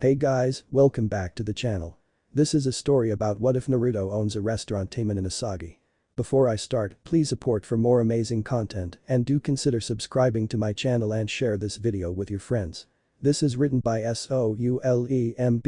Hey guys, welcome back to the channel. This is a story about what if Naruto owns a restaurant Taimanin Asagi. Before I start, please support for more amazing content and do consider subscribing to my channel and share this video with your friends. This is written by Soulembrace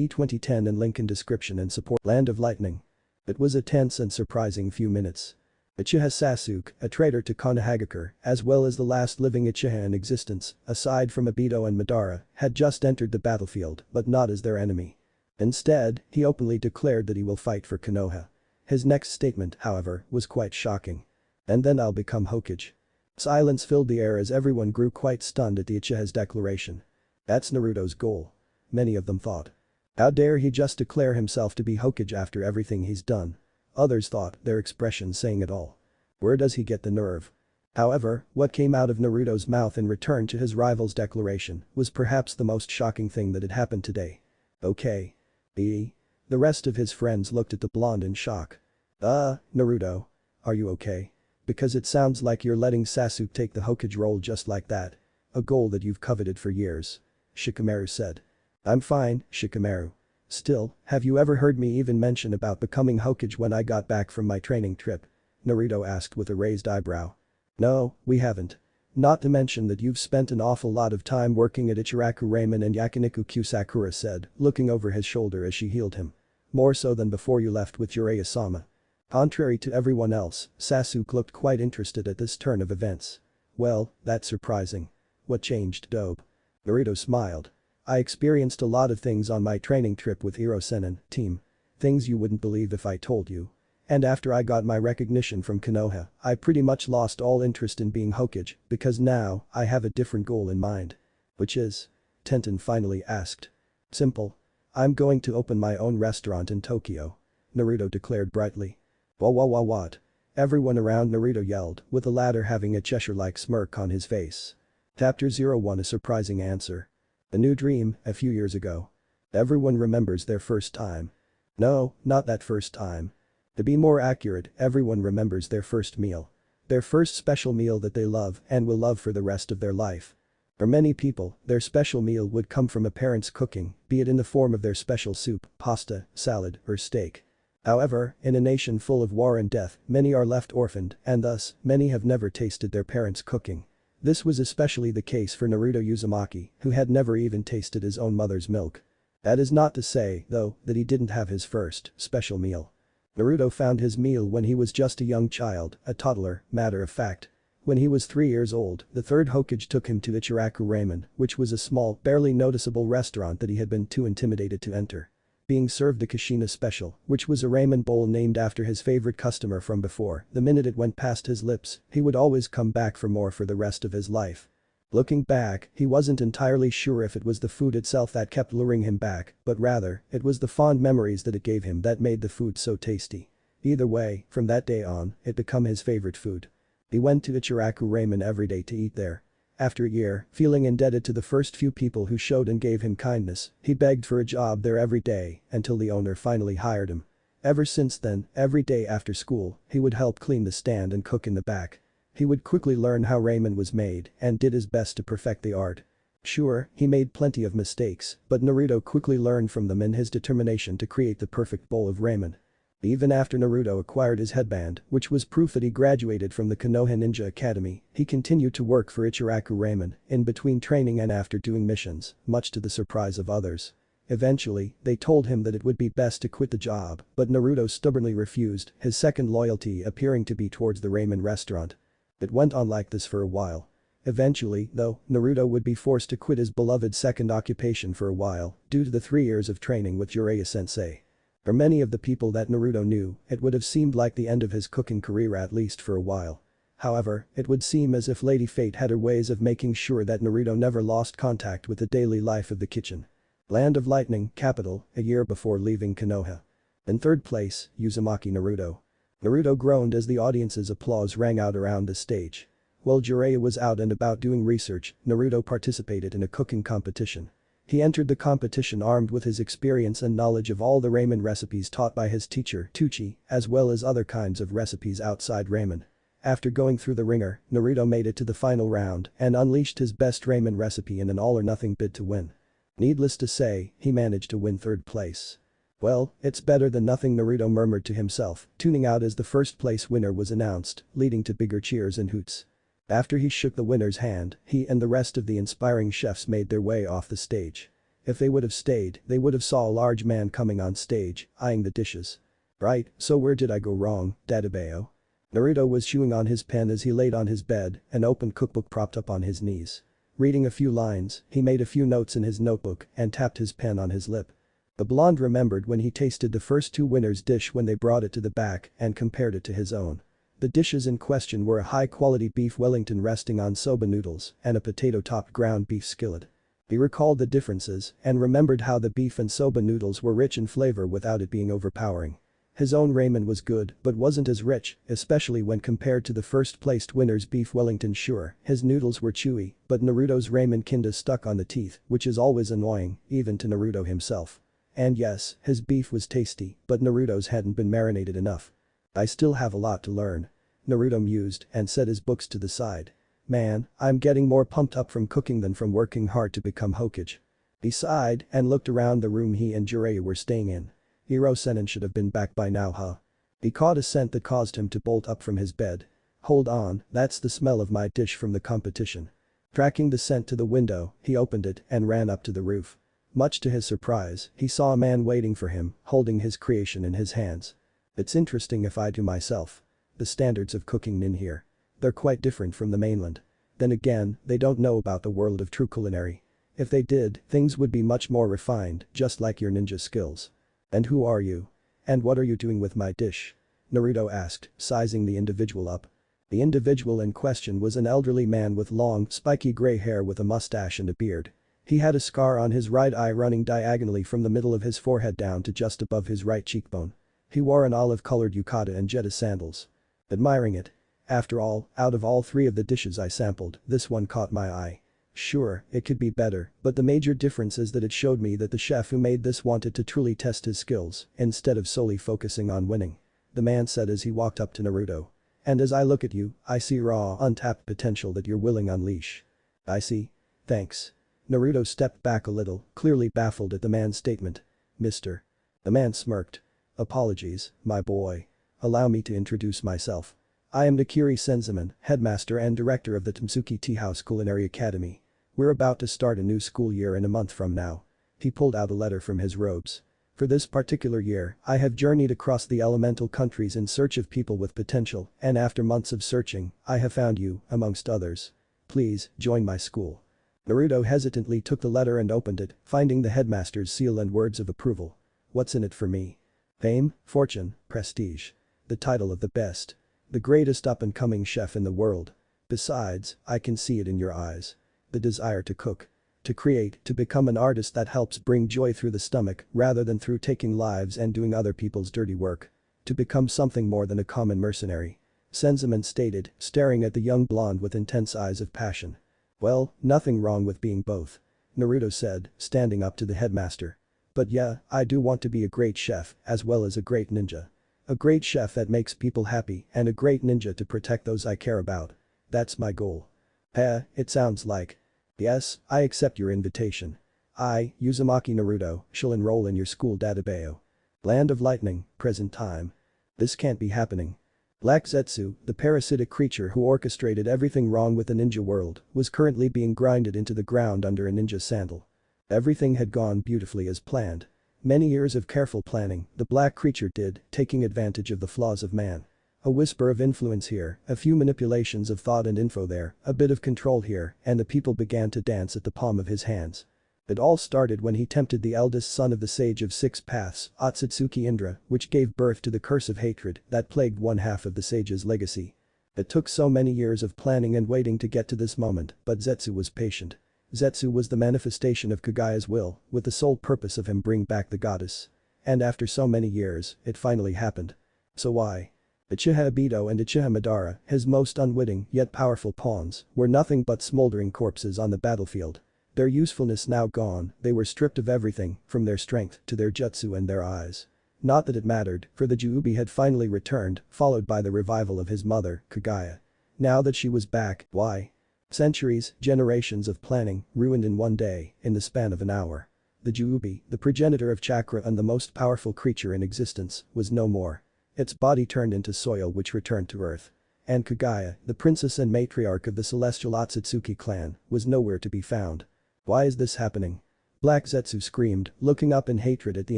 2010 and link in description and support. Land of Lightning. It was a tense and surprising few minutes. Uchiha Sasuke, a traitor to Konohagakure, as well as the last living Uchiha in existence, aside from Obito and Madara, had just entered the battlefield but not as their enemy. Instead, he openly declared that he will fight for Konoha. His next statement, however, was quite shocking. "And then I'll become Hokage." Silence filled the air as everyone grew quite stunned at the Uchiha's declaration. That's Naruto's goal. Many of them thought. How dare he just declare himself to be Hokage after everything he's done? Others thought, their expression saying it all. Where does he get the nerve? However, what came out of Naruto's mouth in return to his rival's declaration was perhaps the most shocking thing that had happened today. Okay. The rest of his friends looked at the blonde in shock. Naruto. Are you okay? Because it sounds like you're letting Sasuke take the Hokage role just like that. A goal that you've coveted for years. Shikamaru said. I'm fine, Shikamaru. Still, have you ever heard me even mention about becoming Hokage when I got back from my training trip? Naruto asked with a raised eyebrow. No, we haven't. Not to mention that you've spent an awful lot of time working at Ichiraku Ramen and Yakiniku, Sakura said, looking over his shoulder as she healed him. More so than before you left with Jiraiya-sama. Contrary to everyone else, Sasuke looked quite interested at this turn of events. Well, that's surprising. What changed, Dobe? Naruto smiled. I experienced a lot of things on my training trip with Iro-sen team. Things you wouldn't believe if I told you. And after I got my recognition from Konoha, I pretty much lost all interest in being Hokage because now I have a different goal in mind. Which is? Tenten finally asked. Simple. I'm going to open my own restaurant in Tokyo. Naruto declared brightly. What? Everyone around Naruto yelled, with the latter having a Cheshire-like smirk on his face. Chapter 01. A surprising answer. A new dream, a few years ago. Everyone remembers their first time. No, not that first time. To be more accurate, everyone remembers their first meal. Their first special meal that they love and will love for the rest of their life. For many people, their special meal would come from a parent's cooking, be it in the form of their special soup, pasta, salad, or steak. However, in a nation full of war and death, many are left orphaned and thus, many have never tasted their parents' cooking. This was especially the case for Naruto Uzumaki, who had never even tasted his own mother's milk. That is not to say, though, that he didn't have his first, special meal. Naruto found his meal when he was just a young child, a toddler, matter of fact. When he was 3 years old, the third Hokage took him to Ichiraku Ramen, which was a small, barely noticeable restaurant that he had been too intimidated to enter. Being served the Kushina special, which was a ramen bowl named after his favorite customer from before, the minute it went past his lips, he would always come back for more for the rest of his life. Looking back, he wasn't entirely sure if it was the food itself that kept luring him back, but rather, it was the fond memories that it gave him that made the food so tasty. Either way, from that day on, it became his favorite food. He went to Ichiraku Ramen every day to eat there. After a year, feeling indebted to the first few people who showed and gave him kindness, he begged for a job there every day until the owner finally hired him. Ever since then, every day after school, he would help clean the stand and cook in the back. He would quickly learn how ramen was made and did his best to perfect the art. Sure, he made plenty of mistakes, but Naruto quickly learned from them in his determination to create the perfect bowl of ramen. Even after Naruto acquired his headband, which was proof that he graduated from the Konoha Ninja Academy, he continued to work for Ichiraku Ramen, in between training and after doing missions, much to the surprise of others. Eventually, they told him that it would be best to quit the job, but Naruto stubbornly refused, his second loyalty appearing to be towards the ramen restaurant. It went on like this for a while. Eventually, though, Naruto would be forced to quit his beloved second occupation for a while, due to the 3 years of training with Jiraiya-sensei. For many of the people that Naruto knew, it would have seemed like the end of his cooking career at least for a while. However, it would seem as if Lady Fate had her ways of making sure that Naruto never lost contact with the daily life of the kitchen. Land of Lightning, capital, a year before leaving Konoha. In third place, Uzumaki Naruto. Naruto groaned as the audience's applause rang out around the stage. While Jiraiya was out and about doing research, Naruto participated in a cooking competition. He entered the competition armed with his experience and knowledge of all the ramen recipes taught by his teacher, Tucci, as well as other kinds of recipes outside ramen. After going through the ringer, Naruto made it to the final round and unleashed his best ramen recipe in an all-or-nothing bid to win. Needless to say, he managed to win third place. Well, it's better than nothing, Naruto murmured to himself, tuning out as the first place winner was announced, leading to bigger cheers and hoots. After he shook the winner's hand, he and the rest of the inspiring chefs made their way off the stage. If they would have stayed, they would have saw a large man coming on stage, eyeing the dishes. Right, so where did I go wrong, Dadabeo? Naruto was chewing on his pen as he laid on his bed, an open cookbook propped up on his knees. Reading a few lines, he made a few notes in his notebook and tapped his pen on his lip. The blonde remembered when he tasted the first two winners' dish when they brought it to the back and compared it to his own. The dishes in question were a high-quality beef Wellington resting on soba noodles and a potato-topped ground beef skillet. He recalled the differences and remembered how the beef and soba noodles were rich in flavor without it being overpowering. His own ramen was good but wasn't as rich, especially when compared to the first-placed winner's beef Wellington. Sure, his noodles were chewy, but Naruto's ramen kinda stuck on the teeth, which is always annoying, even to Naruto himself. And yes, his beef was tasty, but Naruto's hadn't been marinated enough. I still have a lot to learn. Naruto mused and set his books to the side. Man, I'm getting more pumped up from cooking than from working hard to become Hokage. He sighed and looked around the room he and Jiraiya were staying in. Hiro-Sennin should have been back by now, huh? He caught a scent that caused him to bolt up from his bed. Hold on, that's the smell of my dish from the competition. Tracking the scent to the window, he opened it and ran up to the roof. Much to his surprise, he saw a man waiting for him, holding his creation in his hands. It's interesting if I do myself. The standards of cooking in here. They're quite different from the mainland. Then again, they don't know about the world of true culinary. If they did, things would be much more refined, just like your ninja skills. And who are you? And what are you doing with my dish? Naruto asked, sizing the individual up. The individual in question was an elderly man with long, spiky gray hair with a mustache and a beard. He had a scar on his right eye running diagonally from the middle of his forehead down to just above his right cheekbone. He wore an olive-colored yukata and Jetta sandals. Admiring it. After all, out of all three of the dishes I sampled, this one caught my eye. Sure, it could be better, but the major difference is that it showed me that the chef who made this wanted to truly test his skills, instead of solely focusing on winning. The man said as he walked up to Naruto. And as I look at you, I see raw, untapped potential that you're willing to unleash. I see. Thanks. Naruto stepped back a little, clearly baffled at the man's statement. Mister. The man smirked. Apologies, my boy. Allow me to introduce myself. I am Nakiri Senzaman, headmaster and director of the Tamsuki Tea House Culinary Academy. We're about to start a new school year in a month from now. He pulled out a letter from his robes. For this particular year, I have journeyed across the elemental countries in search of people with potential, and after months of searching, I have found you, amongst others. Please, join my school. Naruto hesitantly took the letter and opened it, finding the headmaster's seal and words of approval. What's in it for me? Fame, fortune, prestige. The title of the best. The greatest up-and-coming chef in the world. Besides, I can see it in your eyes. The desire to cook. To create, to become an artist that helps bring joy through the stomach rather than through taking lives and doing other people's dirty work. To become something more than a common mercenary. Senzaman stated, staring at the young blonde with intense eyes of passion. Well, nothing wrong with being both. Naruto said, standing up to the headmaster. But yeah, I do want to be a great chef as well as a great ninja. A great chef that makes people happy and a great ninja to protect those I care about. That's my goal. It sounds like. Yes, I accept your invitation. I, Uzumaki Naruto, shall enroll in your school Dadabeo. Land of Lightning, present time. This can't be happening. Black Zetsu, the parasitic creature who orchestrated everything wrong with the ninja world, was currently being grinded into the ground under a ninja sandal. Everything had gone beautifully as planned. Many years of careful planning, the black creature did, taking advantage of the flaws of man. A whisper of influence here, a few manipulations of thought and info there, a bit of control here, and the people began to dance at the palm of his hands. It all started when he tempted the eldest son of the Sage of Six Paths, Otsutsuki Indra, which gave birth to the curse of hatred that plagued one half of the sage's legacy. It took so many years of planning and waiting to get to this moment, but Zetsu was patient. Zetsu was the manifestation of Kagaya's will, with the sole purpose of him bring back the goddess. And after so many years, it finally happened. So why? Uchiha Obito and Uchiha Madara, his most unwitting yet powerful pawns, were nothing but smoldering corpses on the battlefield. Their usefulness now gone, they were stripped of everything, from their strength to their jutsu and their eyes. Not that it mattered, for the Juubi had finally returned, followed by the revival of his mother, Kagaya. Now that she was back, why? Centuries, generations of planning, ruined in one day, in the span of an hour. The Juubi, the progenitor of chakra and the most powerful creature in existence, was no more. Its body turned into soil which returned to earth. And Kagaya, the princess and matriarch of the celestial Otsutsuki clan, was nowhere to be found. Why is this happening? Black Zetsu screamed, looking up in hatred at the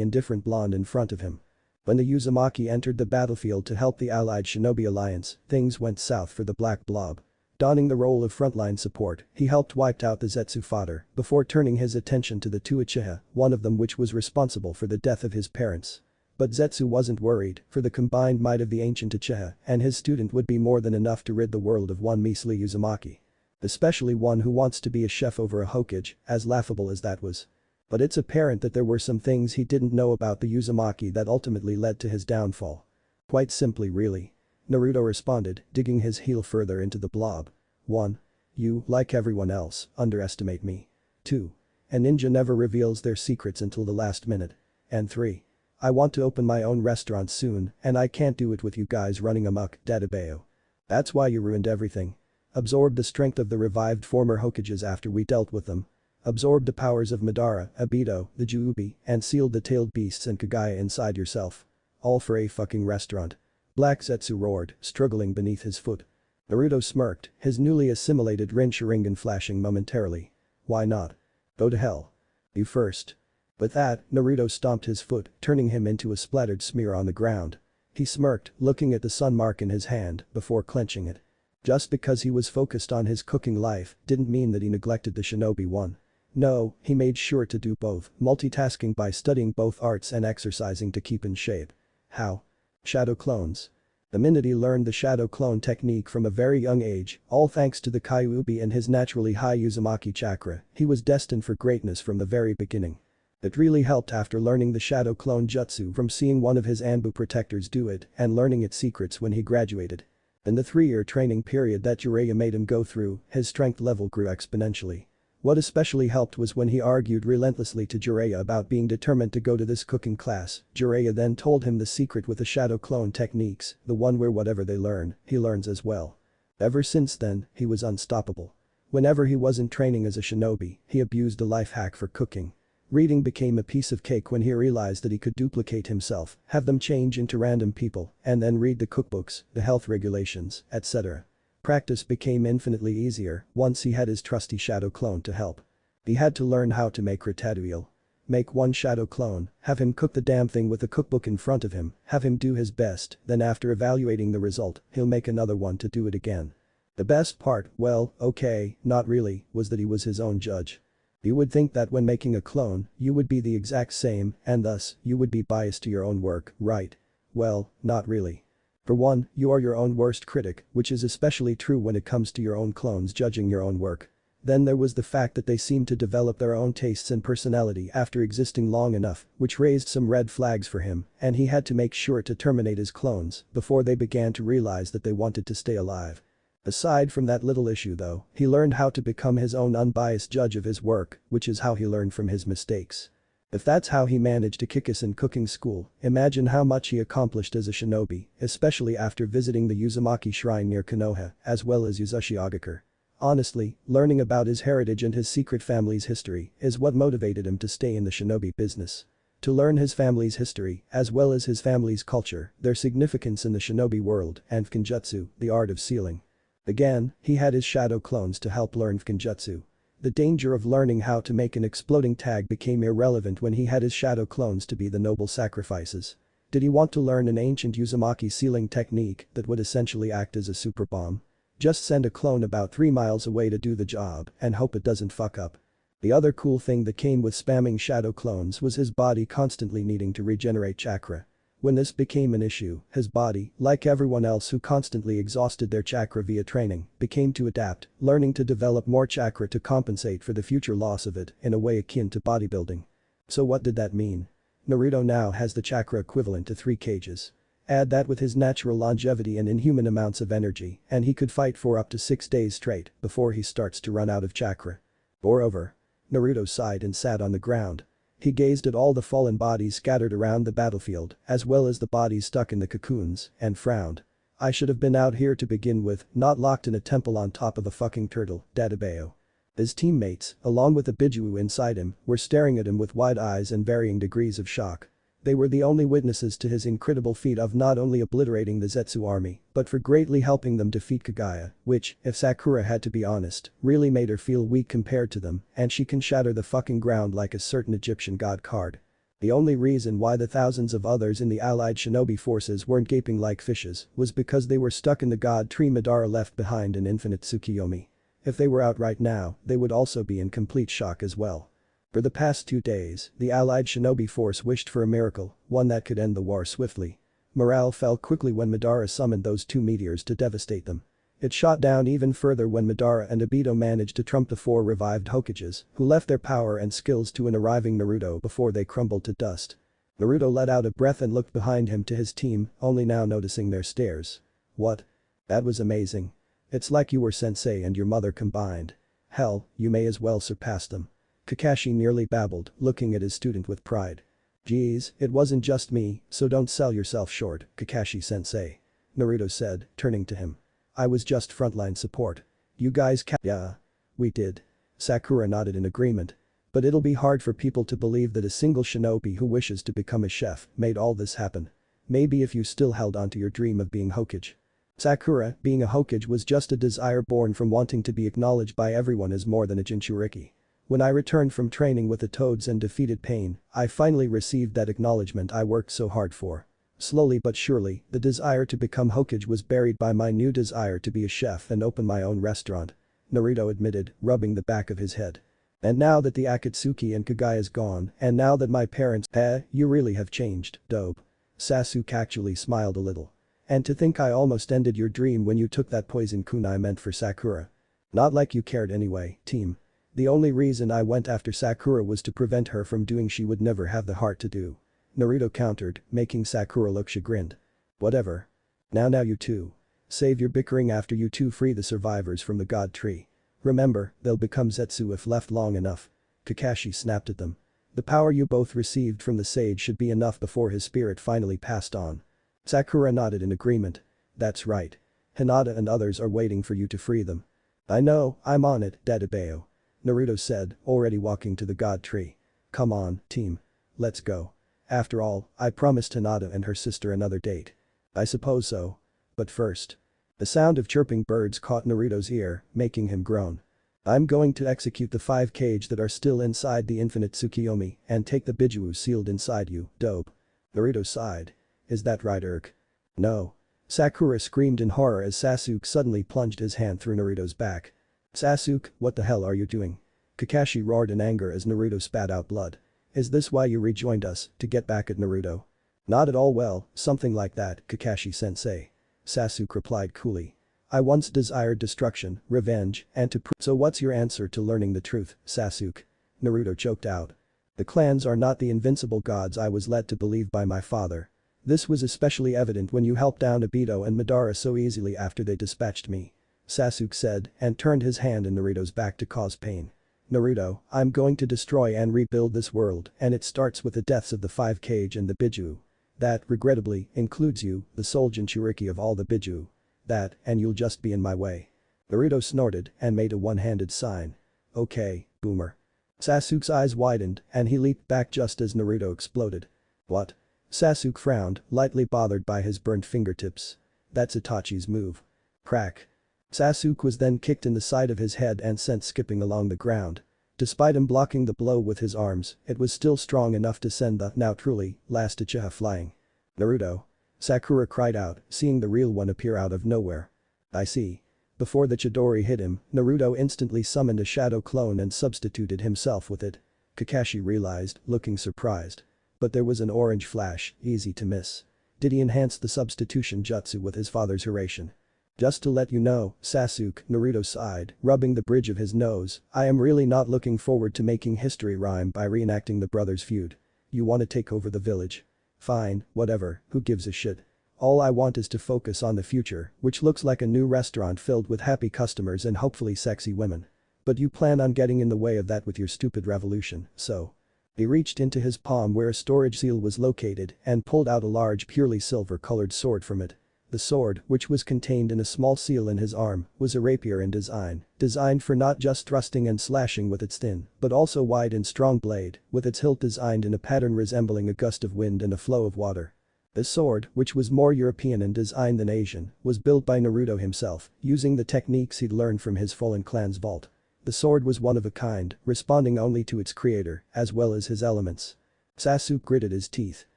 indifferent blonde in front of him. When the Uzumaki entered the battlefield to help the allied Shinobi alliance, things went south for the Black Blob. Donning the role of frontline support, he helped wipe out the Zetsu fodder before turning his attention to the two Uchiha, one of them which was responsible for the death of his parents. But Zetsu wasn't worried, for the combined might of the ancient Uchiha and his student would be more than enough to rid the world of one measly Uzumaki. Especially one who wants to be a chef over a Hokage, as laughable as that was. But it's apparent that there were some things he didn't know about the Uzumaki that ultimately led to his downfall. Quite simply really. Naruto responded, digging his heel further into the blob. 1. You, like everyone else, underestimate me. 2. A ninja never reveals their secrets until the last minute. And 3. I want to open my own restaurant soon and I can't do it with you guys running amok, Dadabeo. That's why you ruined everything. Absorbed the strength of the revived former Hokages after we dealt with them. Absorbed the powers of Madara, Obito, the Juubi, and sealed the tailed beasts and Kagaya inside yourself. All for a fucking restaurant. Black Zetsu roared, struggling beneath his foot. Naruto smirked, his newly assimilated Rin Sharingan flashing momentarily. Why not? Go to hell. You first. With that, Naruto stomped his foot, turning him into a splattered smear on the ground. He smirked, looking at the sun mark in his hand, before clenching it. Just because he was focused on his cooking life didn't mean that he neglected the shinobi one. No, he made sure to do both, multitasking by studying both arts and exercising to keep in shape. How? Shadow clones. The minute he learned the shadow clone technique from a very young age, all thanks to the Kyuubi and his naturally high Uzumaki chakra, he was destined for greatness from the very beginning. It really helped after learning the shadow clone jutsu from seeing one of his Anbu protectors do it and learning its secrets when he graduated. In the 3-year training period that Jiraiya made him go through, his strength level grew exponentially. What especially helped was when he argued relentlessly to Jiraiya about being determined to go to this cooking class. Jiraiya then told him the secret with the shadow clone techniques, the one where whatever they learn, he learns as well. Ever since then, he was unstoppable. Whenever he wasn't training as a shinobi, he abused a life hack for cooking. Reading became a piece of cake when he realized that he could duplicate himself, have them change into random people, and then read the cookbooks, the health regulations, etc. Practice became infinitely easier once he had his trusty shadow clone to help. He had to learn how to make ratatouille. Make one shadow clone, have him cook the damn thing with the cookbook in front of him, have him do his best, then after evaluating the result, he'll make another one to do it again. The best part, well, okay, not really, was that he was his own judge. You would think that when making a clone, you would be the exact same, and thus, you would be biased to your own work, right? Well, not really. For one, you are your own worst critic, which is especially true when it comes to your own clones judging your own work. Then there was the fact that they seemed to develop their own tastes and personality after existing long enough, which raised some red flags for him, and he had to make sure to terminate his clones before they began to realize that they wanted to stay alive. Aside from that little issue though, he learned how to become his own unbiased judge of his work, which is how he learned from his mistakes. If that's how he managed to kick us in cooking school, imagine how much he accomplished as a shinobi, especially after visiting the Uzumaki shrine near Konoha, as well as Uzushiogakure. Honestly, learning about his heritage and his secret family's history is what motivated him to stay in the shinobi business. To learn his family's history, as well as his family's culture, their significance in the shinobi world, and Fukinjutsu, the art of sealing. Again, he had his shadow clones to help learn Fukinjutsu. The danger of learning how to make an exploding tag became irrelevant when he had his shadow clones to be the noble sacrifices. Did he want to learn an ancient Uzumaki sealing technique that would essentially act as a super bomb? Just send a clone about 3 miles away to do the job and hope it doesn't fuck up. The other cool thing that came with spamming shadow clones was his body constantly needing to regenerate chakra. When this became an issue, his body, like everyone else who constantly exhausted their chakra via training, became to adapt, learning to develop more chakra to compensate for the future loss of it in a way akin to bodybuilding. So what did that mean? Naruto now has the chakra equivalent to 3 cages. Add that with his natural longevity and inhuman amounts of energy, and he could fight for up to 6 days straight before he starts to run out of chakra. Moreover, Naruto sighed and sat on the ground. He gazed at all the fallen bodies scattered around the battlefield, as well as the bodies stuck in the cocoons, and frowned. I should have been out here to begin with, not locked in a temple on top of a fucking turtle, Dadabeo. His teammates, along with the Biju inside him, were staring at him with wide eyes and varying degrees of shock. They were the only witnesses to his incredible feat of not only obliterating the Zetsu army, but for greatly helping them defeat Kaguya, which, if Sakura had to be honest, really made her feel weak compared to them, and she can shatter the fucking ground like a certain Egyptian god card. The only reason why the thousands of others in the allied shinobi forces weren't gaping like fishes was because they were stuck in the god tree Madara left behind in Infinite Tsukiyomi. If they were out right now, they would also be in complete shock as well. For the past 2 days, the allied shinobi force wished for a miracle, one that could end the war swiftly. Morale fell quickly when Madara summoned those 2 meteors to devastate them. It shot down even further when Madara and Obito managed to trump the 4 revived Hokages, who left their power and skills to an arriving Naruto before they crumbled to dust. Naruto let out a breath and looked behind him to his team, only now noticing their stares. What? That was amazing. It's like you were sensei and your mother combined. Hell, you may as well surpass them. Kakashi nearly babbled, looking at his student with pride. Geez, it wasn't just me, so don't sell yourself short, Kakashi-sensei. Naruto said, turning to him. I was just frontline support. You guys yeah. We did. Sakura nodded in agreement. But it'll be hard for people to believe that a single shinobi who wishes to become a chef made all this happen. Maybe if you still held onto your dream of being Hokage. Sakura, being a Hokage was just a desire born from wanting to be acknowledged by everyone as more than a Jinchuriki. When I returned from training with the Toads and defeated Pain, I finally received that acknowledgement I worked so hard for. Slowly but surely, the desire to become Hokage was buried by my new desire to be a chef and open my own restaurant. Naruto admitted, rubbing the back of his head. And now that the Akatsuki and Kaguya is gone, and now that my parents, you really have changed, dope. Sasuke actually smiled a little. And to think I almost ended your dream when you took that poison kunai meant for Sakura. Not like you cared anyway, team. The only reason I went after Sakura was to prevent her from doing she would never have the heart to do. Naruto countered, making Sakura look chagrined. Whatever. Now you two. Save your bickering after you two free the survivors from the god tree. Remember, they'll become Zetsu if left long enough. Kakashi snapped at them. The power you both received from the sage should be enough before his spirit finally passed on. Sakura nodded in agreement. That's right. Hinata and others are waiting for you to free them. I know, I'm on it, Dadabeo. Naruto said, already walking to the god tree. Come on, team. Let's go. After all, I promised Hinata and her sister another date. I suppose so. But first. The sound of chirping birds caught Naruto's ear, making him groan. I'm going to execute the 5 cage that are still inside the Infinite Tsukiyomi and take the Biju sealed inside you, dope. Naruto sighed. Is that right, Urk? No. Sakura screamed in horror as Sasuke suddenly plunged his hand through Naruto's back. Sasuke, what the hell are you doing? Kakashi roared in anger as Naruto spat out blood. Is this why you rejoined us, to get back at Naruto? Not at all well, something like that, Kakashi-sensei. Sasuke replied coolly. I once desired destruction, revenge, and to prove. So what's your answer to learning the truth, Sasuke? Naruto choked out. The clans are not the invincible gods I was led to believe by my father. This was especially evident when you helped down Obito and Madara so easily after they dispatched me. Sasuke said and turned his hand in Naruto's back to cause pain. Naruto, I'm going to destroy and rebuild this world and it starts with the deaths of the 5 cage and the Biju. That, regrettably, includes you, the sole Jinchuriki of all the Biju. That, and you'll just be in my way. Naruto snorted and made a one-handed sign. Okay, boomer. Sasuke's eyes widened and he leaped back just as Naruto exploded. What? Sasuke frowned, lightly bothered by his burnt fingertips. That's Itachi's move. Crack. Sasuke was then kicked in the side of his head and sent skipping along the ground. Despite him blocking the blow with his arms, it was still strong enough to send the, now truly, last Uchiha flying. Naruto. Sakura cried out, seeing the real one appear out of nowhere. I see. Before the Chidori hit him, Naruto instantly summoned a shadow clone and substituted himself with it. Kakashi realized, looking surprised. But there was an orange flash, easy to miss. Did he enhance the substitution jutsu with his father's Hiraishin? Just to let you know, Sasuke, Naruto sighed, rubbing the bridge of his nose, I am really not looking forward to making history rhyme by reenacting the brothers' feud. You want to take over the village? Fine, whatever, who gives a shit? All I want is to focus on the future, which looks like a new restaurant filled with happy customers and hopefully sexy women. But you plan on getting in the way of that with your stupid revolution, so. He reached into his palm where a storage seal was located and pulled out a large purely silver-colored sword from it. The sword, which was contained in a small seal in his arm, was a rapier in design, designed for not just thrusting and slashing with its thin, but also wide and strong blade, with its hilt designed in a pattern resembling a gust of wind and a flow of water. This sword, which was more European in design than Asian, was built by Naruto himself, using the techniques he'd learned from his fallen clan's vault. The sword was one of a kind, responding only to its creator, as well as his elements. Sasuke gritted his teeth.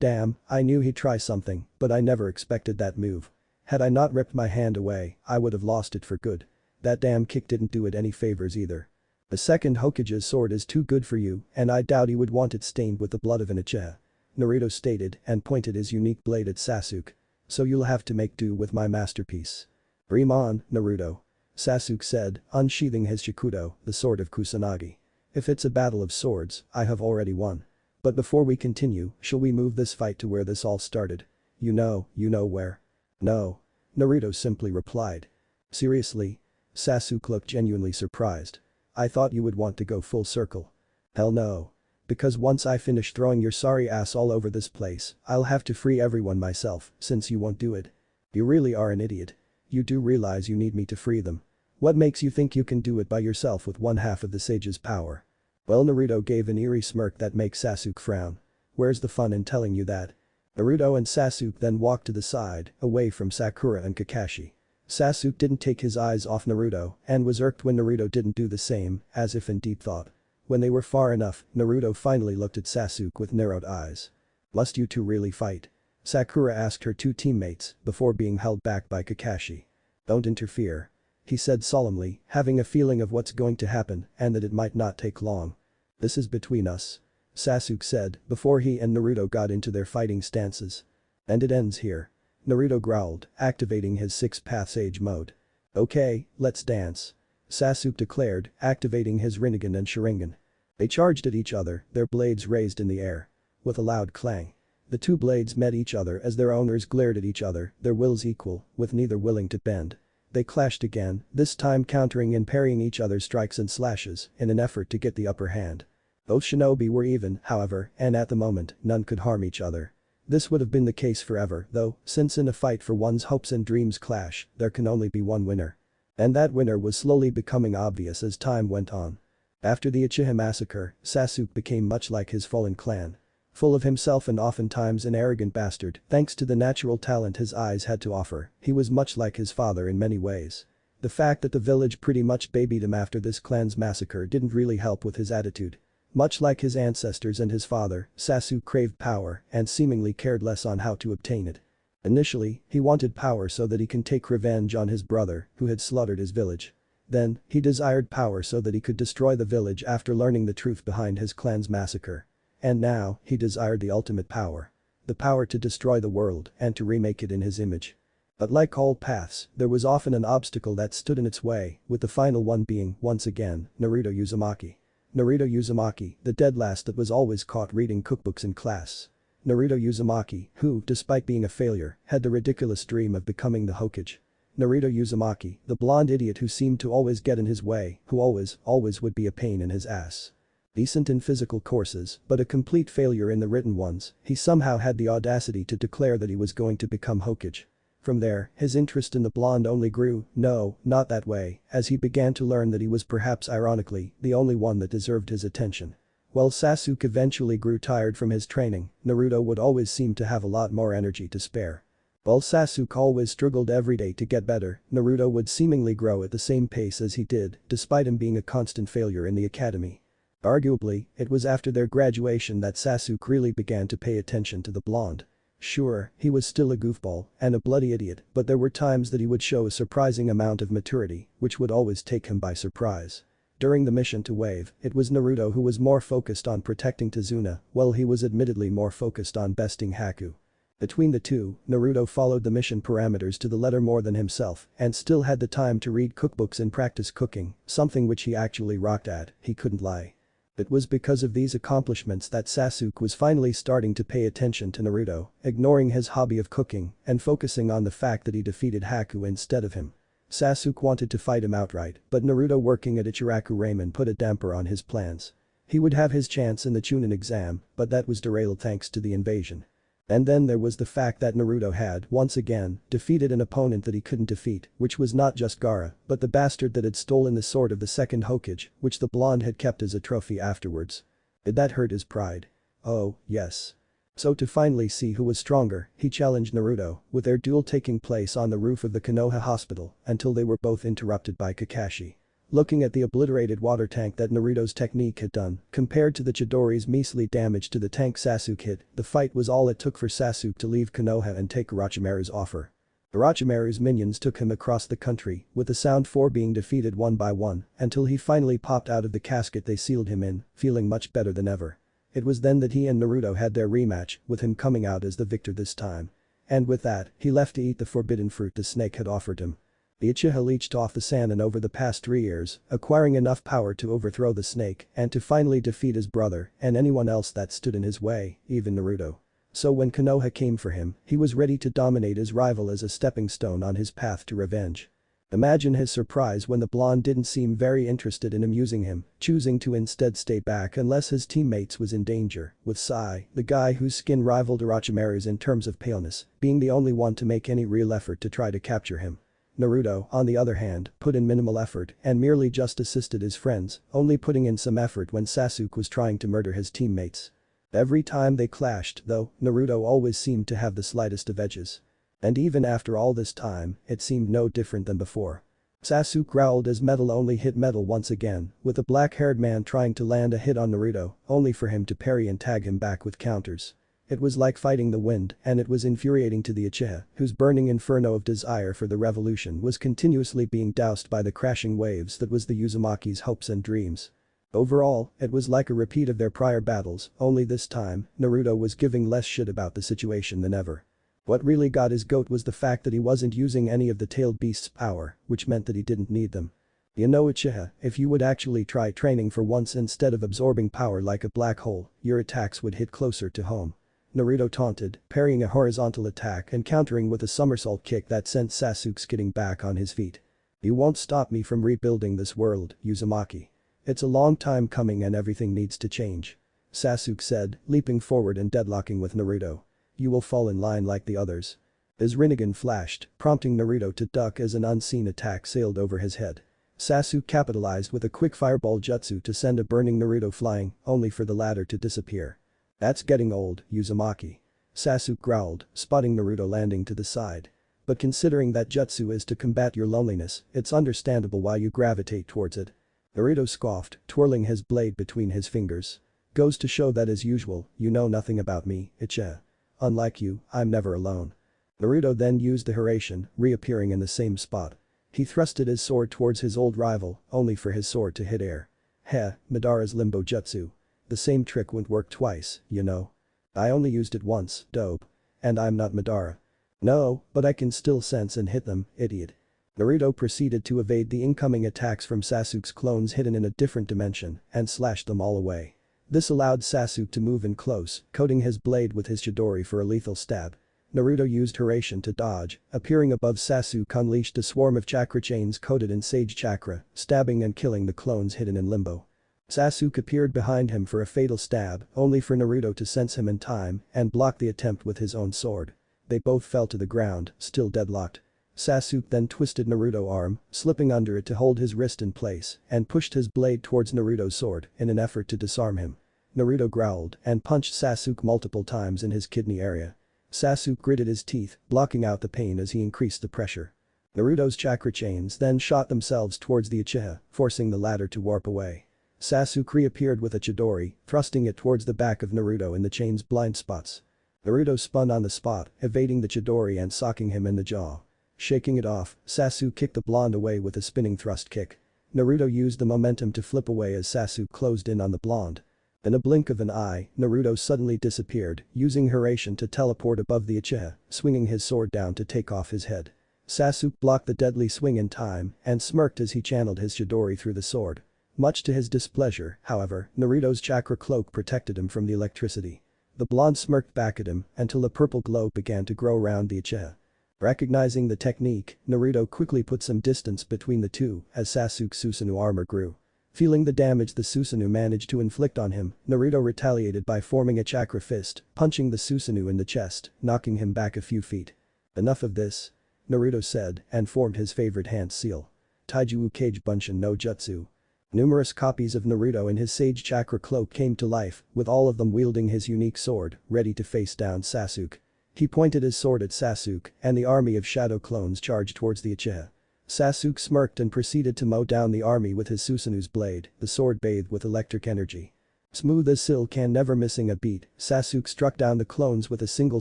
Damn, I knew he'd try something, but I never expected that move. Had I not ripped my hand away, I would have lost it for good. That damn kick didn't do it any favors either. The second Hokage's sword is too good for you, and I doubt he would want it stained with the blood of an Uchiha. Naruto stated and pointed his unique blade at Sasuke. So you'll have to make do with my masterpiece. Dream on, Naruto. Sasuke said, unsheathing his Shikudo, the sword of Kusanagi. If it's a battle of swords, I have already won. But before we continue, shall we move this fight to where this all started? You know where. No. Naruto simply replied. Seriously? Sasuke looked genuinely surprised. I thought you would want to go full circle. Hell no. Because once I finish throwing your sorry ass all over this place, I'll have to free everyone myself, since you won't do it. You really are an idiot. You do realize you need me to free them. What makes you think you can do it by yourself with one half of the sage's power? Well, Naruto gave an eerie smirk that makes Sasuke frown. Where's the fun in telling you that? Naruto and Sasuke then walked to the side, away from Sakura and Kakashi. Sasuke didn't take his eyes off Naruto and was irked when Naruto didn't do the same, as if in deep thought. When they were far enough, Naruto finally looked at Sasuke with narrowed eyes. Must you two really fight? Sakura asked her two teammates before being held back by Kakashi. Don't interfere. He said solemnly, having a feeling of what's going to happen and that it might not take long. This is between us. Sasuke said before he and Naruto got into their fighting stances. And it ends here. Naruto growled, activating his six-path sage mode. Okay, let's dance. Sasuke declared, activating his Rinnegan and Sharingan. They charged at each other, their blades raised in the air. With a loud clang. The two blades met each other as their owners glared at each other, their wills equal, with neither willing to bend. They clashed again, this time countering and parrying each other's strikes and slashes in an effort to get the upper hand. Both shinobi were even, however, and at the moment, none could harm each other. This would have been the case forever, though, since in a fight for one's hopes and dreams clash, there can only be one winner. And that winner was slowly becoming obvious as time went on. After the Uchiha massacre, Sasuke became much like his fallen clan. Full of himself and oftentimes an arrogant bastard, thanks to the natural talent his eyes had to offer, he was much like his father in many ways. The fact that the village pretty much babied him after this clan's massacre didn't really help with his attitude. Much like his ancestors and his father, Sasuke craved power and seemingly cared less on how to obtain it. Initially, he wanted power so that he can take revenge on his brother, who had slaughtered his village. Then, he desired power so that he could destroy the village after learning the truth behind his clan's massacre. And now, he desired the ultimate power. The power to destroy the world and to remake it in his image. But like all paths, there was often an obstacle that stood in its way, with the final one being, once again, Naruto Uzumaki. Naruto Uzumaki, the dead last that was always caught reading cookbooks in class. Naruto Uzumaki, who, despite being a failure, had the ridiculous dream of becoming the Hokage. Naruto Uzumaki, the blonde idiot who seemed to always get in his way, who always would be a pain in his ass. Decent in physical courses, but a complete failure in the written ones, he somehow had the audacity to declare that he was going to become Hokage. From there, his interest in the blonde only grew, no, not that way, as he began to learn that he was perhaps ironically, the only one that deserved his attention. While Sasuke eventually grew tired from his training, Naruto would always seem to have a lot more energy to spare. While Sasuke always struggled every day to get better, Naruto would seemingly grow at the same pace as he did, despite him being a constant failure in the academy. Arguably, it was after their graduation that Sasuke really began to pay attention to the blonde. Sure, he was still a goofball and a bloody idiot, but there were times that he would show a surprising amount of maturity, which would always take him by surprise. During the mission to Wave, it was Naruto who was more focused on protecting Tazuna, while he was admittedly more focused on besting Haku. Between the two, Naruto followed the mission parameters to the letter more than himself and still had the time to read cookbooks and practice cooking, something which he actually rocked at, he couldn't lie. It was because of these accomplishments that Sasuke was finally starting to pay attention to Naruto, ignoring his hobby of cooking and focusing on the fact that he defeated Haku instead of him. Sasuke wanted to fight him outright, but Naruto working at Ichiraku Ramen put a damper on his plans. He would have his chance in the Chunin exam, but that was derailed thanks to the invasion. And then there was the fact that Naruto had, once again, defeated an opponent that he couldn't defeat, which was not just Gaara, but the bastard that had stolen the sword of the second Hokage, which the blonde had kept as a trophy afterwards. Did that hurt his pride? Oh, yes. So to finally see who was stronger, he challenged Naruto, with their duel taking place on the roof of the Konoha hospital until they were both interrupted by Kakashi. Looking at the obliterated water tank that Naruto's technique had done, compared to the Chidori's measly damage to the tank Sasuke hit, the fight was all it took for Sasuke to leave Konoha and take Orochimaru's offer. Orochimaru's minions took him across the country, with the Sound 4 being defeated one by one, until he finally popped out of the casket they sealed him in, feeling much better than ever. It was then that he and Naruto had their rematch, with him coming out as the victor this time. And with that, he left to eat the forbidden fruit the snake had offered him. The Uchiha leached off the Sannin over the past 3 years, acquiring enough power to overthrow the snake and to finally defeat his brother and anyone else that stood in his way, even Naruto. So when Konoha came for him, he was ready to dominate his rival as a stepping stone on his path to revenge. Imagine his surprise when the blonde didn't seem very interested in amusing him, choosing to instead stay back unless his teammates was in danger, with Sai, the guy whose skin rivaled Orochimaru's in terms of paleness, being the only one to make any real effort to try to capture him. Naruto, on the other hand, put in minimal effort and merely just assisted his friends, only putting in some effort when Sasuke was trying to murder his teammates. Every time they clashed, though, Naruto always seemed to have the slightest of edges. And even after all this time, it seemed no different than before. Sasuke growled as metal only hit metal once again, with the black-haired man trying to land a hit on Naruto, only for him to parry and tag him back with counters. It was like fighting the wind, and it was infuriating to the Uchiha, whose burning inferno of desire for the revolution was continuously being doused by the crashing waves that was the Uzumaki's hopes and dreams. Overall, it was like a repeat of their prior battles, only this time, Naruto was giving less shit about the situation than ever. What really got his goat was the fact that he wasn't using any of the tailed beast's power, which meant that he didn't need them. You know Uchiha, if you would actually try training for once instead of absorbing power like a black hole, your attacks would hit closer to home. Naruto taunted, parrying a horizontal attack and countering with a somersault kick that sent Sasuke skidding back on his feet. You won't stop me from rebuilding this world, Uzumaki. It's a long time coming and everything needs to change. Sasuke said, leaping forward and deadlocking with Naruto. You will fall in line like the others. His Rinnegan flashed, prompting Naruto to duck as an unseen attack sailed over his head. Sasuke capitalized with a quick fireball jutsu to send a burning Naruto flying, only for the latter to disappear. That's getting old, Uzumaki. Sasuke growled, spotting Naruto landing to the side. But considering that jutsu is to combat your loneliness, it's understandable why you gravitate towards it. Naruto scoffed, twirling his blade between his fingers. Goes to show that as usual, you know nothing about me, Uchiha. Unlike you, I'm never alone. Naruto then used the Hiraishin, reappearing in the same spot. He thrusted his sword towards his old rival, only for his sword to hit air. Heh, Madara's limbo jutsu. The same trick wouldn't work twice, you know. I only used it once, dope. And I'm not Madara. No, but I can still sense and hit them, idiot. Naruto proceeded to evade the incoming attacks from Sasuke's clones hidden in a different dimension and slashed them all away. This allowed Sasuke to move in close, coating his blade with his Chidori for a lethal stab. Naruto used Hiraishin to dodge, appearing above Sasuke unleashed a swarm of chakra chains coated in sage chakra, stabbing and killing the clones hidden in limbo. Sasuke appeared behind him for a fatal stab, only for Naruto to sense him in time and block the attempt with his own sword. They both fell to the ground, still deadlocked. Sasuke then twisted Naruto's arm, slipping under it to hold his wrist in place, and pushed his blade towards Naruto's sword in an effort to disarm him. Naruto growled and punched Sasuke multiple times in his kidney area. Sasuke gritted his teeth, blocking out the pain as he increased the pressure. Naruto's chakra chains then shot themselves towards the Uchiha, forcing the latter to warp away. Sasuke reappeared with a Chidori, thrusting it towards the back of Naruto in the chain's blind spots. Naruto spun on the spot, evading the Chidori and socking him in the jaw. Shaking it off, Sasuke kicked the blonde away with a spinning thrust kick. Naruto used the momentum to flip away as Sasuke closed in on the blonde. In a blink of an eye, Naruto suddenly disappeared, using Hiraishin to teleport above the Uchiha, swinging his sword down to take off his head. Sasuke blocked the deadly swing in time and smirked as he channeled his Chidori through the sword. Much to his displeasure, however, Naruto's chakra cloak protected him from the electricity. The blonde smirked back at him until a purple glow began to grow around the Uchiha. Recognizing the technique, Naruto quickly put some distance between the two as Sasuke's Susanoo armor grew. Feeling the damage the Susanoo managed to inflict on him, Naruto retaliated by forming a chakra fist, punching the Susanoo in the chest, knocking him back a few feet. Enough of this, Naruto said and formed his favorite hand seal. Taiju Ukage Bunshin no Jutsu. Numerous copies of Naruto in his Sage Chakra cloak came to life, with all of them wielding his unique sword, ready to face down Sasuke. He pointed his sword at Sasuke, and the army of shadow clones charged towards the Uchiha. Sasuke smirked and proceeded to mow down the army with his Susanoo's blade, the sword bathed with electric energy. Smooth as silk and never missing a beat, Sasuke struck down the clones with a single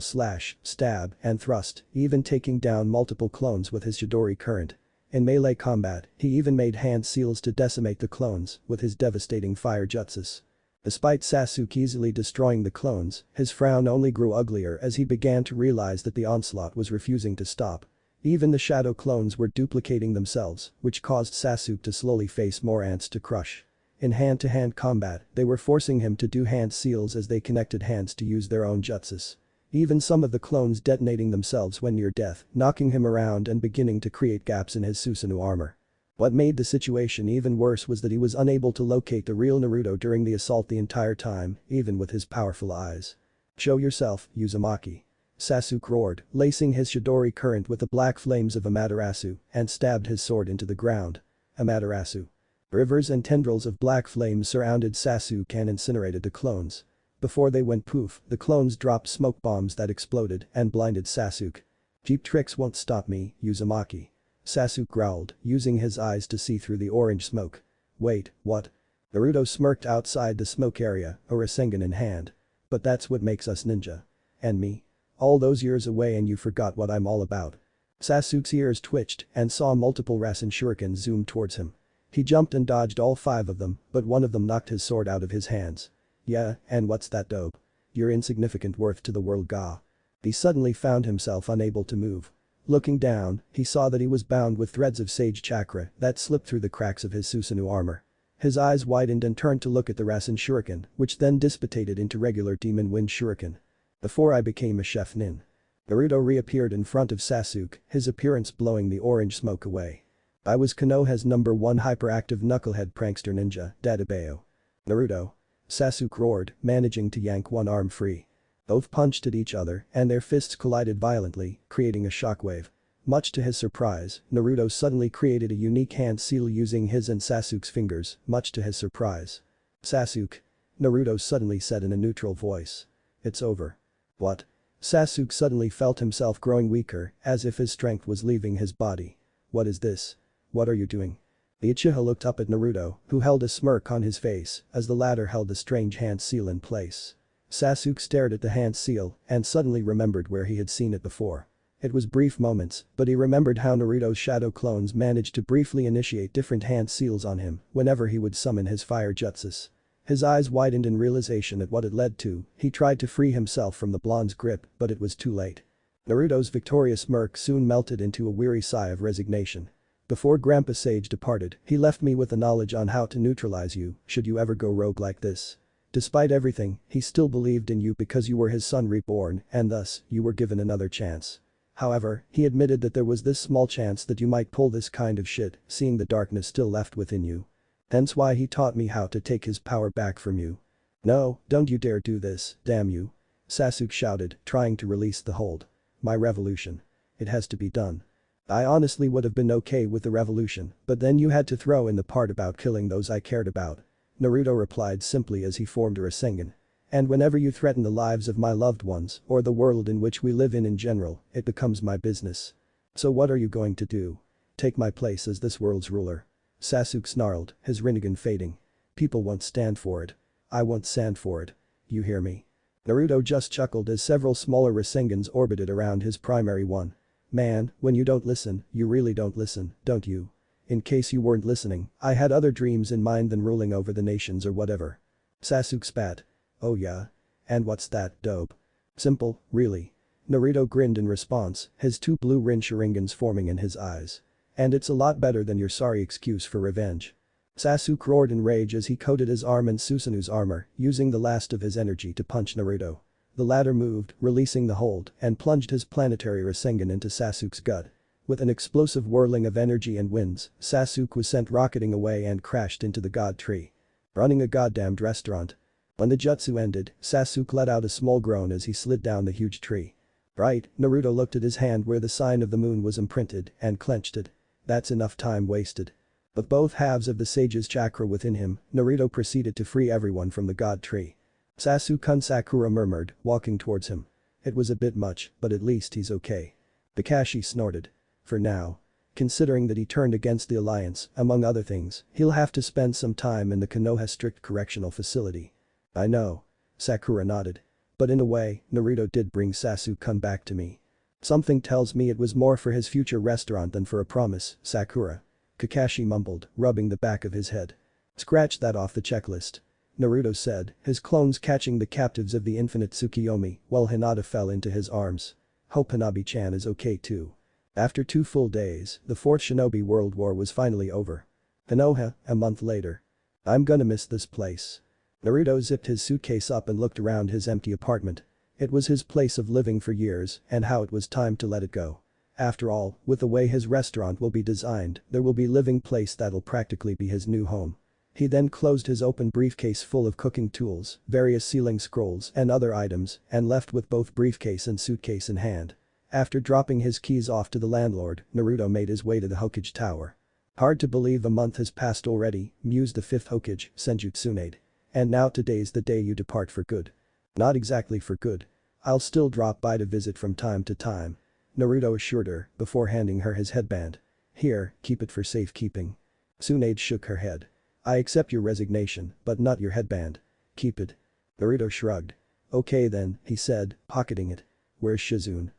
slash, stab, and thrust, even taking down multiple clones with his Chidori current. In melee combat, he even made hand seals to decimate the clones with his devastating fire jutsus. Despite Sasuke easily destroying the clones, his frown only grew uglier as he began to realize that the onslaught was refusing to stop. Even the shadow clones were duplicating themselves, which caused Sasuke to slowly face more ants to crush. In hand-to-hand combat, they were forcing him to do hand seals as they connected hands to use their own jutsus. Even some of the clones detonating themselves when near death, knocking him around and beginning to create gaps in his Susanoo armor. What made the situation even worse was that he was unable to locate the real Naruto during the assault the entire time, even with his powerful eyes. "Show yourself, Uzumaki." Sasuke roared, lacing his Chidori current with the black flames of Amaterasu, and stabbed his sword into the ground. Amaterasu. Rivers and tendrils of black flames surrounded Sasuke and incinerated the clones. Before they went poof, the clones dropped smoke bombs that exploded and blinded Sasuke. "Cheap tricks won't stop me, Uzumaki." Sasuke growled, using his eyes to see through the orange smoke. "Wait, what?" Naruto smirked outside the smoke area, a Rasengan in hand. "But that's what makes us ninja. And me? All those years away and you forgot what I'm all about." Sasuke's ears twitched and saw multiple Rasen shurikens zoom towards him. He jumped and dodged all 5 of them, but one of them knocked his sword out of his hands. "Yeah, and what's that dope? You're insignificant worth to the world, ga." He suddenly found himself unable to move. Looking down, he saw that he was bound with threads of sage chakra that slipped through the cracks of his Susanoo armor. His eyes widened and turned to look at the Rasen shuriken, which then dissipated into regular demon wind shuriken. "Before I became a chef nin." Naruto reappeared in front of Sasuke, his appearance blowing the orange smoke away. "I was Konoha's #1 hyperactive knucklehead prankster ninja, Dadabayo." "Naruto." Sasuke roared, managing to yank one arm free. Both punched at each other and their fists collided violently, creating a shockwave. Much to his surprise, Naruto suddenly created a unique hand seal using his and Sasuke's fingers, much to his surprise. "Sasuke." Naruto suddenly said in a neutral voice. "It's over." "What?" Sasuke suddenly felt himself growing weaker, as if his strength was leaving his body. "What is this? What are you doing?" The Uchiha looked up at Naruto, who held a smirk on his face as the latter held the strange hand seal in place. Sasuke stared at the hand seal and suddenly remembered where he had seen it before. It was brief moments, but he remembered how Naruto's shadow clones managed to briefly initiate different hand seals on him whenever he would summon his fire jutsus. His eyes widened in realization at what it led to. He tried to free himself from the blonde's grip, but it was too late. Naruto's victorious smirk soon melted into a weary sigh of resignation. "Before Grandpa Sage departed, he left me with the knowledge on how to neutralize you, should you ever go rogue like this. Despite everything, he still believed in you because you were his son reborn and thus, you were given another chance. However, he admitted that there was this small chance that you might pull this kind of shit, seeing the darkness still left within you. Hence why he taught me how to take his power back from you." "No, don't you dare do this, damn you." Sasuke shouted, trying to release the hold. "My revolution. It has to be done. I honestly would have been okay with the revolution, but then you had to throw in the part about killing those I cared about." Naruto replied simply as he formed a Rasengan. "And whenever you threaten the lives of my loved ones, or the world in which we live in general, it becomes my business. So what are you going to do? Take my place as this world's ruler?" Sasuke snarled, his Rinnegan fading. "People won't stand for it. I won't stand for it. You hear me?" Naruto just chuckled as several smaller Rasengans orbited around his primary one. "Man, when you don't listen, you really don't listen, don't you? In case you weren't listening, I had other dreams in mind than ruling over the nations or whatever." Sasuke spat. "Oh yeah? And what's that, dope?" "Simple, really." Naruto grinned in response, his 2 blue Rin Sharingans forming in his eyes. "And it's a lot better than your sorry excuse for revenge." Sasuke roared in rage as he coated his arm in Susanoo's armor, using the last of his energy to punch Naruto. The latter moved, releasing the hold, and plunged his planetary Rasengan into Sasuke's gut. With an explosive whirling of energy and winds, Sasuke was sent rocketing away and crashed into the god tree. Running a goddamned restaurant. When the jutsu ended, Sasuke let out a small groan as he slid down the huge tree. Right, Naruto looked at his hand where the sign of the moon was imprinted and clenched it. That's enough time wasted. With both halves of the sage's chakra within him, Naruto proceeded to free everyone from the god tree. Sasuke-kun, Sakura murmured, walking towards him. It was a bit much, but at least he's okay. Kakashi snorted. For now. Considering that he turned against the alliance, among other things, he'll have to spend some time in the Konoha Strict Correctional Facility. I know. Sakura nodded. But in a way, Naruto did bring Sasuke-kun back to me. Something tells me it was more for his future restaurant than for a promise, Sakura. Kakashi mumbled, rubbing the back of his head. Scratch that off the checklist. Naruto said, his clones catching the captives of the infinite Tsukiyomi while Hinata fell into his arms. Hope Hanabi-chan is okay too. After 2 full days, the 4th Shinobi World War was finally over. Konoha, a month later. I'm gonna miss this place. Naruto zipped his suitcase up and looked around his empty apartment. It was his place of living for years and how it was time to let it go. After all, with the way his restaurant will be designed, there will be living place that'll practically be his new home. He then closed his open briefcase full of cooking tools, various sealing scrolls and other items and left with both briefcase and suitcase in hand. After dropping his keys off to the landlord, Naruto made his way to the Hokage Tower. Hard to believe a month has passed already, mused the 5th Hokage, Senju Tsunade. And now today's the day you depart for good. Not exactly for good. I'll still drop by to visit from time to time. Naruto assured her, before handing her his headband. Here, keep it for safekeeping. Tsunade shook her head. I accept your resignation, but not your headband. Keep it. Naruto shrugged. Okay then, he said, pocketing it. Where's Shizune?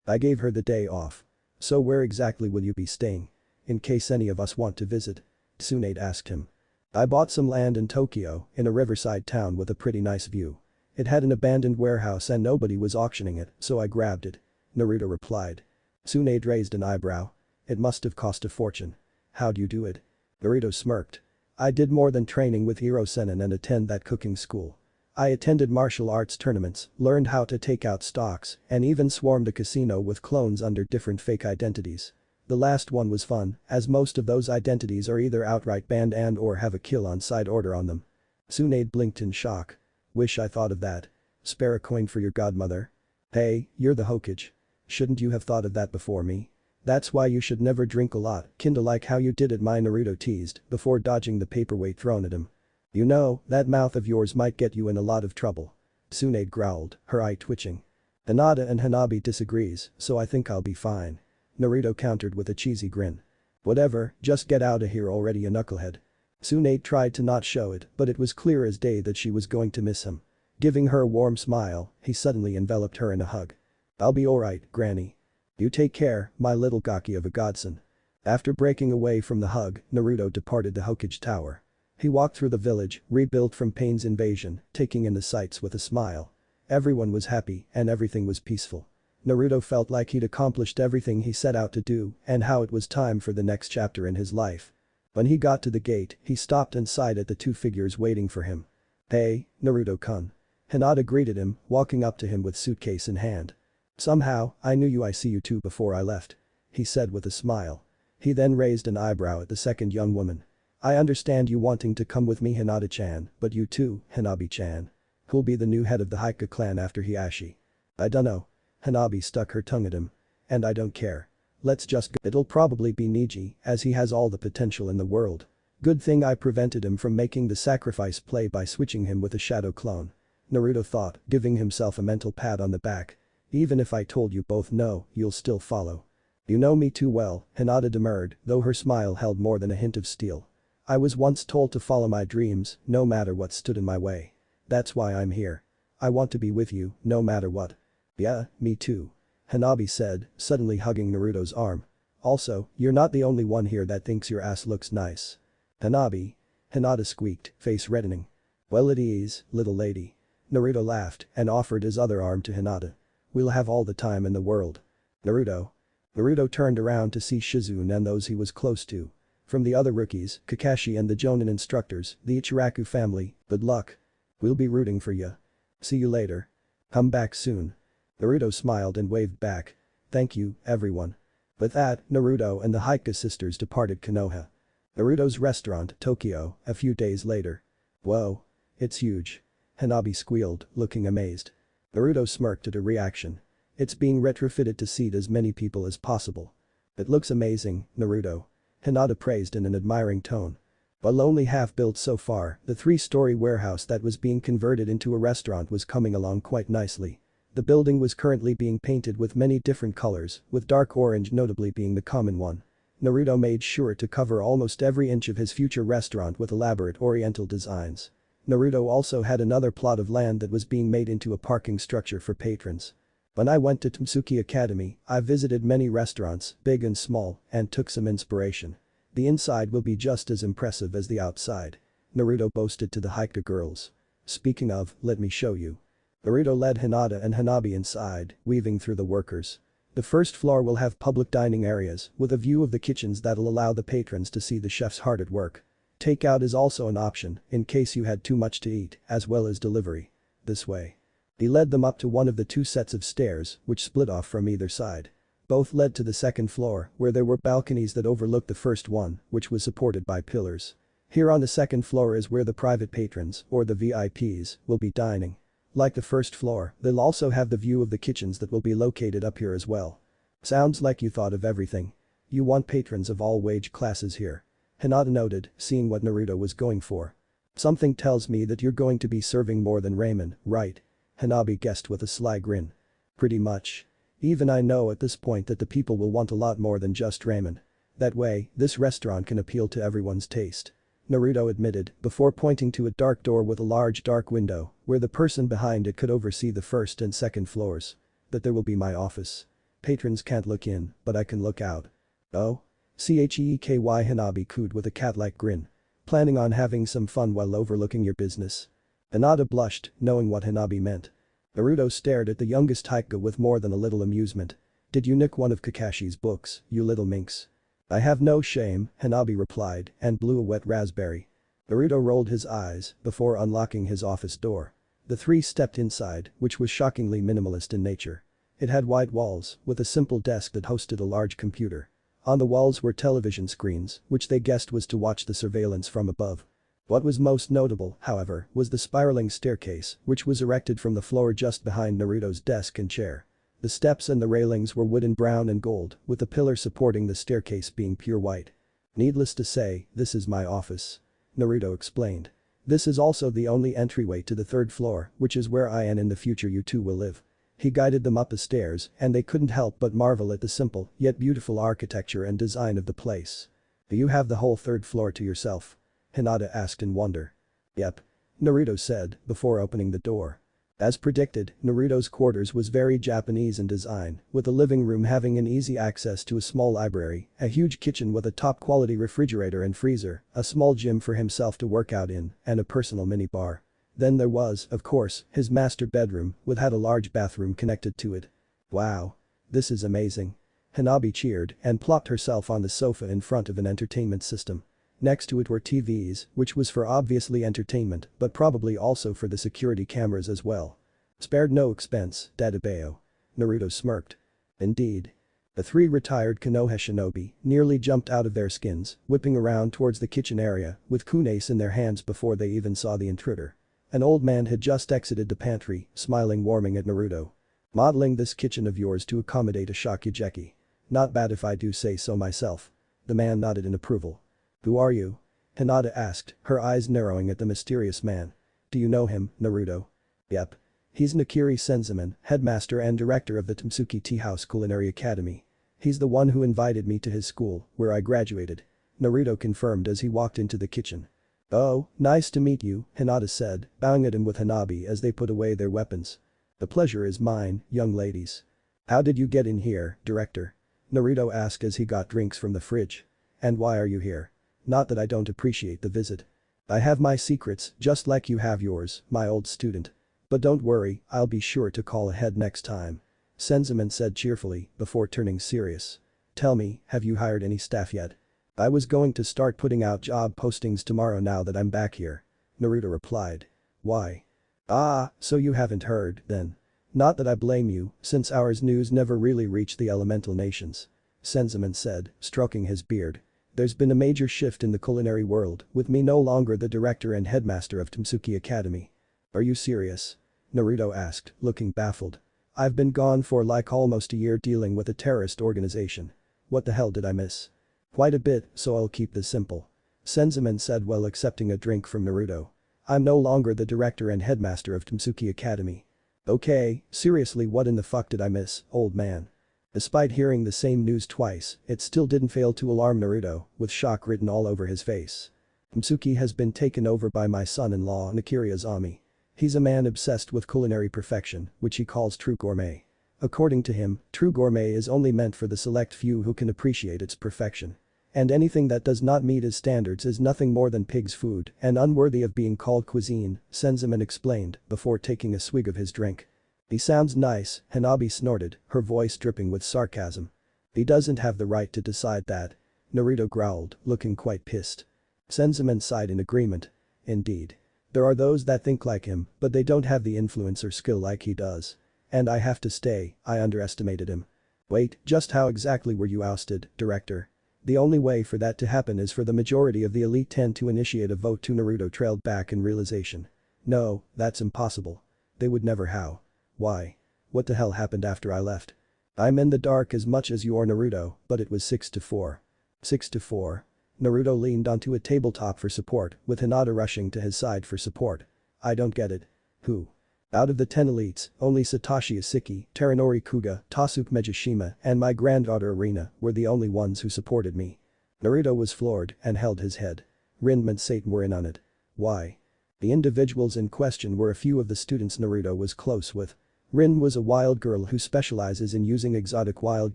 I gave her the day off. So where exactly will you be staying? In case any of us want to visit. Tsunade asked him. I bought some land in Tokyo, in a riverside town with a pretty nice view. It had an abandoned warehouse and nobody was auctioning it, so I grabbed it. Naruto replied. Tsunade raised an eyebrow. It must have cost a fortune. How'd you do it? Naruto smirked. I did more than training with Hiro-sennin and attend that cooking school. I attended martial arts tournaments, learned how to take out stocks, and even swarmed a casino with clones under different fake identities. The last one was fun, as most of those identities are either outright banned and or have a kill on side order on them. Tsunade blinked in shock. Wish I thought of that. Spare a coin for your godmother. Hey, you're the Hokage. Shouldn't you have thought of that before me? That's why you should never drink a lot, kinda like how you did at mine, Naruto teased before dodging the paperweight thrown at him. You know, that mouth of yours might get you in a lot of trouble. Tsunade growled, her eye twitching. Hinata and Hanabi disagrees, so I think I'll be fine. Naruto countered with a cheesy grin. Whatever, just get outta here already, you knucklehead. Tsunade tried to not show it, but it was clear as day that she was going to miss him. Giving her a warm smile, he suddenly enveloped her in a hug. I'll be alright, Granny. You take care, my little gaki of a godson. After breaking away from the hug, Naruto departed the Hokage Tower. He walked through the village, rebuilt from Pain's invasion, taking in the sights with a smile. Everyone was happy and everything was peaceful. Naruto felt like he'd accomplished everything he set out to do and how it was time for the next chapter in his life. When he got to the gate, he stopped and sighed at the 2 figures waiting for him. Hey, Naruto-kun. Hinata greeted him, walking up to him with suitcase in hand. Somehow, I knew I see you two before I left. He said with a smile. He then raised an eyebrow at the second young woman. I understand you wanting to come with me, Hinata-chan, but you too, Hanabi-chan. Who'll be the new head of the Hyuga clan after Hiashi? I dunno. Hanabi stuck her tongue at him. And I don't care. Let's just go. It'll probably be Neji, as he has all the potential in the world. Good thing I prevented him from making the sacrifice play by switching him with a shadow clone. Naruto thought, giving himself a mental pat on the back. Even if I told you both no, you'll still follow. You know me too well, Hinata demurred, though her smile held more than a hint of steel. I was once told to follow my dreams, no matter what stood in my way. That's why I'm here. I want to be with you, no matter what. Yeah, me too. Hanabi said, suddenly hugging Naruto's arm. Also, you're not the only one here that thinks your ass looks nice. Hanabi. Hinata squeaked, face reddening. Well at ease, little lady. Naruto laughed and offered his other arm to Hinata. We'll have all the time in the world. Naruto. Naruto turned around to see Shizune and those he was close to. From the other rookies, Kakashi and the Jonin instructors, the Ichiraku family, good luck. We'll be rooting for ya. See you later. Come back soon. Naruto smiled and waved back. Thank you, everyone. With that, Naruto and the Hyuga sisters departed Konoha. Naruto's restaurant, Tokyo, a few days later. Whoa. It's huge. Hanabi squealed, looking amazed. Naruto smirked at her reaction. It's being retrofitted to seat as many people as possible. It looks amazing, Naruto. Hinata praised in an admiring tone. While only half built so far, the 3-story warehouse that was being converted into a restaurant was coming along quite nicely. The building was currently being painted with many different colors, with dark orange notably being the common one. Naruto made sure to cover almost every inch of his future restaurant with elaborate oriental designs. Naruto also had another plot of land that was being made into a parking structure for patrons. When I went to Tsuki Academy, I visited many restaurants, big and small, and took some inspiration. The inside will be just as impressive as the outside. Naruto boasted to the Hyuga girls. Speaking of, let me show you. Naruto led Hinata and Hanabi inside, weaving through the workers. The first floor will have public dining areas, with a view of the kitchens that'll allow the patrons to see the chefs hard at work. Takeout is also an option, in case you had too much to eat, as well as delivery. This way. He led them up to one of the 2 sets of stairs, which split off from either side. Both led to the second floor, where there were balconies that overlooked the first one, which was supported by pillars. Here on the second floor is where the private patrons, or the VIPs, will be dining. Like the first floor, they'll also have the view of the kitchens that will be located up here as well. Sounds like you thought of everything. You want patrons of all wage classes here. Hinata noted, seeing what Naruto was going for. Something tells me that you're going to be serving more than ramen, right? Hanabi guessed with a sly grin. Pretty much. Even I know at this point that the people will want a lot more than just ramen. That way, this restaurant can appeal to everyone's taste. Naruto admitted, before pointing to a dark door with a large dark window, where the person behind it could oversee the first and second floors. That there will be my office. Patrons can't look in, but I can look out. Oh? Cheeky Hanabi cooed with a cat-like grin. Planning on having some fun while overlooking your business? Hinata blushed, knowing what Hanabi meant. Naruto stared at the youngest Hyuga with more than a little amusement. Did you nick one of Kakashi's books, you little minx? I have no shame, Hanabi replied, and blew a wet raspberry. Naruto rolled his eyes, before unlocking his office door. The 3 stepped inside, which was shockingly minimalist in nature. It had white walls, with a simple desk that hosted a large computer. On the walls were television screens, which they guessed was to watch the surveillance from above. What was most notable, however, was the spiraling staircase, which was erected from the floor just behind Naruto's desk and chair. The steps and the railings were wooden brown and gold, with the pillar supporting the staircase being pure white. Needless to say, this is my office. Naruto explained. This is also the only entryway to the 3rd floor, which is where I and in the future you two will live. He guided them up the stairs, and they couldn't help but marvel at the simple, yet beautiful architecture and design of the place. Do you have the whole 3rd floor to yourself? Hinata asked in wonder. Yep. Naruto said, before opening the door. As predicted, Naruto's quarters was very Japanese in design, with the living room having an easy access to a small library, a huge kitchen with a top-quality refrigerator and freezer, a small gym for himself to work out in, and a personal mini-bar. Then there was, of course, his master bedroom, which had a large bathroom connected to it. Wow. This is amazing. Hanabi cheered and plopped herself on the sofa in front of an entertainment system. Next to it were TVs, which was for obviously entertainment, but probably also for the security cameras as well. Spared no expense, Dadabeo. Naruto smirked. Indeed. The 3 retired Konoha shinobi nearly jumped out of their skins, whipping around towards the kitchen area, with kunais in their hands before they even saw the intruder. An old man had just exited the pantry, smiling warming at Naruto. Modeling this kitchen of yours to accommodate a Shokugeki. Not bad if I do say so myself. The man nodded in approval. Who are you? Hinata asked, her eyes narrowing at the mysterious man. Do you know him, Naruto? Yep. He's Nakiri Senzaman, headmaster and director of the Tsuki Tea House Culinary Academy. He's the one who invited me to his school, where I graduated. Naruto confirmed as he walked into the kitchen. Oh, nice to meet you, Hinata said, bowing at him with Hanabi as they put away their weapons. The pleasure is mine, young ladies. How did you get in here, director? Naruto asked as he got drinks from the fridge. And why are you here? Not that I don't appreciate the visit. I have my secrets, just like you have yours, my old student. But don't worry, I'll be sure to call ahead next time. Senzaman said cheerfully, before turning serious. Tell me, have you hired any staff yet? I was going to start putting out job postings tomorrow now that I'm back here. Naruto replied. Why? Ah, so you haven't heard, then. Not that I blame you, since ours news never really reached the elemental nations. Senzaman said, stroking his beard. There's been a major shift in the culinary world, with me no longer the director and headmaster of Tamsuki Academy. Are you serious? Naruto asked, looking baffled. I've been gone for like almost a year dealing with a terrorist organization. What the hell did I miss? Quite a bit, so I'll keep this simple. Senzaman said while accepting a drink from Naruto. I'm no longer the director and headmaster of Tamsuki Academy. Okay, seriously, what in the fuck did I miss, old man? Despite hearing the same news twice, it still didn't fail to alarm Naruto, with shock written all over his face. Tamsuki has been taken over by my son-in-law Nakiri Azami. He's a man obsessed with culinary perfection, which he calls true gourmet. According to him, true gourmet is only meant for the select few who can appreciate its perfection. And anything that does not meet his standards is nothing more than pig's food and unworthy of being called cuisine, Senzaman explained, before taking a swig of his drink. He sounds nice, Hanabi snorted, her voice dripping with sarcasm. He doesn't have the right to decide that. Naruto growled, looking quite pissed. Senzaman sighed in agreement. Indeed. There are those that think like him, but they don't have the influence or skill like he does. And I have to say, I underestimated him. Wait, just how exactly were you ousted, director? The only way for that to happen is for the majority of the Elite 10 to initiate a vote to. Naruto trailed back in realization. No, that's impossible. They would never. How? Why? What the hell happened after I left? I'm in the dark as much as you are, Naruto, but it was 6-4. 6-4. Naruto leaned onto a tabletop for support, with Hinata rushing to his side for support. I don't get it. Who? Out of the 10 elites, only Satoshi Isiki, Taranori Kuga, Tasuke Megashima, and my granddaughter Arina were the only ones who supported me. Naruto was floored and held his head. Rin and Satan were in on it. Why? The individuals in question were a few of the students Naruto was close with. Rin was a wild girl who specializes in using exotic wild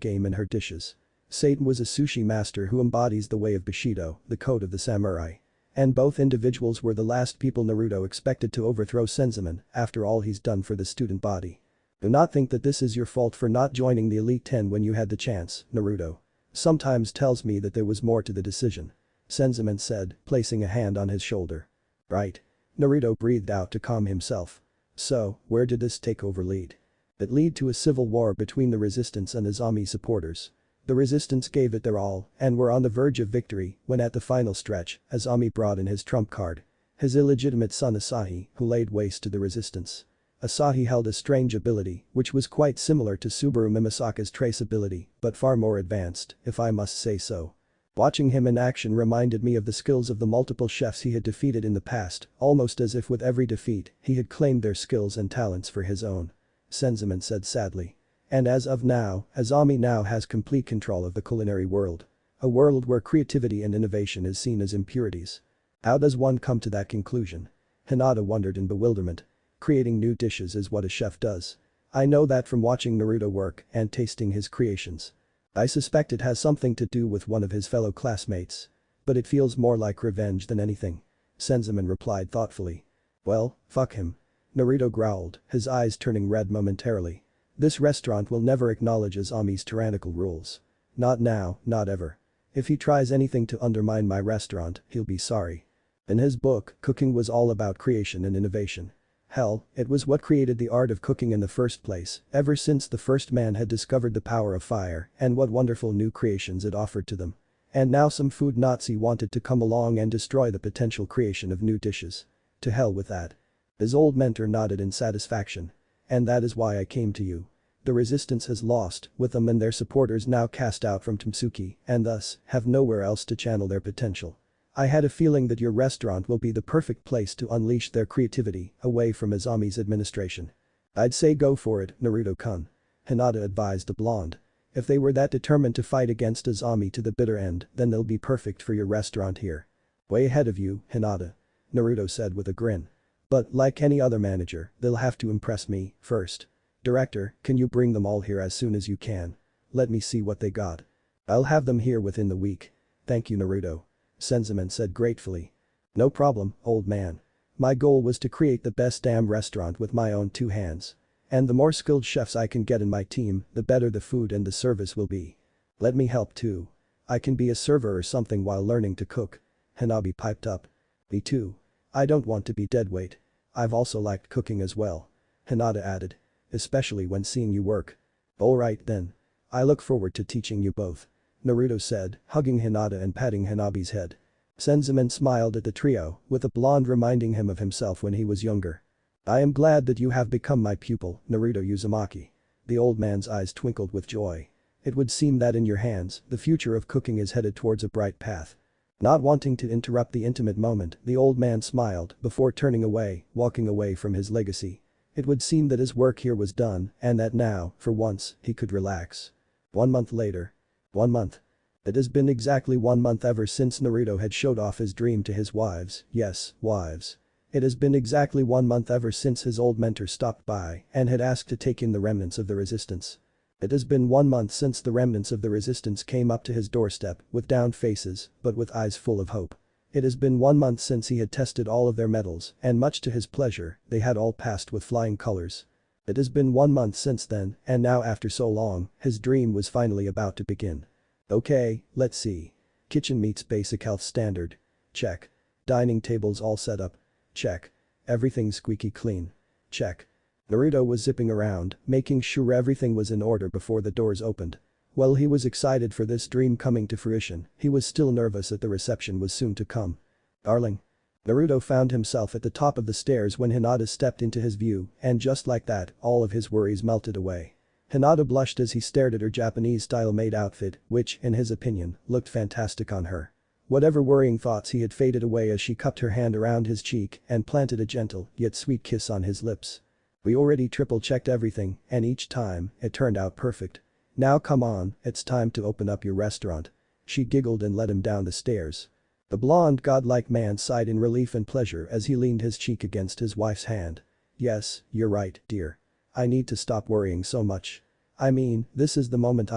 game in her dishes. Satan was a sushi master who embodies the way of Bushido, the code of the samurai. And both individuals were the last people Naruto expected to overthrow Senzaman after all he's done for the student body. Do not think that this is your fault for not joining the Elite 10 when you had the chance, Naruto. Sometimes tells me that there was more to the decision. Senzaman said, placing a hand on his shoulder. Right. Naruto breathed out to calm himself. So, where did this takeover lead? It led to a civil war between the resistance and Azami supporters. The resistance gave it their all and were on the verge of victory when at the final stretch, Azami brought in his trump card. His illegitimate son Asahi, who laid waste to the resistance. Asahi held a strange ability which was quite similar to Subaru Mimasaka's trace ability, but far more advanced, if I must say so. Watching him in action reminded me of the skills of the multiple chefs he had defeated in the past, almost as if with every defeat, he had claimed their skills and talents for his own. Senzaman said sadly. And as of now, Azami now has complete control of the culinary world. A world where creativity and innovation is seen as impurities. How does one come to that conclusion? Hinata wondered in bewilderment. Creating new dishes is what a chef does. I know that from watching Naruto work and tasting his creations. I suspect it has something to do with one of his fellow classmates. But it feels more like revenge than anything. Senzaman replied thoughtfully. Well, fuck him. Naruto growled, his eyes turning red momentarily. This restaurant will never acknowledge Azami's tyrannical rules. Not now, not ever. If he tries anything to undermine my restaurant, he'll be sorry. In his book, cooking was all about creation and innovation. Hell, it was what created the art of cooking in the first place, ever since the first man had discovered the power of fire and what wonderful new creations it offered to them. And now some food Nazi wanted to come along and destroy the potential creation of new dishes. To hell with that. His old mentor nodded in satisfaction. And that is why I came to you. The resistance has lost, with them and their supporters now cast out from Tamsuki, and thus, have nowhere else to channel their potential. I had a feeling that your restaurant will be the perfect place to unleash their creativity away from Azami's administration. I'd say go for it, Naruto-kun. Hinata advised the blonde. If they were that determined to fight against Azami to the bitter end, then they'll be perfect for your restaurant here. Way ahead of you, Hinata. Naruto said with a grin. But like any other manager, they'll have to impress me first. Director, can you bring them all here as soon as you can? Let me see what they got. I'll have them here within the week. Thank you, Naruto. Senzaman said gratefully. No problem, old man. My goal was to create the best damn restaurant with my own two hands. And the more skilled chefs I can get in my team, the better the food and the service will be. Let me help too. I can be a server or something while learning to cook. Hanabi piped up. Me too. I don't want to be deadweight. I've also liked cooking as well. Hinata added. Especially when seeing you work. Alright then. I look forward to teaching you both. Naruto said, hugging Hinata and patting Hanabi's head. Senzaman smiled at the trio, with a blonde reminding him of himself when he was younger. I am glad that you have become my pupil, Naruto Uzumaki. The old man's eyes twinkled with joy. It would seem that in your hands, the future of cooking is headed towards a bright path. Not wanting to interrupt the intimate moment, the old man smiled before turning away, walking away from his legacy. It would seem that his work here was done and that now, for once, he could relax. 1 month later. 1 month. It has been exactly 1 month ever since Naruto had showed off his dream to his wives, yes, wives. It has been exactly 1 month ever since his old mentor stopped by and had asked to take in the remnants of the resistance. It has been 1 month since the remnants of the resistance came up to his doorstep with down faces but with eyes full of hope. It has been 1 month since he had tested all of their metals and much to his pleasure, they had all passed with flying colors. It has been 1 month since then and now after so long, his dream was finally about to begin. Okay, let's see. Kitchen meets basic health standard. Check. Dining tables all set up. Check. Everything's squeaky clean. Check. Naruto was zipping around, making sure everything was in order before the doors opened. While he was excited for this dream coming to fruition, he was still nervous that the reception was soon to come. Darling. Naruto found himself at the top of the stairs when Hinata stepped into his view, and just like that, all of his worries melted away. Hinata blushed as he stared at her Japanese-style maid outfit, which, in his opinion, looked fantastic on her. Whatever worrying thoughts he had faded away as she cupped her hand around his cheek and planted a gentle, yet sweet kiss on his lips. We already triple-checked everything, and each time, it turned out perfect. Now come on, it's time to open up your restaurant. She giggled and led him down the stairs. The blonde godlike man sighed in relief and pleasure as he leaned his cheek against his wife's hand. Yes, you're right, dear. I need to stop worrying so much. I mean, this is the moment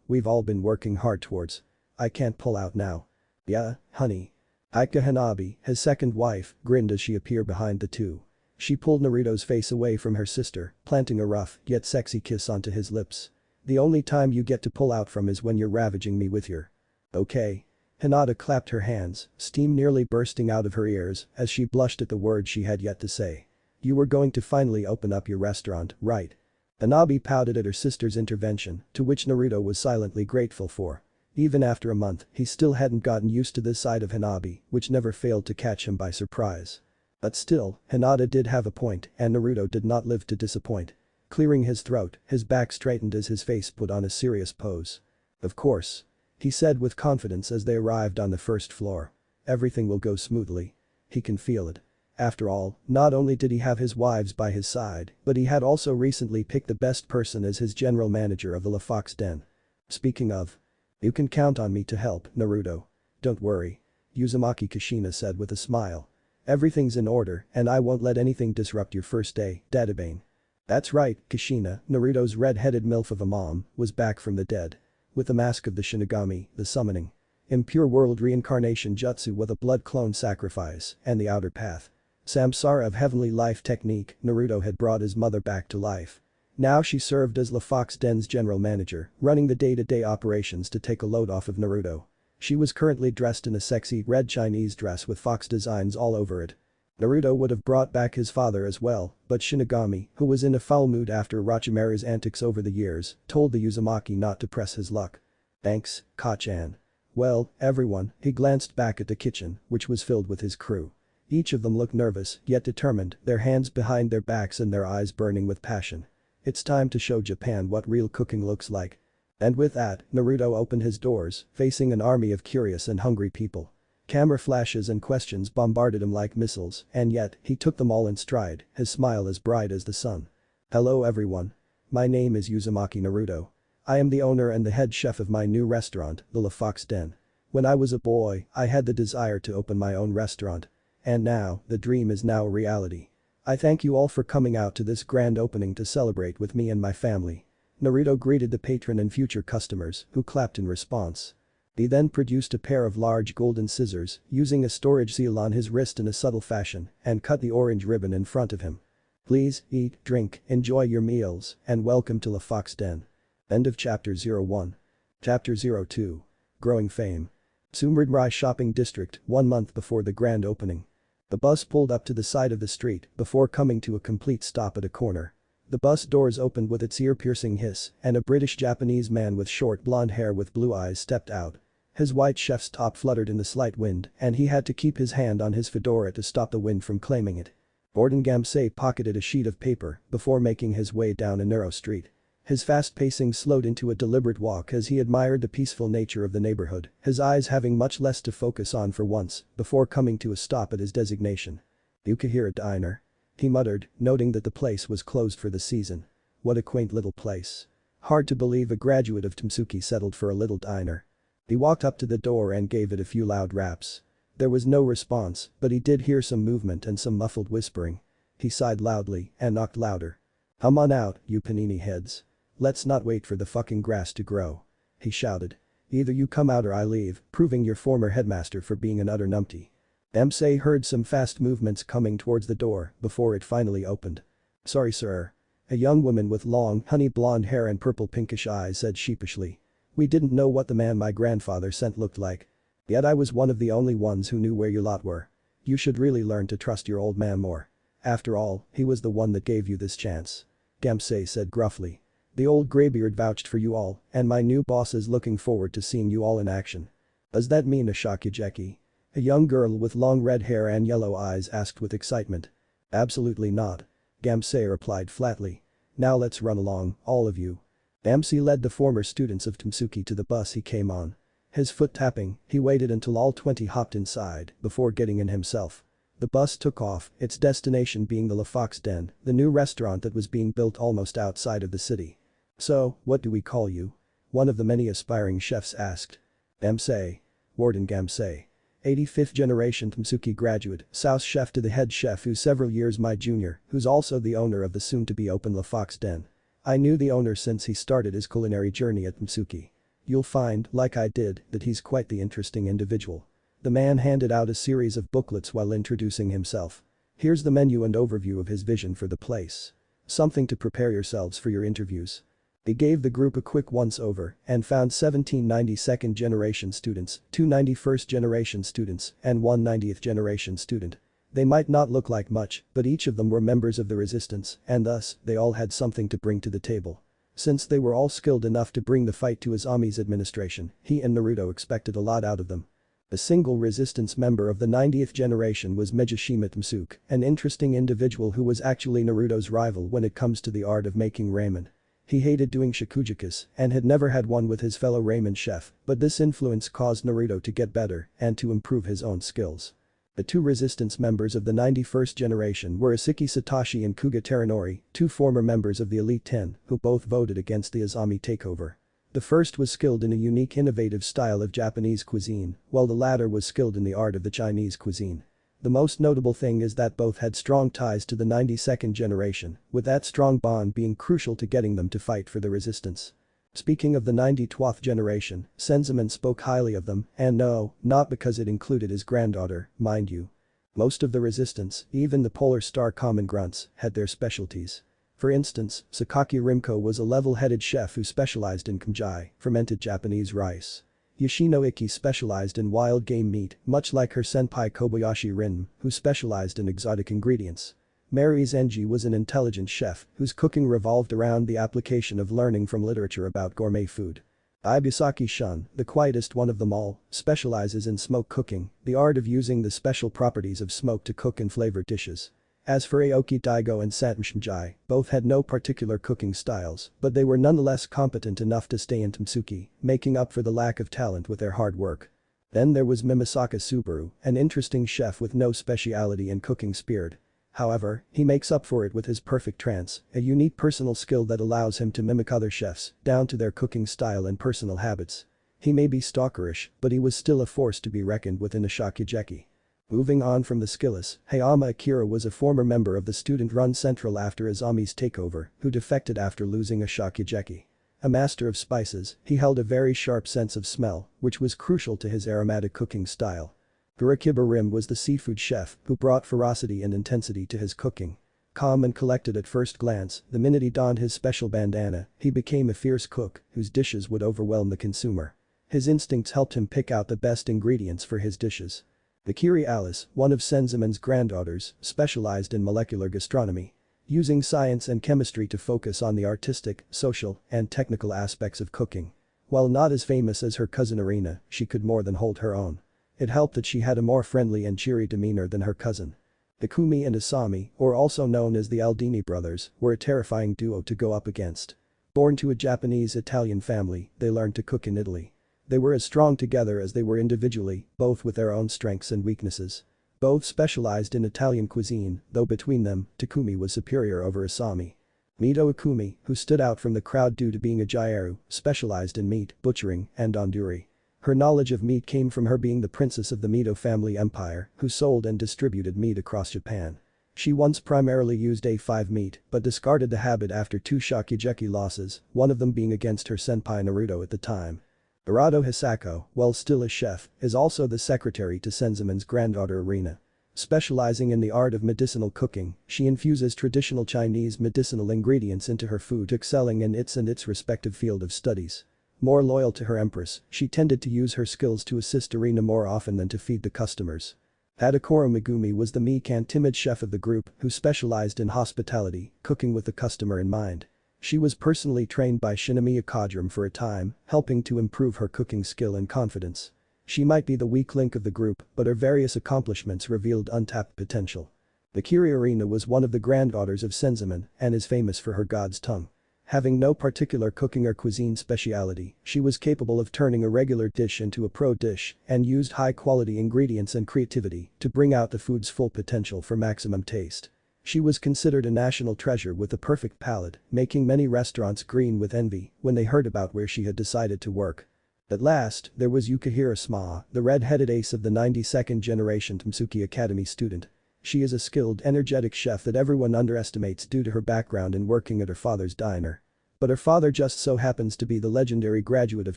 we've all been working hard towards. I can't pull out now. Yeah, honey. Aika Hanabi, his second wife, grinned as she appeared behind the two. She pulled Naruto's face away from her sister, planting a rough yet sexy kiss onto his lips. The only time you get to pull out from is when you're ravaging me with your. Okay. Hinata clapped her hands, steam nearly bursting out of her ears as she blushed at the words she had yet to say. You were going to finally open up your restaurant, right? Hanabi pouted at her sister's intervention, to which Naruto was silently grateful for. Even after a month, he still hadn't gotten used to this side of Hanabi, which never failed to catch him by surprise. But still, Hinata did have a point and Naruto did not live to disappoint. Clearing his throat, his back straightened as his face put on a serious pose. Of course. He said with confidence as they arrived on the first floor. Everything will go smoothly. He can feel it. After all, not only did he have his wives by his side, but he had also recently picked the best person as his general manager of the LaFox Den. Speaking of. You can count on me to help, Naruto. Don't worry. Uzumaki Kushina said with a smile. Everything's in order and I won't let anything disrupt your first day, Dadabane. That's right, Kushina, Naruto's red-headed MILF of a mom, was back from the dead. With the mask of the Shinigami, the summoning. Impure world reincarnation jutsu with a blood clone sacrifice, and the outer path. Samsara of heavenly life technique, Naruto had brought his mother back to life. Now she served as LaFox Den's general manager, running the day-to-day operations to take a load off of Naruto. She was currently dressed in a sexy red Chinese dress with fox designs all over it. Naruto would have brought back his father as well, but Shinigami, who was in a foul mood after Orochimaru's antics over the years, told the Uzumaki not to press his luck. Thanks, Ka-chan. Well, everyone, he glanced back at the kitchen, which was filled with his crew. Each of them looked nervous, yet determined, their hands behind their backs and their eyes burning with passion. It's time to show Japan what real cooking looks like. And with that, Naruto opened his doors, facing an army of curious and hungry people. Camera flashes and questions bombarded him like missiles, and yet, he took them all in stride, his smile as bright as the sun. Hello everyone. My name is Uzumaki Naruto. I am the owner and the head chef of my new restaurant, the LaFox Den. When I was a boy, I had the desire to open my own restaurant. And now, the dream is now a reality. I thank you all for coming out to this grand opening to celebrate with me and my family. Naruto greeted the patron and future customers, who clapped in response. He then produced a pair of large golden scissors, using a storage seal on his wrist in a subtle fashion, and cut the orange ribbon in front of him. Please, eat, drink, enjoy your meals, and welcome to LaFox Den. End of Chapter 01. Chapter 02. Growing Fame. Sumridrai Shopping District, 1 month before the grand opening. The bus pulled up to the side of the street before coming to a complete stop at a corner. The bus doors opened with its ear-piercing hiss, and a British-Japanese man with short blonde hair with blue eyes stepped out. His white chef's top fluttered in the slight wind, and he had to keep his hand on his fedora to stop the wind from claiming it. Gordon Gamsey pocketed a sheet of paper before making his way down a narrow street. His fast pacing slowed into a deliberate walk as he admired the peaceful nature of the neighborhood, his eyes having much less to focus on for once before coming to a stop at his designation. Yukihira Diner. He muttered, noting that the place was closed for the season. What a quaint little place. Hard to believe a graduate of Tsuki settled for a little diner. He walked up to the door and gave it a few loud raps. There was no response, but he did hear some movement and some muffled whispering. He sighed loudly and knocked louder. "Come on out, you panini heads. Let's not wait for the fucking grass to grow," he shouted. "Either you come out or I leave, proving your former headmaster for being an utter numpty." Gamsey heard some fast movements coming towards the door before it finally opened. "Sorry sir." A young woman with long, honey blonde hair and purple pinkish eyes said sheepishly. "We didn't know what the man my grandfather sent looked like. Yet I was one of the only ones who knew where you lot were. You should really learn to trust your old man more. After all, he was the one that gave you this chance." Gamsey said gruffly. "The old graybeard vouched for you all, and my new boss is looking forward to seeing you all in action." "Does that mean a Shakugeki?" A young girl with long red hair and yellow eyes asked with excitement. "Absolutely not." Gamsey replied flatly. "Now let's run along, all of you." Gamsey led the former students of Tsuki to the bus he came on. His foot tapping, he waited until all 20 hopped inside before getting in himself. The bus took off, its destination being the La Fox Den, the new restaurant that was being built almost outside of the city. "So, what do we call you?" one of the many aspiring chefs asked. "Gamsey." Warden Gamsey. 85th generation Tsuki graduate, South chef to the head chef who's several years my junior, who's also the owner of the soon-to-be open La Fox Den. I knew the owner since he started his culinary journey at Tsuki. You'll find, like I did, that he's quite the interesting individual. The man handed out a series of booklets while introducing himself. "Here's the menu and overview of his vision for the place. Something to prepare yourselves for your interviews." He gave the group a quick once-over and found 17 92nd generation students, 2 91st generation students, and 1 90th generation student. They might not look like much, but each of them were members of the resistance, and thus, they all had something to bring to the table. Since they were all skilled enough to bring the fight to Izami's administration, he and Naruto expected a lot out of them. A single resistance member of the 90th generation was Megashima Tsuke, an interesting individual who was actually Naruto's rival when it comes to the art of making ramen. He hated doing shakujikas and had never had one with his fellow ramen chef, but this influence caused Naruto to get better and to improve his own skills. The two resistance members of the 91st generation were Isiki Satoshi and Kuga Teranori, two former members of the Elite 10 who both voted against the Izami takeover. The first was skilled in a unique innovative style of Japanese cuisine, while the latter was skilled in the art of the Chinese cuisine. The most notable thing is that both had strong ties to the 92nd generation, with that strong bond being crucial to getting them to fight for the resistance. Speaking of the 92nd generation, Senzaman spoke highly of them, and no, not because it included his granddaughter, mind you. Most of the resistance, even the Polar Star Common Grunts, had their specialties. For instance, Sakaki Rimko was a level-headed chef who specialized in kumjai, fermented Japanese rice. Yoshino Iki specialized in wild game meat, much like her senpai Kobayashi Rin, who specialized in exotic ingredients. Mary Zenji was an intelligent chef whose cooking revolved around the application of learning from literature about gourmet food. Ibusaki Shun, the quietest one of them all, specializes in smoke cooking, the art of using the special properties of smoke to cook and flavor dishes. As for Aoki Daigo and Satomshimjai, both had no particular cooking styles, but they were nonetheless competent enough to stay in Tsuki, making up for the lack of talent with their hard work. Then there was Mimasaka Subaru, an interesting chef with no speciality in cooking spirit. However, he makes up for it with his perfect trance, a unique personal skill that allows him to mimic other chefs, down to their cooking style and personal habits. He may be stalkerish, but he was still a force to be reckoned with in a Shakugeki. Moving on from the skillless, Hayama Akira was a former member of the student-run Central after Izami's takeover, who defected after losing a Shakugeki. A master of spices, he held a very sharp sense of smell, which was crucial to his aromatic cooking style. Gurakiba Rim was the seafood chef who brought ferocity and intensity to his cooking. Calm and collected at first glance, the minute he donned his special bandana, he became a fierce cook whose dishes would overwhelm the consumer. His instincts helped him pick out the best ingredients for his dishes. Akiri Alice, one of Senzaman's granddaughters, specialized in molecular gastronomy. using science and chemistry to focus on the artistic, social, and technical aspects of cooking. While not as famous as her cousin Irina, she could more than hold her own. It helped that she had a more friendly and cheery demeanor than her cousin. Takumi and Asami, or also known as the Aldini brothers, were a terrifying duo to go up against. Born to a Japanese-Italian family, they learned to cook in Italy. They were as strong together as they were individually, both with their own strengths and weaknesses. Both specialized in Italian cuisine, though between them, Takumi was superior over Asami. Mito Ikumi, who stood out from the crowd due to being a gyro, specialized in meat, butchering, and anduri. Her knowledge of meat came from her being the princess of the Mito family empire, who sold and distributed meat across Japan. She once primarily used A5 meat, but discarded the habit after 2 Shokugeki losses, one of them being against her senpai Naruto at the time. Arado Hisako, while still a chef, is also the secretary to Senzaman's granddaughter Irina. Specializing in the art of medicinal cooking, she infuses traditional Chinese medicinal ingredients into her food, excelling in its respective field of studies. More loyal to her empress, she tended to use her skills to assist Irina more often than to feed the customers. Tadakoro Megumi was the meek and timid chef of the group who specialized in hospitality, cooking with the customer in mind. She was personally trained by Shinomiya Kojiro for a time, helping to improve her cooking skill and confidence. She might be the weak link of the group, but her various accomplishments revealed untapped potential. Akiri Irina was one of the granddaughters of Senzaman and is famous for her god's tongue. Having no particular cooking or cuisine speciality, she was capable of turning a regular dish into a pro dish and used high-quality ingredients and creativity to bring out the food's full potential for maximum taste. She was considered a national treasure with a perfect palate, making many restaurants green with envy when they heard about where she had decided to work. At last, there was Yukihira Sma, the red-headed ace of the 92nd generation Tsuki Academy student. She is a skilled, energetic chef that everyone underestimates due to her background in working at her father's diner. But her father just so happens to be the legendary graduate of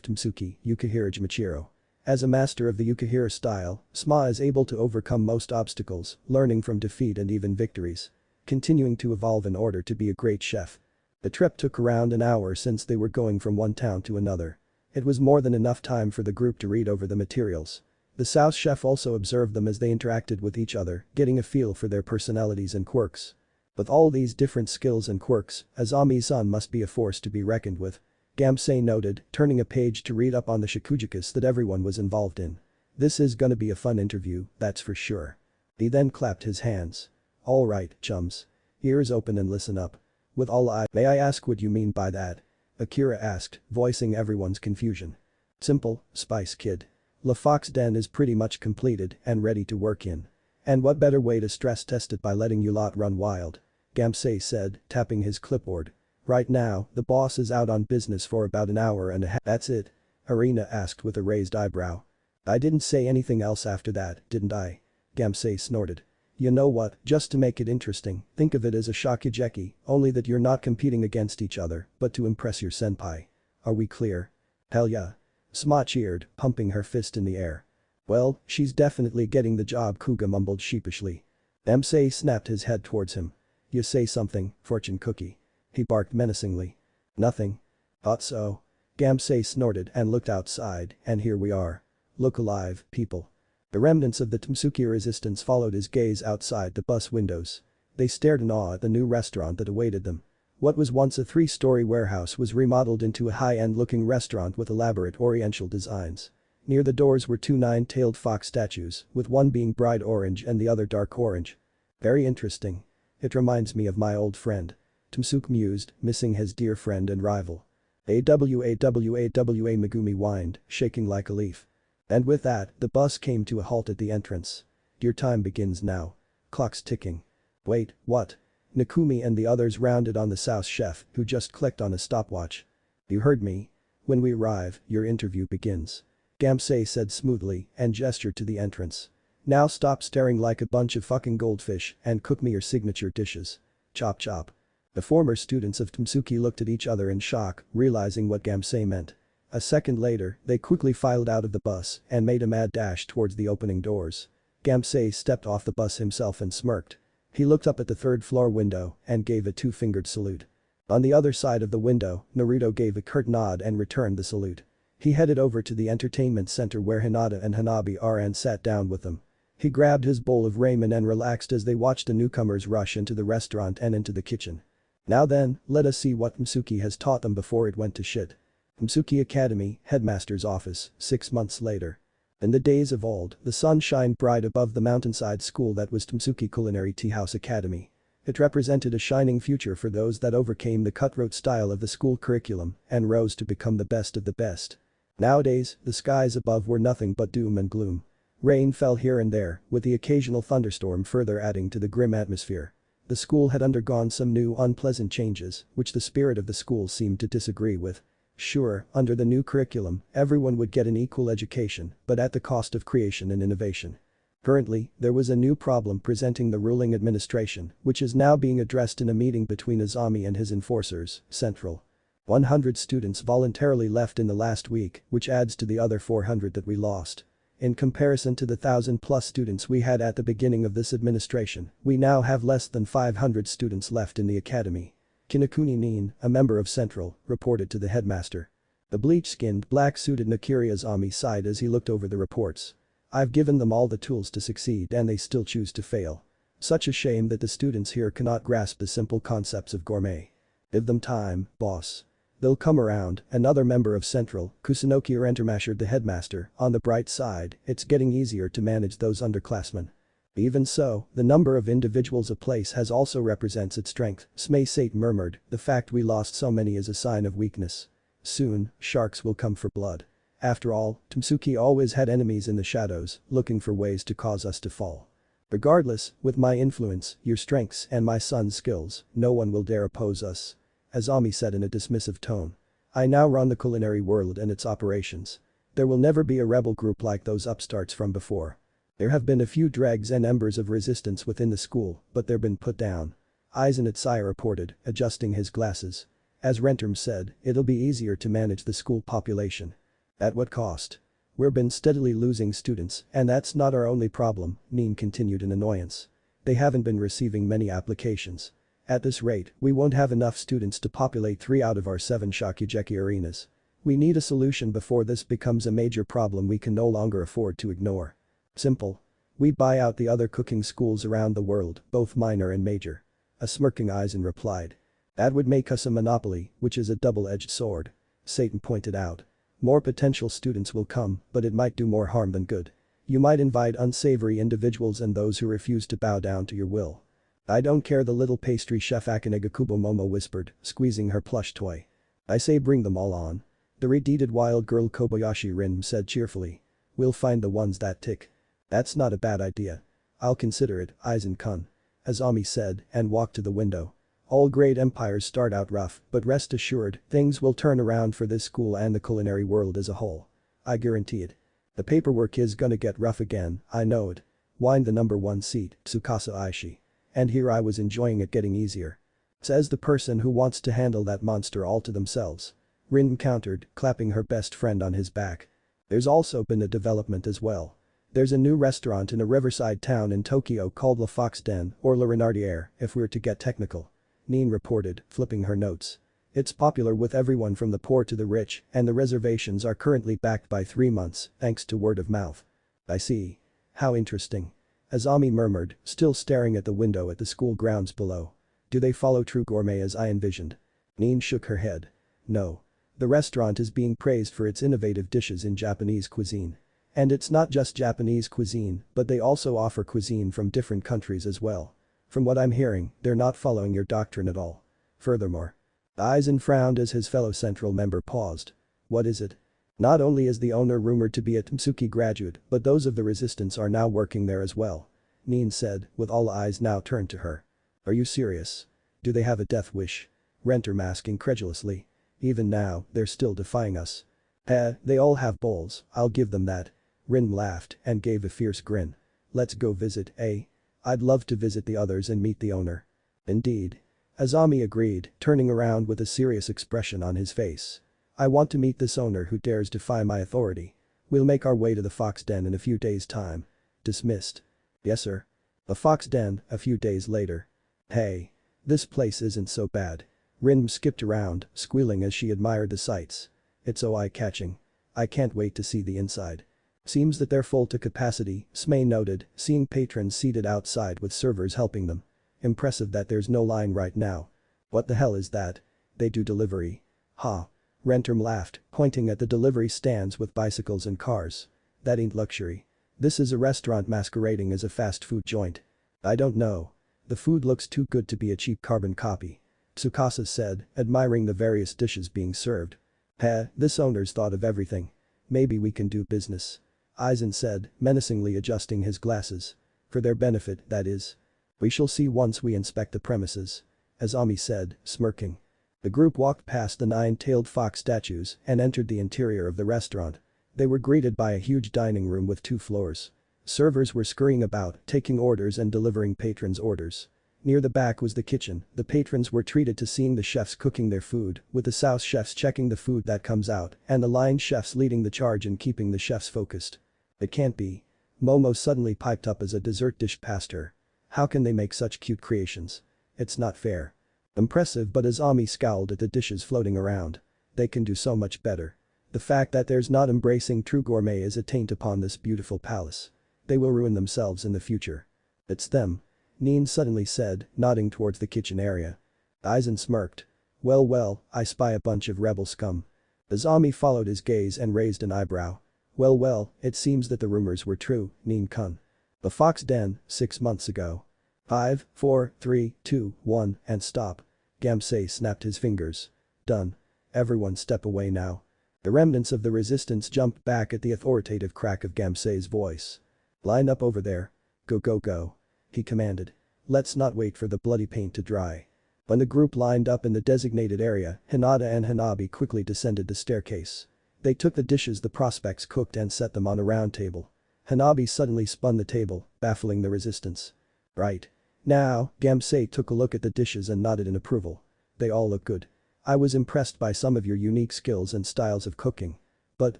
Tsuki, Yukihira Jimichiro. As a master of the Yukihira style, Sma is able to overcome most obstacles, learning from defeat and even victories. Continuing to evolve in order to be a great chef. The trip took around an hour since they were going from one town to another. It was more than enough time for the group to read over the materials. The South chef also observed them as they interacted with each other, getting a feel for their personalities and quirks. With all these different skills and quirks, Azami-san must be a force to be reckoned with. Gamsei noted, turning a page to read up on the shikujikas that everyone was involved in. This is gonna be a fun interview, that's for sure. He then clapped his hands. Alright, chums. Ears open and listen up. With all may I ask what you mean by that? Akira asked, voicing everyone's confusion. Simple, Spice Kid. La Fox Den is pretty much completed and ready to work in. And what better way to stress test it by letting you lot run wild? Gamsei said, tapping his clipboard. Right now, the boss is out on business for about an hour and a half. That's it? Irina asked with a raised eyebrow. I didn't say anything else after that, didn't I? Gamsei snorted. You know what, just to make it interesting, think of it as a shokugeki, only that you're not competing against each other, but to impress your senpai. Are we clear? Hell yeah. Sma cheered, pumping her fist in the air. Well, she's definitely getting the job, Kuga mumbled sheepishly. Gamsei snapped his head towards him. You say something, fortune cookie. He barked menacingly. Nothing. Thought so. Gamsei snorted and looked outside, and here we are. Look alive, people. The remnants of the Tsuki resistance followed his gaze outside the bus windows. They stared in awe at the new restaurant that awaited them. What was once a 3-story warehouse was remodeled into a high-end looking restaurant with elaborate oriental designs. Near the doors were 2 nine-tailed fox statues, with one being bright orange and the other dark orange. Very interesting. It reminds me of my old friend. Tsuki mused, missing his dear friend and rival. AWA Megumi whined, shaking like a leaf. And with that, the bus came to a halt at the entrance. Your time begins now. Clock's ticking. Wait, what? Nakumi and the others rounded on the South chef, who just clicked on a stopwatch. You heard me. When we arrive, your interview begins. Gamsei said smoothly and gestured to the entrance. Now stop staring like a bunch of fucking goldfish and cook me your signature dishes. Chop chop. The former students of Tsuki looked at each other in shock, realizing what Gamsei meant. A second later, they quickly filed out of the bus and made a mad dash towards the opening doors. Gamsei stepped off the bus himself and smirked. He looked up at the third-floor window and gave a 2-fingered salute. On the other side of the window, Naruto gave a curt nod and returned the salute. He headed over to the entertainment center where Hinata and Hanabi are and sat down with them. He grabbed his bowl of ramen and relaxed as they watched the newcomers rush into the restaurant and into the kitchen. Now then, let us see what Msuki has taught them before it went to shit. Msuki Academy, headmaster's office, 6 months later. In the days of old, the sun shined bright above the mountainside school that was Msuki Culinary Tea House Academy. It represented a shining future for those that overcame the cutthroat style of the school curriculum and rose to become the best of the best. Nowadays, the skies above were nothing but doom and gloom. Rain fell here and there, with the occasional thunderstorm further adding to the grim atmosphere. The school had undergone some new unpleasant changes, which the spirit of the school seemed to disagree with. Sure, under the new curriculum, everyone would get an equal education, but at the cost of creation and innovation. Currently, there was a new problem presenting the ruling administration, which is now being addressed in a meeting between Azami and his enforcers, Central. 100 students voluntarily left in the last week, which adds to the other 400 that we lost. In comparison to the 1,000+ students we had at the beginning of this administration, we now have less than 500 students left in the academy. Kinokuni Nin, a member of Central, reported to the headmaster. The bleach-skinned, black-suited Nakiri Azami sighed as he looked over the reports. I've given them all the tools to succeed and they still choose to fail. Such a shame that the students here cannot grasp the simple concepts of gourmet. Give them time, boss. They'll come around. Another member of Central, Kusunoki entermashered the headmaster. On the bright side, it's getting easier to manage those underclassmen. Even so, the number of individuals a place has also represents its strength, Smay Sate murmured, the fact we lost so many is a sign of weakness. Soon, sharks will come for blood. After all, Msuki always had enemies in the shadows, looking for ways to cause us to fall. Regardless, with my influence, your strengths and my son's skills, no one will dare oppose us. Azami said in a dismissive tone. I now run the culinary world and its operations. There will never be a rebel group like those upstarts from before. There have been a few dregs and embers of resistance within the school, but they've been put down. Aizen Itsai reported, adjusting his glasses. As Renterm said, it'll be easier to manage the school population. At what cost? We've been steadily losing students, and that's not our only problem, Nin continued in annoyance. They haven't been receiving many applications. At this rate, we won't have enough students to populate 3 out of our 7 Shakugeki arenas. We need a solution before this becomes a major problem we can no longer afford to ignore. Simple. We buy out the other cooking schools around the world, both minor and major. A smirking Aizen replied. That would make us a monopoly, which is a double-edged sword. Satan pointed out. More potential students will come, but it might do more harm than good. You might invite unsavory individuals and those who refuse to bow down to your will. I don't care, the little pastry chef Akanega Kubo Momo whispered, squeezing her plush toy. I say bring them all on. The redeeded wild girl Kobayashi Rin said cheerfully. We'll find the ones that tick. That's not a bad idea. I'll consider it, Aizen-kun. Azami said and walked to the window. All great empires start out rough, but rest assured, things will turn around for this school and the culinary world as a whole. I guarantee it. The paperwork is gonna get rough again, I know it. Whined the number 1 seat, Tsukasa Aishi. And here I was enjoying it getting easier. Says the person who wants to handle that monster all to themselves. Rin countered, clapping her best friend on his back. There's also been a development as well. There's a new restaurant in a riverside town in Tokyo called La Fox Den, or La Renardière, if we're to get technical. Nin reported, flipping her notes. It's popular with everyone from the poor to the rich, and the reservations are currently backed by 3 months, thanks to word of mouth. I see. How interesting. Azami murmured, still staring at the window at the school grounds below. Do they follow true gourmet as I envisioned? Nin shook her head. No. The restaurant is being praised for its innovative dishes in Japanese cuisine. And it's not just Japanese cuisine, but they also offer cuisine from different countries as well. From what I'm hearing, they're not following your doctrine at all. Furthermore. Aizen frowned as his fellow Central member paused. What is it? Not only is the owner rumored to be a Tsuki graduate, but those of the resistance are now working there as well. Nin said, with all eyes now turned to her. Are you serious? Do they have a death wish? Renter asked incredulously. Even now, they're still defying us. They all have bowls, I'll give them that. Rin laughed and gave a fierce grin. Let's go visit, eh? I'd love to visit the others and meet the owner. Indeed. Azami agreed, turning around with a serious expression on his face. I want to meet this owner who dares defy my authority. We'll make our way to the Fox Den in a few days' time. Dismissed. Yes sir. The Fox Den, a few days later. Hey. This place isn't so bad. Rin skipped around, squealing as she admired the sights. It's so eye-catching. I can't wait to see the inside. Seems that they're full to capacity, Smay noted, seeing patrons seated outside with servers helping them. Impressive that there's no line right now. What the hell is that? They do delivery. Ha. Renterm laughed, pointing at the delivery stands with bicycles and cars. That ain't luxury. This is a restaurant masquerading as a fast food joint. I don't know. The food looks too good to be a cheap carbon copy. Tsukasa said, admiring the various dishes being served. Heh, this owner's thought of everything. Maybe we can do business. Aizen said, menacingly adjusting his glasses. For their benefit, that is. We shall see once we inspect the premises. Azami said, smirking. The group walked past the nine-tailed fox statues and entered the interior of the restaurant. They were greeted by a huge dining room with 2 floors. Servers were scurrying about, taking orders and delivering patrons' orders. Near the back was the kitchen. The patrons were treated to seeing the chefs cooking their food, with the sous chefs checking the food that comes out and the line chefs leading the charge in keeping the chefs focused. It can't be. Momo suddenly piped up as a dessert dish passed her. How can they make such cute creations? It's not fair. Impressive, but Azami scowled at the dishes floating around. They can do so much better. The fact that there's not embracing true gourmet is a taint upon this beautiful palace. They will ruin themselves in the future. It's them. Neen suddenly said, nodding towards the kitchen area. Aizen smirked. Well, I spy a bunch of rebel scum. Azami followed his gaze and raised an eyebrow. Well, it seems that the rumors were true, Neen-kun. The Fox Den, 6 months ago. 5, 4, 3, 2, 1, and stop. Gamsei snapped his fingers. Done. Everyone step away now. The remnants of the resistance jumped back at the authoritative crack of Gamsei's voice. Line up over there. Go. He commanded. Let's not wait for the bloody paint to dry. When the group lined up in the designated area, Hinata and Hanabi quickly descended the staircase. They took the dishes the prospects cooked and set them on a round table. Hanabi suddenly spun the table, baffling the resistance. Right. Now, Gamsei took a look at the dishes and nodded in approval. They all look good. I was impressed by some of your unique skills and styles of cooking. But,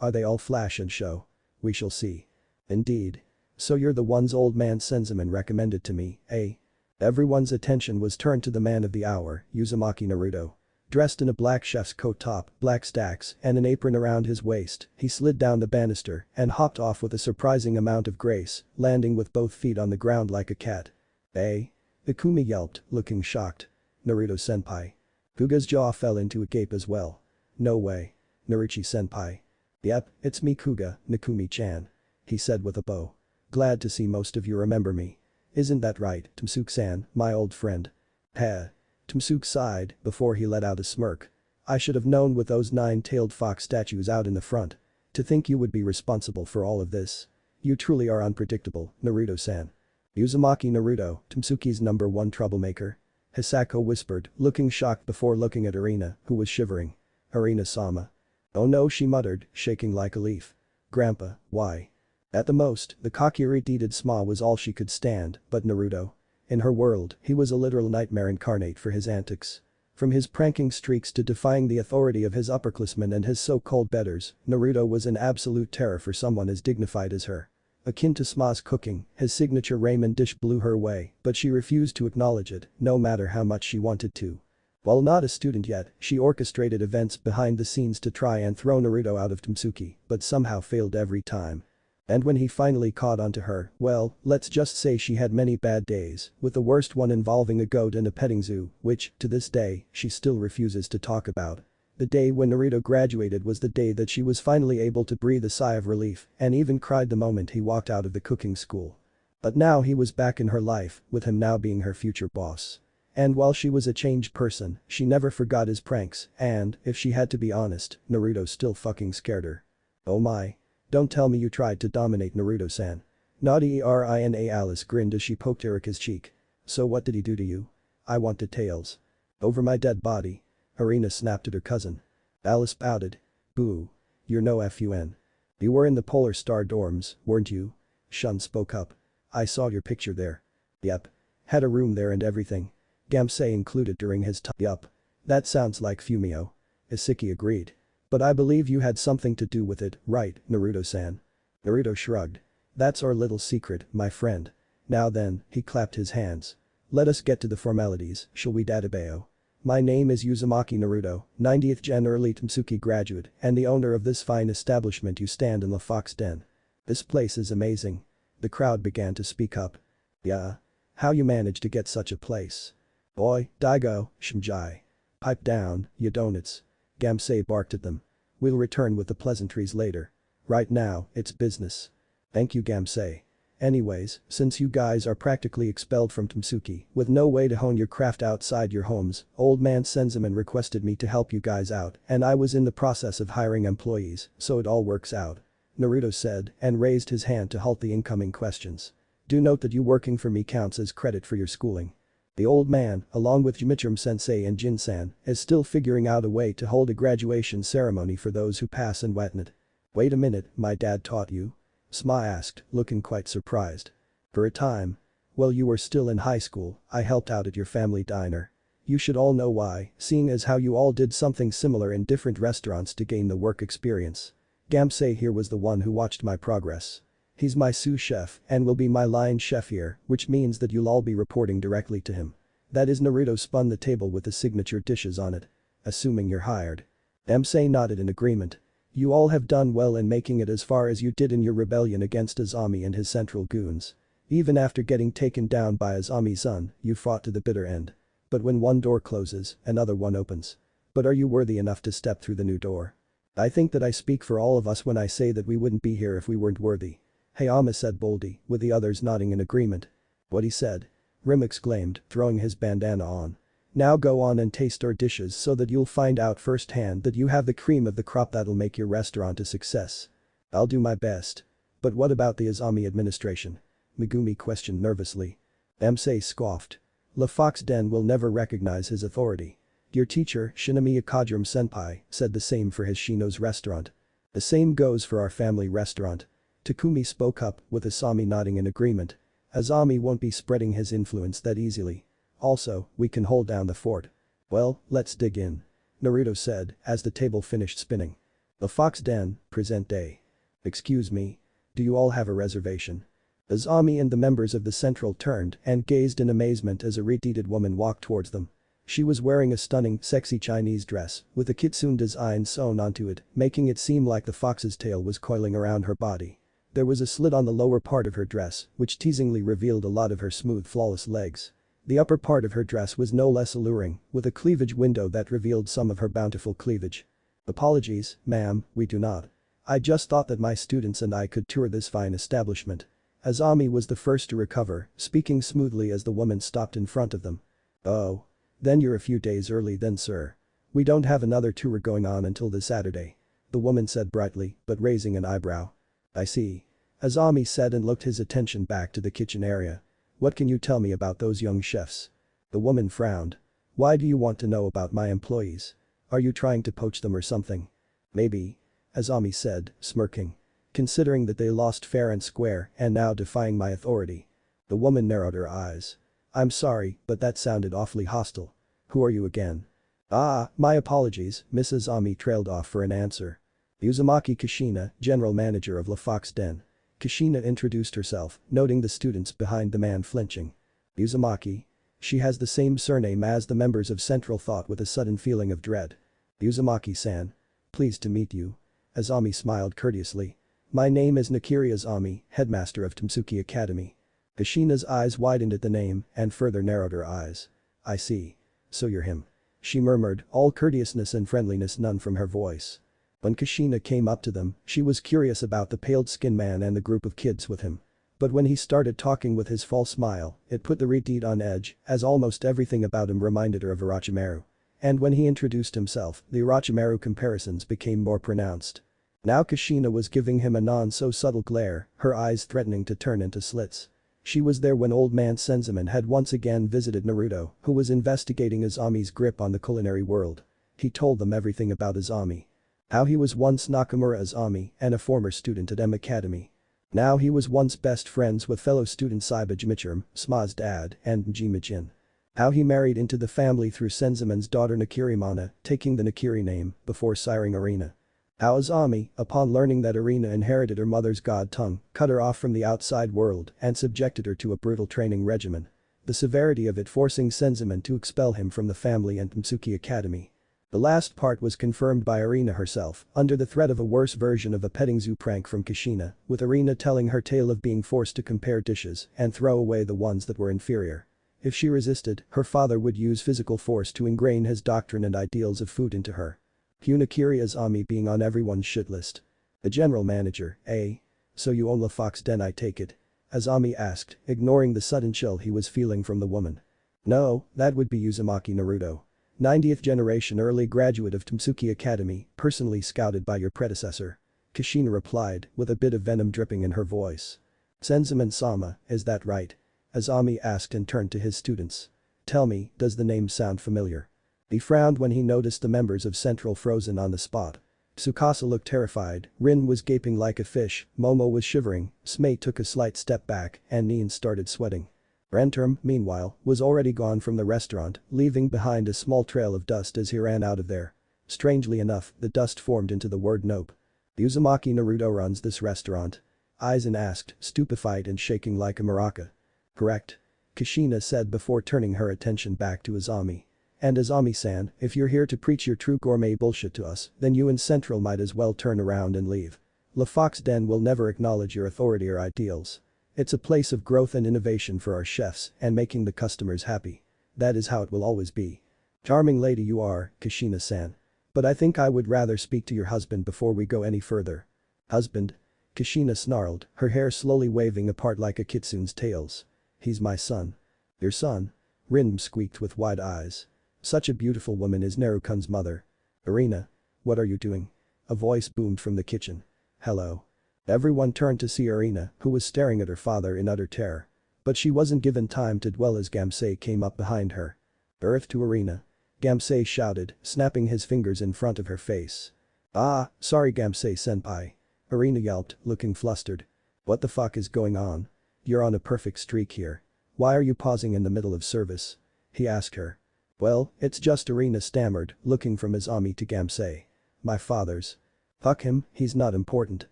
are they all flash and show? We shall see. Indeed. So you're the ones old man Senzaman recommended to me, eh? Everyone's attention was turned to the man of the hour, Uzumaki Naruto. Dressed in a black chef's coat top, black stacks, and an apron around his waist, he slid down the banister and hopped off with a surprising amount of grace, landing with both feet on the ground like a cat. Eh? Ikumi yelped, looking shocked. Naruto-senpai. Fuga's jaw fell into a gape as well. No way. Naruchi-senpai. Yep, it's me Kuga, Nakumi-chan. He said with a bow. Glad to see most of you remember me. Isn't that right, Tsuke-san, my old friend? Heh. Tsuke sighed before he let out a smirk. I should have known with those 9-tailed fox statues out in the front. To think you would be responsible for all of this. You truly are unpredictable, Naruto-san. Uzumaki Naruto, Tsuke's #1 troublemaker. Hisako whispered, looking shocked before looking at Arina, who was shivering. Arina-sama. Oh no, she muttered, shaking like a leaf. Grandpa, why? At the most, the Kakiri-deeded Sma was all she could stand, but Naruto. In her world, he was a literal nightmare incarnate for his antics. From his pranking streaks to defying the authority of his upperclassmen and his so-called betters, Naruto was an absolute terror for someone as dignified as her. Akin to Sma's cooking, his signature ramen dish blew her away, but she refused to acknowledge it, no matter how much she wanted to. While not a student yet, she orchestrated events behind the scenes to try and throw Naruto out of Tsuke, but somehow failed every time. And when he finally caught onto her, well, let's just say she had many bad days, with the worst one involving a goat and a petting zoo, which, to this day, she still refuses to talk about. The day when Naruto graduated was the day that she was finally able to breathe a sigh of relief and even cried the moment he walked out of the cooking school. But now he was back in her life, with him now being her future boss. And while she was a changed person, she never forgot his pranks and, if she had to be honest, Naruto still fucking scared her. Oh my. Don't tell me you tried to dominate Naruto-san. Naughty Erina Alice grinned as she poked Erika's cheek. So what did he do to you? I want details. Over my dead body. Arina snapped at her cousin. Alice pouted. Boo. You're no fun. You were in the Polar Star dorms, weren't you? Shun spoke up. I saw your picture there. Yep. Had a room there and everything. Gamsei included during his time. Yup. That sounds like Fumio. Isiki agreed. But I believe you had something to do with it, right, Naruto-san? Naruto shrugged. That's our little secret, my friend. Now then, he clapped his hands. Let us get to the formalities, shall we Databeo? My name is Uzumaki Naruto, 90th Gen early Tsuke graduate and the owner of this fine establishment you stand in the Fox Den. This place is amazing. The crowd began to speak up. Yeah. How you managed to get such a place? Boy, Daigo, Shimjai. Pipe down, you donuts. Gamsei barked at them. We'll return with the pleasantries later. Right now, it's business. Thank you Gamsei. Anyways, since you guys are practically expelled from Tamsuki with no way to hone your craft outside your homes, old man Senzaman requested me to help you guys out and I was in the process of hiring employees, so it all works out. Naruto said and raised his hand to halt the incoming questions. Do note that you working for me counts as credit for your schooling. The old man, along with Jimichirum sensei and Jin-san, is still figuring out a way to hold a graduation ceremony for those who pass and whatnot. Wait a minute, my dad taught you? Sma asked, looking quite surprised. For a time. While you were still in high school, I helped out at your family diner. You should all know why, seeing as how you all did something similar in different restaurants to gain the work experience. Gamsei here was the one who watched my progress. He's my sous chef and will be my line chef here, which means that you'll all be reporting directly to him. That is Naruto spun the table with the signature dishes on it. Assuming you're hired. Gamsei nodded in agreement. You all have done well in making it as far as you did in your rebellion against Azami and his central goons. Even after getting taken down by Azami-san, you fought to the bitter end. But when one door closes, another one opens. But are you worthy enough to step through the new door? I think that I speak for all of us when I say that we wouldn't be here if we weren't worthy. Hayama said boldly, with the others nodding in agreement. What he said? Rim exclaimed, throwing his bandana on. Now go on and taste our dishes so that you'll find out firsthand that you have the cream of the crop that'll make your restaurant a success. I'll do my best. But what about the Azami administration? Megumi questioned nervously. Gamsei scoffed. Le Fox Den will never recognize his authority. Your teacher, Shinamiya Kajiram Senpai, said the same for his Shino's restaurant. The same goes for our family restaurant. Takumi spoke up, with Asami nodding in agreement. Azami won't be spreading his influence that easily. Also, we can hold down the fort. Well, let's dig in. Naruto said, as the table finished spinning. The Fox Den, present day. Excuse me. Do you all have a reservation? Azami and the members of the Central turned and gazed in amazement as a red-headed woman walked towards them. She was wearing a stunning, sexy Chinese dress with a kitsune design sewn onto it, making it seem like the fox's tail was coiling around her body. There was a slit on the lower part of her dress, which teasingly revealed a lot of her smooth, flawless legs. The upper part of her dress was no less alluring, with a cleavage window that revealed some of her bountiful cleavage. Apologies, ma'am, we do not. I just thought that my students and I could tour this fine establishment. Azami was the first to recover, speaking smoothly as the woman stopped in front of them. Oh. Then you're a few days early then sir. We don't have another tour going on until this Saturday. The woman said brightly, but raising an eyebrow. I see. Azami said and looked his attention back to the kitchen area. What can you tell me about those young chefs? The woman frowned. Why do you want to know about my employees? Are you trying to poach them or something? Maybe. Azami said, smirking. Considering that they lost fair and square and now defying my authority. The woman narrowed her eyes. I'm sorry, but that sounded awfully hostile. Who are you again? Ah, my apologies, Miss Azami trailed off for an answer. Uzumaki Kishina, general manager of Le Fox Den. Kishina introduced herself, noting the students behind the man flinching. Uzumaki? She has the same surname as the members of Central thought with a sudden feeling of dread. Uzumaki-san. Pleased to meet you. Azami smiled courteously. My name is Nakiri Azami, headmaster of Tamsuki Academy. Kishina's eyes widened at the name and further narrowed her eyes. I see. So you're him. She murmured, all courteousness and friendliness none from her voice. When Kishina came up to them, she was curious about the paled-skinned man and the group of kids with him. But when he started talking with his false smile, it put the Reed on edge, as almost everything about him reminded her of Orochimaru. And when he introduced himself, the Orochimaru comparisons became more pronounced. Now Kishina was giving him a non-so-subtle glare, her eyes threatening to turn into slits. She was there when old man Senzaman had once again visited Naruto, who was investigating Azami's grip on the culinary world. He told them everything about Azami. How he was once Nakamura Azami and a former student at M Academy. Now he was once best friends with fellow student Saiba Jimichirum, Sma's dad, and Jimijin. How he married into the family through Senzaman's daughter Nakirimana, taking the Nakiri name, before siring Arena. How Azami, upon learning that Arena inherited her mother's god tongue, cut her off from the outside world and subjected her to a brutal training regimen. The severity of it forcing Senzaman to expel him from the family and Tamsuki Academy. The last part was confirmed by Irina herself, under the threat of a worse version of a petting zoo prank from Kushina, with Irina telling her tale of being forced to compare dishes and throw away the ones that were inferior. If she resisted, her father would use physical force to ingrain his doctrine and ideals of food into her. Hunakiri Azami being on everyone's shit list. The general manager, eh? So you own La Fox Den, I take it? Azami asked, ignoring the sudden chill he was feeling from the woman. No, that would be Uzumaki Naruto. 90th generation early graduate of Tsuki Academy, personally scouted by your predecessor. Kushina replied, with a bit of venom dripping in her voice. Senzaman-sama, is that right? Azami asked and turned to his students. Tell me, does the name sound familiar? He frowned when he noticed the members of Central frozen on the spot. Tsukasa looked terrified, Rin was gaping like a fish, Momo was shivering, Smei took a slight step back, and Neen started sweating. Renterm, meanwhile, was already gone from the restaurant, leaving behind a small trail of dust as he ran out of there. Strangely enough, the dust formed into the word nope. Uzumaki Naruto runs this restaurant? Aizen asked, stupefied and shaking like a maraca. Correct. Kushina said before turning her attention back to Azami. And Azami-san, if you're here to preach your true gourmet bullshit to us, then you and Central might as well turn around and leave. La Fox Den will never acknowledge your authority or ideals. It's a place of growth and innovation for our chefs and making the customers happy. That is how it will always be. Charming lady you are, Kushina-san. But I think I would rather speak to your husband before we go any further. Husband? Kushina snarled, her hair slowly waving apart like a kitsune's tails. He's my son. Your son? Rin squeaked with wide eyes. Such a beautiful woman is Narukun's mother. Irina. What are you doing? A voice boomed from the kitchen. Hello. Everyone turned to see Irina, who was staring at her father in utter terror. But she wasn't given time to dwell as Gamsei came up behind her. Earth to Irina. Gamsei shouted, snapping his fingers in front of her face. Ah, sorry Gamsei-senpai. Irina yelped, looking flustered. What the fuck is going on? You're on a perfect streak here. Why are you pausing in the middle of service? He asked her. Well, it's just Irina stammered, looking from Azami to Gamsei. My father's. Fuck him, he's not important.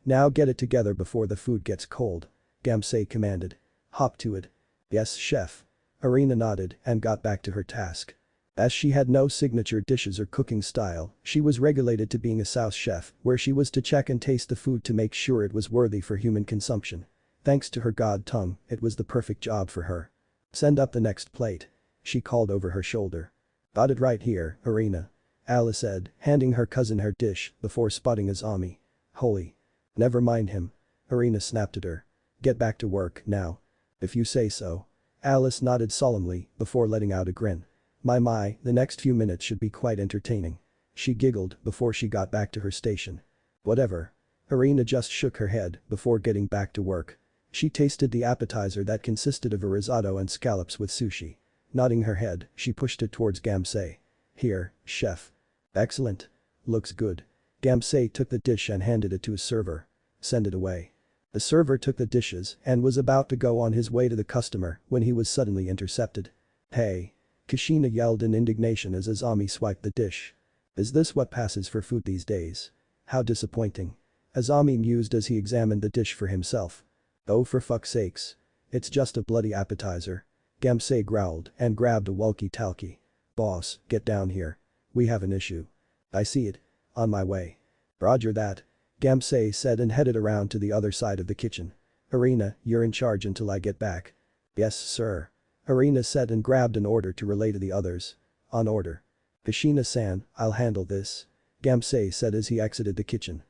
Now get it together before the food gets cold. Gamsei commanded. Hop to it. Yes, chef. Irina nodded and got back to her task. As she had no signature dishes or cooking style, she was regulated to being a sous chef, where she was to check and taste the food to make sure it was worthy for human consumption. Thanks to her god tongue, it was the perfect job for her. Send up the next plate. She called over her shoulder. Got it right here, Irina. Alice said, handing her cousin her dish before spotting Azami. Holy. Never mind him. Irina snapped at her. Get back to work, now. If you say so. Alice nodded solemnly before letting out a grin. My, the next few minutes should be quite entertaining. She giggled before she got back to her station. Whatever. Irina just shook her head before getting back to work. She tasted the appetizer that consisted of a risotto and scallops with sushi. Nodding her head, she pushed it towards Gamsei. Here, chef. Excellent. Looks good. Gamsei took the dish and handed it to his server. Send it away. The server took the dishes and was about to go on his way to the customer when he was suddenly intercepted. Hey. Kushina yelled in indignation as Azami swiped the dish. Is this what passes for food these days? How disappointing. Azami mused as he examined the dish for himself. Oh for fuck's sakes. It's just a bloody appetizer. Gamsei growled and grabbed a walkie-talkie. Boss, get down here. We have an issue. I see it. On my way. Roger that. Gamsei said and headed around to the other side of the kitchen. Irina, you're in charge until I get back. Yes, sir. Irina said and grabbed an order to relay to the others. On order. Kushina-san, I'll handle this. Gamsei said as he exited the kitchen.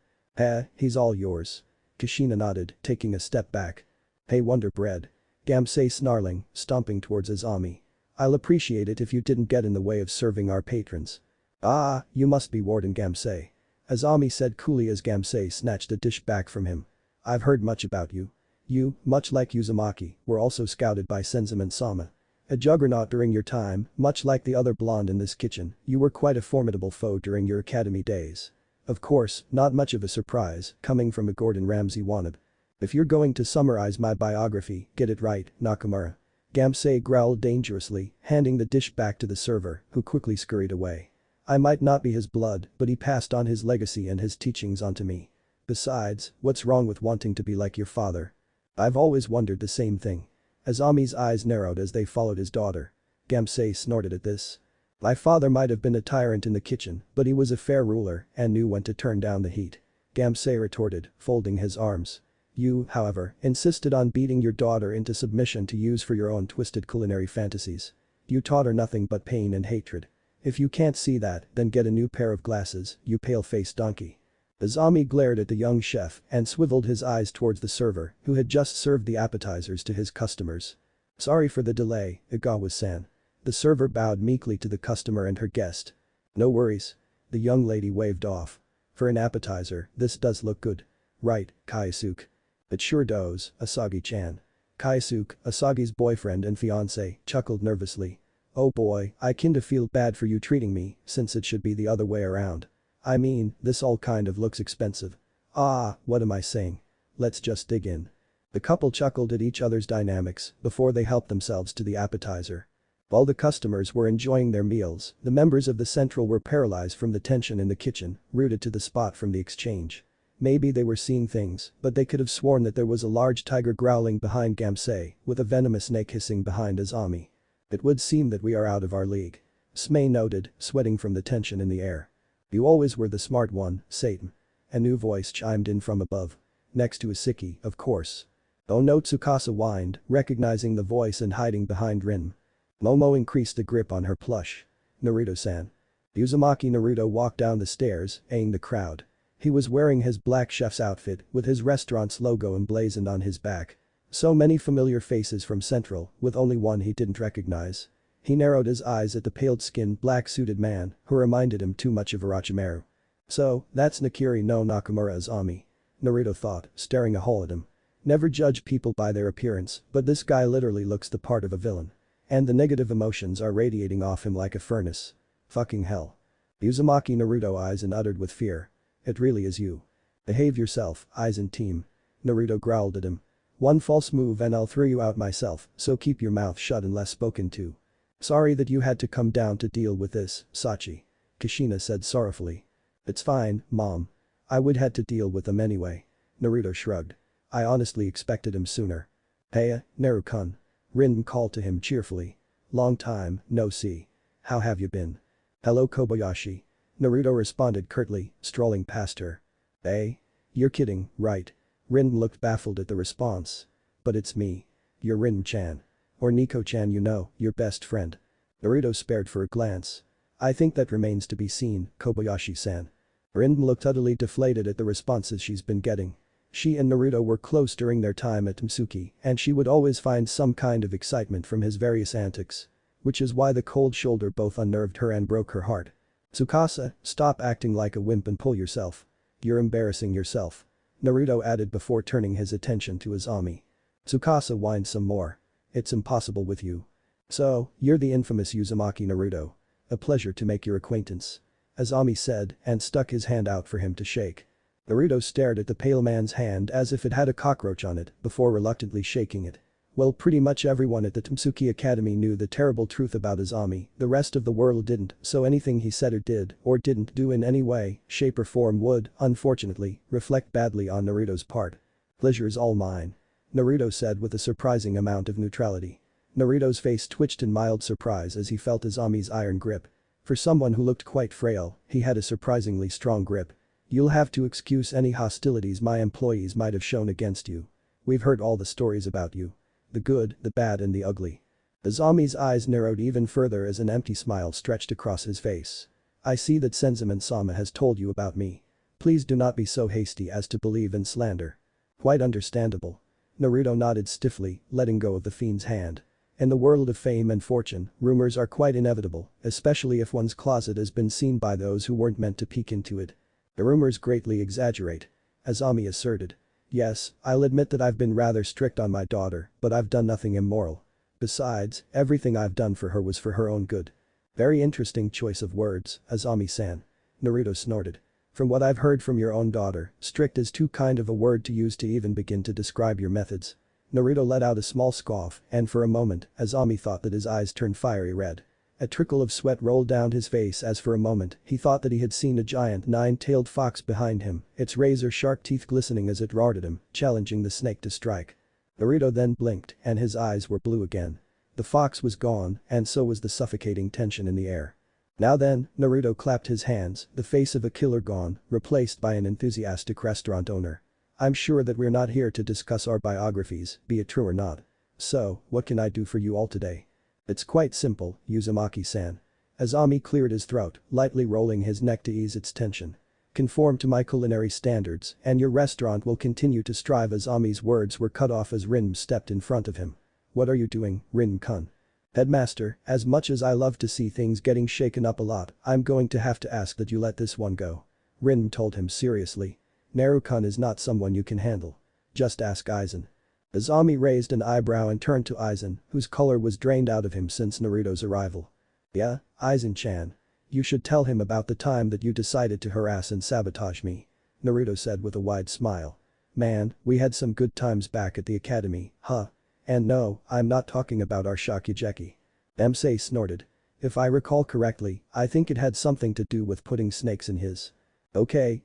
He's all yours. Kushina nodded, taking a step back. Hey Wonder Bread. Gamsei snarling, stomping towards Azami. I'll appreciate it if you didn't get in the way of serving our patrons. Ah, you must be Warden Gamsei. Azami said coolly as Gamsei snatched a dish back from him. I've heard much about you. You, much like Uzumaki, were also scouted by Senzaman-sama. A juggernaut during your time, much like the other blonde in this kitchen, you were quite a formidable foe during your academy days. Of course, not much of a surprise, coming from a Gordon Ramsay wannabe. If you're going to summarize my biography, get it right, Nakamura. Gamsei growled dangerously, handing the dish back to the server, who quickly scurried away. I might not be his blood, but he passed on his legacy and his teachings onto me. Besides, what's wrong with wanting to be like your father? I've always wondered the same thing. Azami's eyes narrowed as they followed his daughter. Gamsei snorted at this. My father might have been a tyrant in the kitchen, but he was a fair ruler and knew when to turn down the heat. Gamsei retorted, folding his arms. You, however, insisted on beating your daughter into submission to use for your own twisted culinary fantasies. You taught her nothing but pain and hatred. If you can't see that, then get a new pair of glasses, you pale-faced donkey. Azami glared at the young chef and swiveled his eyes towards the server, who had just served the appetizers to his customers. Sorry for the delay, Igawa-san. The server bowed meekly to the customer and her guest. No worries. The young lady waved off. For an appetizer, this does look good. Right, Kaisuke. It sure does, Asagi-chan. Kaisuke, Asagi's boyfriend and fiancé, chuckled nervously. Oh boy, I kinda feel bad for you treating me, since it should be the other way around. I mean, this all kind of looks expensive. Ah, what am I saying? Let's just dig in. The couple chuckled at each other's dynamics before they helped themselves to the appetizer. While the customers were enjoying their meals, the members of the Central were paralyzed from the tension in the kitchen, rooted to the spot from the exchange. Maybe they were seeing things, but they could have sworn that there was a large tiger growling behind Gamsei, with a venomous snake hissing behind Azami. It would seem that we are out of our league. Smei noted, sweating from the tension in the air. You always were the smart one, Satan. A new voice chimed in from above. Next to Isiki, of course. Oh no, Tsukasa whined, recognizing the voice and hiding behind Rin. Momo increased the grip on her plush. Naruto-san. Uzumaki Naruto walked down the stairs, eyeing the crowd. He was wearing his black chef's outfit with his restaurant's logo emblazoned on his back. So many familiar faces from Central, with only one he didn't recognize. He narrowed his eyes at the paled-skinned black-suited man who reminded him too much of Orochimaru. So, that's Nakiri no Nakamura Azami. Naruto thought, staring a hole at him. Never judge people by their appearance, but this guy literally looks the part of a villain. And the negative emotions are radiating off him like a furnace. Fucking hell. Uzumaki Naruto eyes and uttered with fear. It really is you. Behave yourself, Aizen team. Naruto growled at him. One false move and I'll throw you out myself, so keep your mouth shut unless spoken to. Sorry that you had to come down to deal with this, Sachi. Kushina said sorrowfully. It's fine, Mom. I would had to deal with them anyway. Naruto shrugged. I honestly expected him sooner. Hey, Naru-kun. Rin called to him cheerfully. Long time, no see. How have you been? Hello Kobayashi. Naruto responded curtly, strolling past her. Hey? You're kidding, right? Rin looked baffled at the response. But it's me. You're Rin-chan. Or Nico-chan, you know, your best friend. Naruto spared for a glance. I think that remains to be seen, Kobayashi-san. Rin looked utterly deflated at the responses she's been getting. She and Naruto were close during their time at Mitsuki, and she would always find some kind of excitement from his various antics. Which is why the cold shoulder both unnerved her and broke her heart. Tsukasa, stop acting like a wimp and pull yourself. You're embarrassing yourself. Naruto added before turning his attention to Azami. Tsukasa whined some more. It's impossible with you. So, you're the infamous Uzumaki Naruto. A pleasure to make your acquaintance. Azami said and stuck his hand out for him to shake. Naruto stared at the pale man's hand as if it had a cockroach on it before reluctantly shaking it. Well, pretty much everyone at the Mitsuki Academy knew the terrible truth about Azami, the rest of the world didn't, so anything he said or didn't do in any way, shape or form would, unfortunately, reflect badly on Naruto's part. Pleasure is all mine. Naruto said with a surprising amount of neutrality. Naruto's face twitched in mild surprise as he felt Azami's iron grip. For someone who looked quite frail, he had a surprisingly strong grip. You'll have to excuse any hostilities my employees might have shown against you. We've heard all the stories about you. The good, the bad and the ugly. Azami's eyes narrowed even further as an empty smile stretched across his face. I see that Senzaman-sama has told you about me. Please do not be so hasty as to believe in slander. Quite understandable. Naruto nodded stiffly, letting go of the fiend's hand. In the world of fame and fortune, rumors are quite inevitable, especially if one's closet has been seen by those who weren't meant to peek into it. The rumors greatly exaggerate. Azami asserted. Yes, I'll admit that I've been rather strict on my daughter, but I've done nothing immoral. Besides, everything I've done for her was for her own good. Very interesting choice of words, Azami-san. Naruto snorted. From what I've heard from your own daughter, strict is too kind of a word to use to even begin to describe your methods. Naruto let out a small scoff, and for a moment, Azami thought that his eyes turned fiery red. A trickle of sweat rolled down his face as for a moment he thought that he had seen a giant nine-tailed fox behind him, its razor-sharp teeth glistening as it roared at him, challenging the snake to strike. Naruto then blinked and his eyes were blue again. The fox was gone and so was the suffocating tension in the air. Now then, Naruto clapped his hands, the face of a killer gone, replaced by an enthusiastic restaurant owner. I'm sure that we're not here to discuss our biographies, be it true or not. So, what can I do for you all today? It's quite simple, Uzumaki-san. Azami cleared his throat, lightly rolling his neck to ease its tension. Conform to my culinary standards, and your restaurant will continue to strive. Azami's words were cut off as Rin stepped in front of him. What are you doing, Rin-kun? Headmaster, as much as I love to see things getting shaken up a lot, I'm going to have to ask that you let this one go. Rin told him seriously. Naruto-kun is not someone you can handle. Just ask Aizen. Azami raised an eyebrow and turned to Aizen, whose color was drained out of him since Naruto's arrival. Yeah, Aizen-chan. You should tell him about the time that you decided to harass and sabotage me. Naruto said with a wide smile. Man, we had some good times back at the academy, huh? And no, I'm not talking about our Shokugeki. Msei snorted. If I recall correctly, I think it had something to do with putting snakes in his. Okay,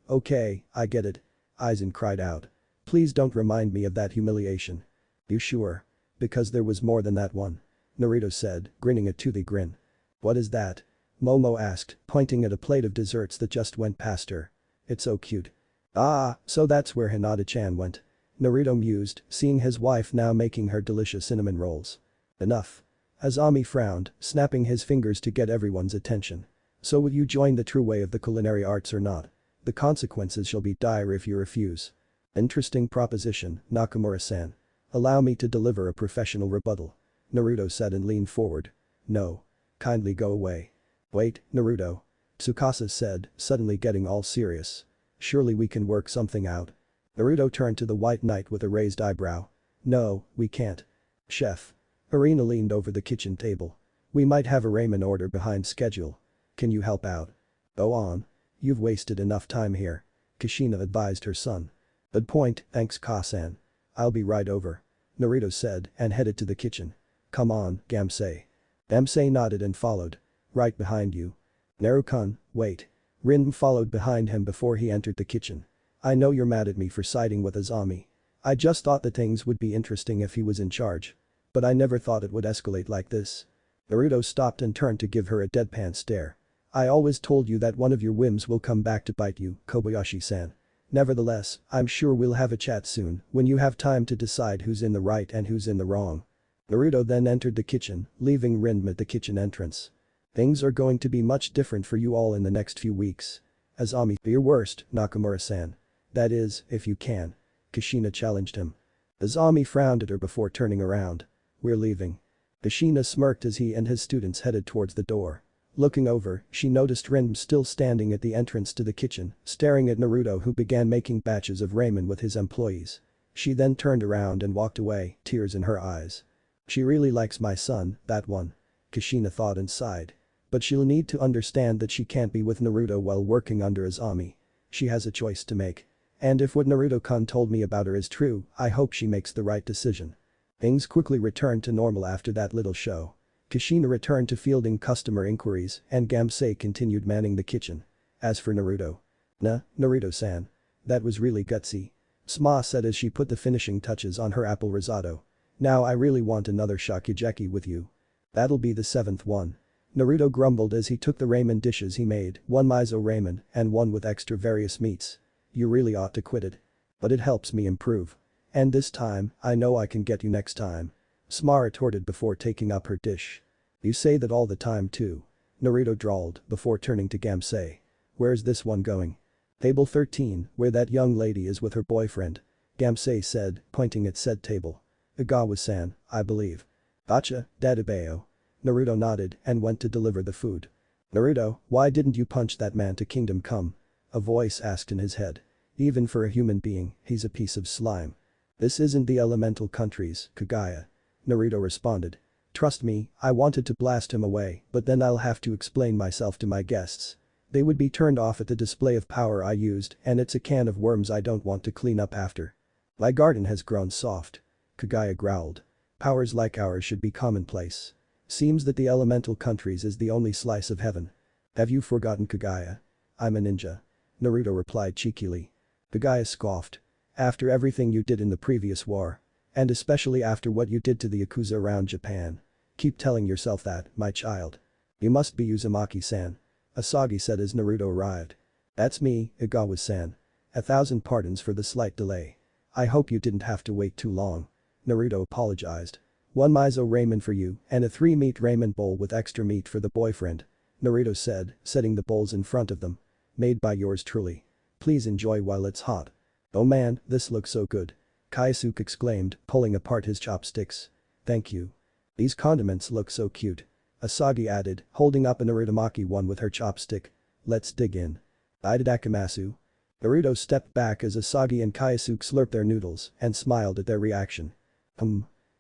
I get it. Aizen cried out. Please don't remind me of that humiliation. You sure? Because there was more than that one. Naruto said, grinning a toothy grin. What is that? Momo asked, pointing at a plate of desserts that just went past her. It's so cute. Ah, so that's where Hinata-chan went. Naruto mused, seeing his wife now making her delicious cinnamon rolls. Enough. Azami frowned, snapping his fingers to get everyone's attention. So will you join the true way of the culinary arts or not? The consequences shall be dire if you refuse. Interesting proposition, Nakamura-san. Allow me to deliver a professional rebuttal. Naruto said and leaned forward. No. Kindly go away. Wait, Naruto. Tsukasa said, suddenly getting all serious. Surely we can work something out. Naruto turned to the White Knight with a raised eyebrow. No, we can't. Chef. Arina leaned over the kitchen table. We might have a ramen order behind schedule. Can you help out? Go on. You've wasted enough time here. Kushina advised her son. Good point, thanks Ka-san. I'll be right over. Naruto said and headed to the kitchen. Come on, Gamsei. Gamsei nodded and followed. Right behind you. Naruto-kun, wait. Rin followed behind him before he entered the kitchen. I know you're mad at me for siding with Azami. I just thought that things would be interesting if he was in charge. But I never thought it would escalate like this. Naruto stopped and turned to give her a deadpan stare. I always told you that one of your whims will come back to bite you, Kobayashi-san. Nevertheless, I'm sure we'll have a chat soon when you have time to decide who's in the right and who's in the wrong. Naruto then entered the kitchen, leaving Rin at the kitchen entrance. Things are going to be much different for you all in the next few weeks. Azami, be your worst, Nakamura-san. That is, if you can. Kushina challenged him. Azami frowned at her before turning around. We're leaving. Kushina smirked as he and his students headed towards the door. Looking over, she noticed Rin still standing at the entrance to the kitchen, staring at Naruto who began making batches of ramen with his employees. She then turned around and walked away, tears in her eyes. She really likes my son, that one. Kushina thought and sighed. But she'll need to understand that she can't be with Naruto while working under Azami. She has a choice to make. And if what Naruto-kun told me about her is true, I hope she makes the right decision. Things quickly returned to normal after that little show. Kushina returned to fielding customer inquiries and Gamsei continued manning the kitchen. As for Naruto. Naruto-san. That was really gutsy. Sma said as she put the finishing touches on her apple risotto. Now I really want another Shokugeki with you. That'll be the 7th one. Naruto grumbled as he took the ramen dishes he made, one miso ramen and one with extra various meats. You really ought to quit it. But it helps me improve. And this time, I know I can get you next time. Sma retorted before taking up her dish. You say that all the time too. Naruto drawled before turning to Gamsei. Where's this one going? Table 13, where that young lady is with her boyfriend. Gamsei said, pointing at said table. Igawa-san, I believe. Gotcha, Dadabeo. Naruto nodded and went to deliver the food. Naruto, why didn't you punch that man to Kingdom Come? A voice asked in his head. Even for a human being, he's a piece of slime. This isn't the elemental countries, Kagaya. Naruto responded. Trust me, I wanted to blast him away, but then I'll have to explain myself to my guests. They would be turned off at the display of power I used and it's a can of worms I don't want to clean up after. My garden has grown soft. Kagaya growled. Powers like ours should be commonplace. Seems that the elemental countries is the only slice of heaven. Have you forgotten Kagaya? I'm a ninja. Naruto replied cheekily. Kagaya scoffed. After everything you did in the previous war. And especially after what you did to the Yakuza around Japan. Keep telling yourself that, my child. You must be Uzumaki-san. Asagi said as Naruto arrived. That's me, Igawa-san. 1,000 pardons for the slight delay. I hope you didn't have to wait too long. Naruto apologized. One miso ramen for you and a 3-meat ramen bowl with extra meat for the boyfriend. Naruto said, setting the bowls in front of them. Made by yours truly. Please enjoy while it's hot. Oh man, this looks so good. Kaisuke exclaimed, pulling apart his chopsticks. Thank you. These condiments look so cute. Asagi added, holding up a Narutomaki one with her chopstick. Let's dig in. Itadakimasu. Naruto stepped back as Asagi and Kaisuke slurped their noodles and smiled at their reaction.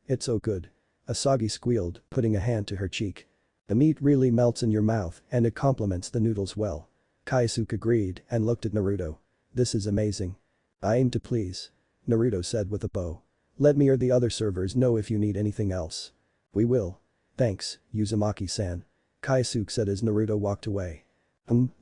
It's so good. Asagi squealed, putting a hand to her cheek. The meat really melts in your mouth and it complements the noodles well. Kaisuke agreed and looked at Naruto. This is amazing. I aim to please. Naruto said with a bow. Let me or the other servers know if you need anything else. We will. Thanks, Uzumaki-san. Kaisuke said as Naruto walked away.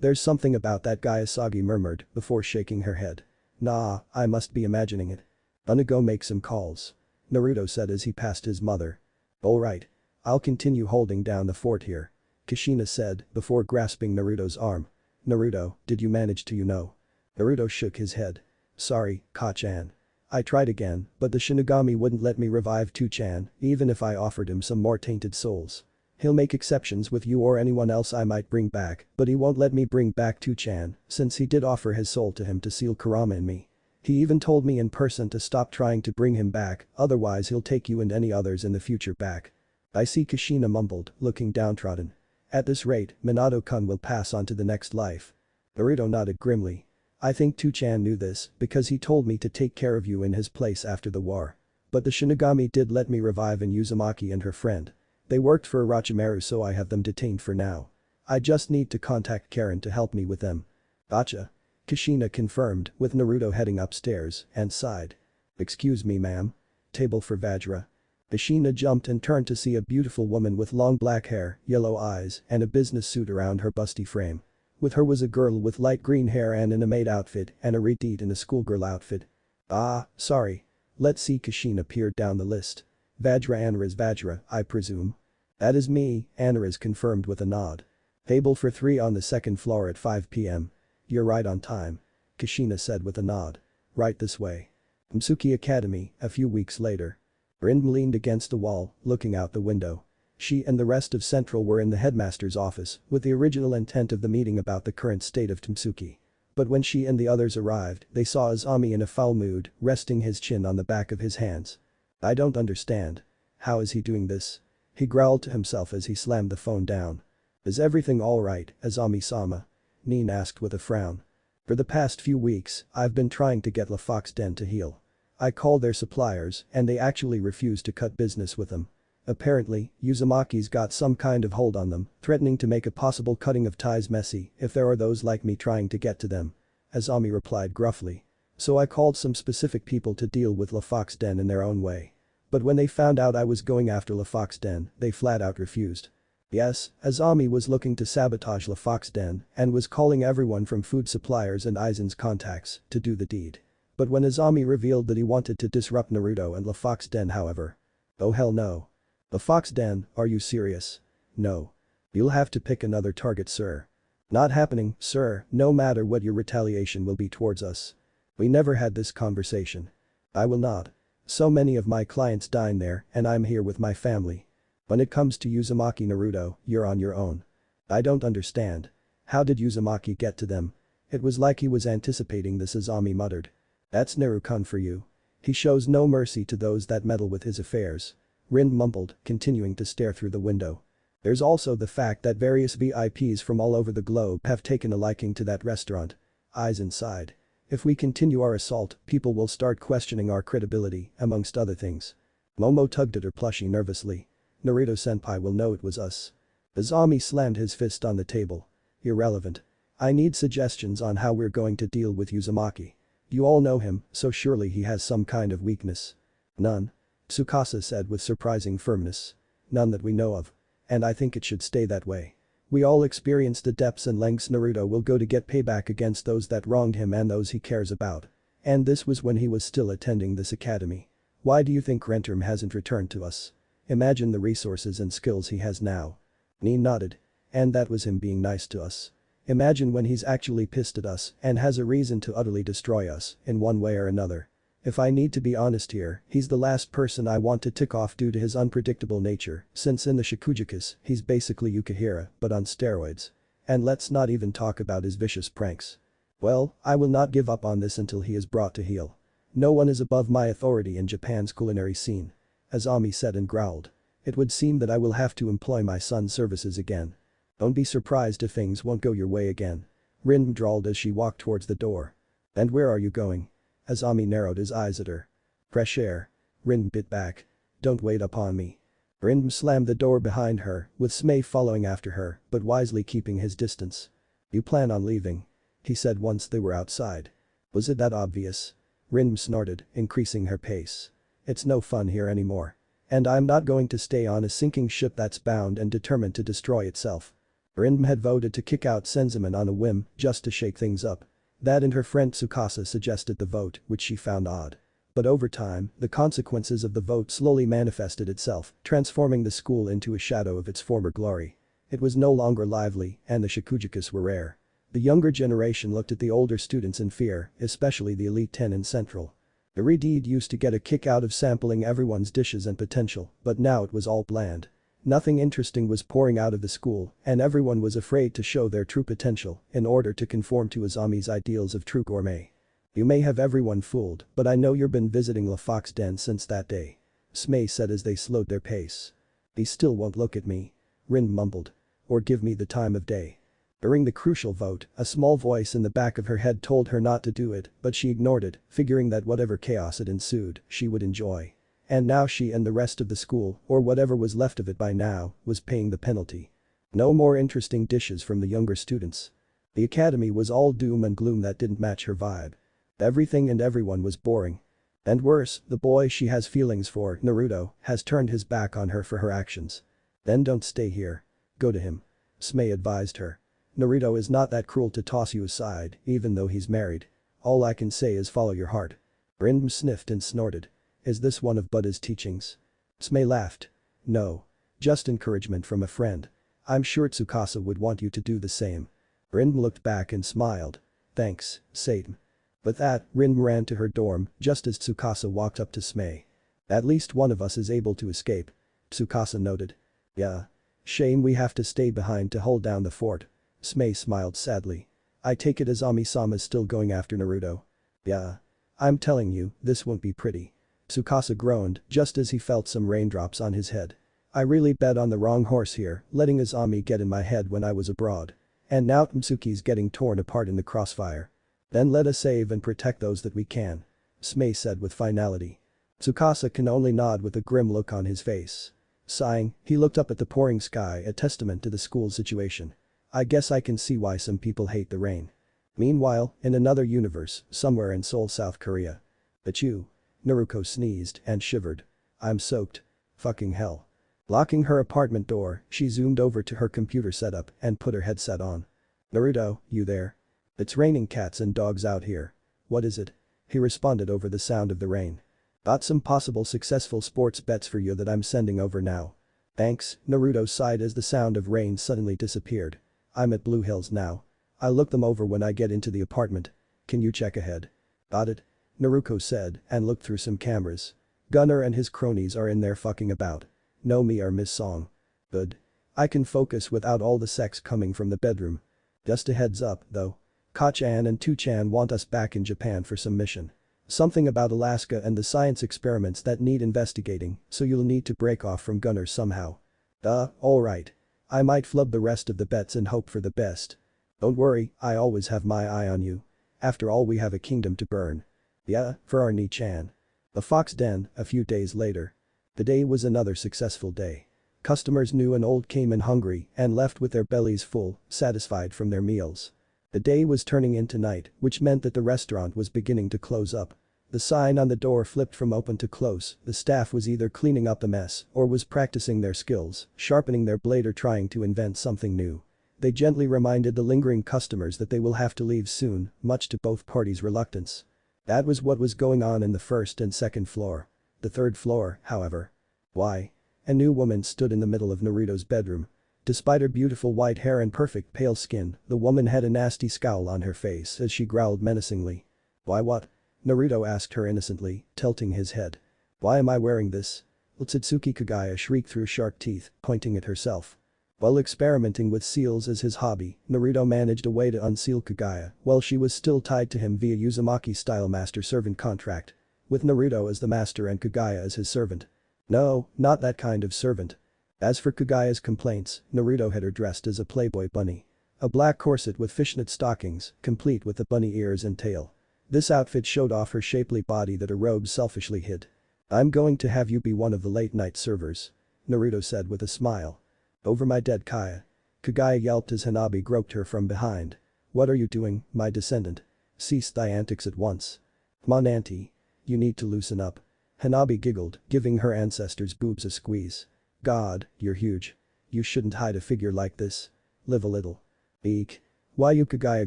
There's something about that guy, Asagi murmured before shaking her head. Nah, I must be imagining it. Gonna go make some calls. Naruto said as he passed his mother. Alright. I'll continue holding down the fort here. Kushina said before grasping Naruto's arm. Naruto, did you manage to Naruto shook his head. Sorry, Ka-chan. I tried again, but the Shinigami wouldn't let me revive 2-chan, even if I offered him some more tainted souls. He'll make exceptions with you or anyone else I might bring back, but he won't let me bring back 2-chan, since he did offer his soul to him to seal Kurama and me. He even told me in person to stop trying to bring him back, otherwise he'll take you and any others in the future back. I see, Kushina mumbled, looking downtrodden. At this rate, Minato-kun will pass on to the next life. Naruto nodded grimly. I think 2-chan knew this because he told me to take care of you in his place after the war. But the Shinigami did let me revive in Uzumaki and her friend. They worked for Orochimaru, so I have them detained for now. I just need to contact Karen to help me with them. Gotcha. Kushina confirmed with Naruto heading upstairs and sighed. Excuse me, ma'am. Table for Vajra. Kushina jumped and turned to see a beautiful woman with long black hair, yellow eyes and a business suit around her busty frame. With her was a girl with light green hair and in a maid outfit and a redeed in a schoolgirl outfit. Ah, sorry. Let's see, Kushina peered down the list. Vajra Anaras Vajra, I presume. That is me, Anaras confirmed with a nod. Table for 3 on the 2nd floor at 5 p.m. You're right on time. Kushina said with a nod. Right this way. Mtsuki Academy, a few weeks later. Rin leaned against the wall, looking out the window. She and the rest of Central were in the headmaster's office with the original intent of the meeting about the current state of Tsuki. But when she and the others arrived, they saw Azami in a foul mood, resting his chin on the back of his hands. I don't understand. How is he doing this? He growled to himself as he slammed the phone down. Is everything alright, Azami-sama? Nin asked with a frown. For the past few weeks, I've been trying to get La Fox Den to heal. I called their suppliers and they actually refused to cut business with them. Apparently, Uzumaki's got some kind of hold on them, threatening to make a possible cutting of ties messy if there are those like me trying to get to them. Azami replied gruffly. So I called some specific people to deal with La Fox Den in their own way. But when they found out I was going after La Fox Den, they flat out refused. Yes, Azami was looking to sabotage La Fox Den and was calling everyone from food suppliers and Aizen's contacts to do the deed. But when Azami revealed that he wanted to disrupt Naruto and La Fox Den, however. Oh hell no. La Fox Den, are you serious? No. You'll have to pick another target, sir. Not happening, sir, no matter what your retaliation will be towards us. We never had this conversation. I will not. So many of my clients dine there and I'm here with my family. When it comes to Uzumaki Naruto, you're on your own. I don't understand. How did Uzumaki get to them? It was like he was anticipating this, Azami muttered. That's Naru-kun for you. He shows no mercy to those that meddle with his affairs. Rin mumbled, continuing to stare through the window. There's also the fact that various VIPs from all over the globe have taken a liking to that restaurant. Aizen sighed. If we continue our assault, people will start questioning our credibility, amongst other things. Momo tugged at her plushie nervously. Naruto-senpai will know it was us. Azami slammed his fist on the table. Irrelevant. I need suggestions on how we're going to deal with Uzumaki. You all know him, so surely he has some kind of weakness. None. Tsukasa said with surprising firmness. None that we know of. And I think it should stay that way. We all experience the depths and lengths Naruto will go to get payback against those that wronged him and those he cares about. And this was when he was still attending this academy. Why do you think Renterm hasn't returned to us? Imagine the resources and skills he has now. Nin nodded. And that was him being nice to us. Imagine when he's actually pissed at us and has a reason to utterly destroy us in one way or another. If I need to be honest here, he's the last person I want to tick off due to his unpredictable nature, since in the Shikujukas, he's basically Yukihira, but on steroids. And let's not even talk about his vicious pranks. Well, I will not give up on this until he is brought to heel. No one is above my authority in Japan's culinary scene. Azami said and growled. It would seem that I will have to employ my son's services again. Don't be surprised if things won't go your way again. Rin drawled as she walked towards the door. And where are you going? Azami narrowed his eyes at her. Fresh air. Rin bit back. Don't wait upon me. Rin slammed the door behind her, with Smei following after her, but wisely keeping his distance. You plan on leaving? He said once they were outside. Was it that obvious? Rin snorted, increasing her pace. It's no fun here anymore. And I'm not going to stay on a sinking ship that's bound and determined to destroy itself. Rin had voted to kick out Senzaman on a whim, just to shake things up. That and her friend Tsukasa suggested the vote, which she found odd. But over time, the consequences of the vote slowly manifested itself, transforming the school into a shadow of its former glory. It was no longer lively, and the Shikujukas were rare. The younger generation looked at the older students in fear, especially the Elite 10 in Central. Iridid used to get a kick out of sampling everyone's dishes and potential, but now it was all bland. Nothing interesting was pouring out of the school, and everyone was afraid to show their true potential in order to conform to Azami's ideals of true gourmet. You may have everyone fooled, but I know you've been visiting La Fox Den since that day. Smei said as they slowed their pace. He still won't look at me. Rin mumbled. Or give me the time of day. During the crucial vote, a small voice in the back of her head told her not to do it, but she ignored it, figuring that whatever chaos had ensued, she would enjoy. And now she and the rest of the school, or whatever was left of it by now, was paying the penalty. No more interesting dishes from the younger students. The academy was all doom and gloom that didn't match her vibe. Everything and everyone was boring. And worse, the boy she has feelings for, Naruto, has turned his back on her for her actions. Then don't stay here. Go to him. Smei advised her. Naruto is not that cruel to toss you aside, even though he's married. All I can say is follow your heart. Rin sniffed and snorted. Is this one of Buddha's teachings? Smei laughed. No. Just encouragement from a friend. I'm sure Tsukasa would want you to do the same. Rin looked back and smiled. Thanks, Satan. With that, Rin ran to her dorm, just as Tsukasa walked up to Smei. At least one of us is able to escape. Tsukasa noted. Yeah. Shame we have to stay behind to hold down the fort. Smei smiled sadly. I take it Azami-sama's still going after Naruto. Yeah. I'm telling you, this won't be pretty. Tsukasa groaned, just as he felt some raindrops on his head. I really bet on the wrong horse here, letting Azami get in my head when I was abroad. And now Tsuki's getting torn apart in the crossfire. Then let us save and protect those that we can. Smei said with finality. Tsukasa can only nod with a grim look on his face. Sighing, he looked up at the pouring sky, a testament to the school's situation. I guess I can see why some people hate the rain. Meanwhile, in another universe, somewhere in Seoul, South Korea. Achoo. Naruko sneezed and shivered. I'm soaked. Fucking hell. Locking her apartment door, she zoomed over to her computer setup and put her headset on. Naruto, you there? It's raining cats and dogs out here. What is it? He responded over the sound of the rain. Got some possible successful sports bets for you that I'm sending over now. Thanks, Naruto sighed as the sound of rain suddenly disappeared. I'm at Blue Hills now. I'll look them over when I get into the apartment. Can you check ahead? Got it? Naruto said and looked through some cameras. Gunner and his cronies are in there fucking about. No me or Miss Song. Good. I can focus without all the sex coming from the bedroom. Just a heads up, though. Ka-chan and Tu-chan want us back in Japan for some mission. Something about Alaska and the science experiments that need investigating, so you'll need to break off from Gunner somehow. Alright. I might flub the rest of the bets and hope for the best. Don't worry, I always have my eye on you. After all, we have a kingdom to burn. Yeah, for our Ni-chan. The Fox Den, a few days later. The day was another successful day. Customers new and old came in hungry and left with their bellies full, satisfied from their meals. The day was turning into night, which meant that the restaurant was beginning to close up. The sign on the door flipped from open to close. The staff was either cleaning up the mess or was practicing their skills, sharpening their blade or trying to invent something new. They gently reminded the lingering customers that they will have to leave soon, much to both parties' reluctance. That was what was going on in the first and second floor. The third floor, however. Why? A new woman stood in the middle of Naruto's bedroom. Despite her beautiful white hair and perfect pale skin, the woman had a nasty scowl on her face as she growled menacingly. "Why what?" Naruto asked her innocently, tilting his head. "Why am I wearing this?" Otsutsuki Kagaya shrieked through sharp teeth, pointing at herself. While experimenting with seals as his hobby, Naruto managed a way to unseal Kagaya while she was still tied to him via Uzumaki-style master-servant contract. With Naruto as the master and Kagaya as his servant. No, not that kind of servant. As for Kagaya's complaints, Naruto had her dressed as a playboy bunny. A black corset with fishnet stockings, complete with the bunny ears and tail. This outfit showed off her shapely body that her robes selfishly hid. "I'm going to have you be one of the late-night servers," Naruto said with a smile. "Over my dead Kaya." Kagaya yelped as Hanabi groped her from behind. "What are you doing, my descendant? Cease thy antics at once." "Come on auntie. You need to loosen up." Hanabi giggled, giving her ancestors' boobs a squeeze. "God, you're huge. You shouldn't hide a figure like this. Live a little." "Eek." Why Kagaya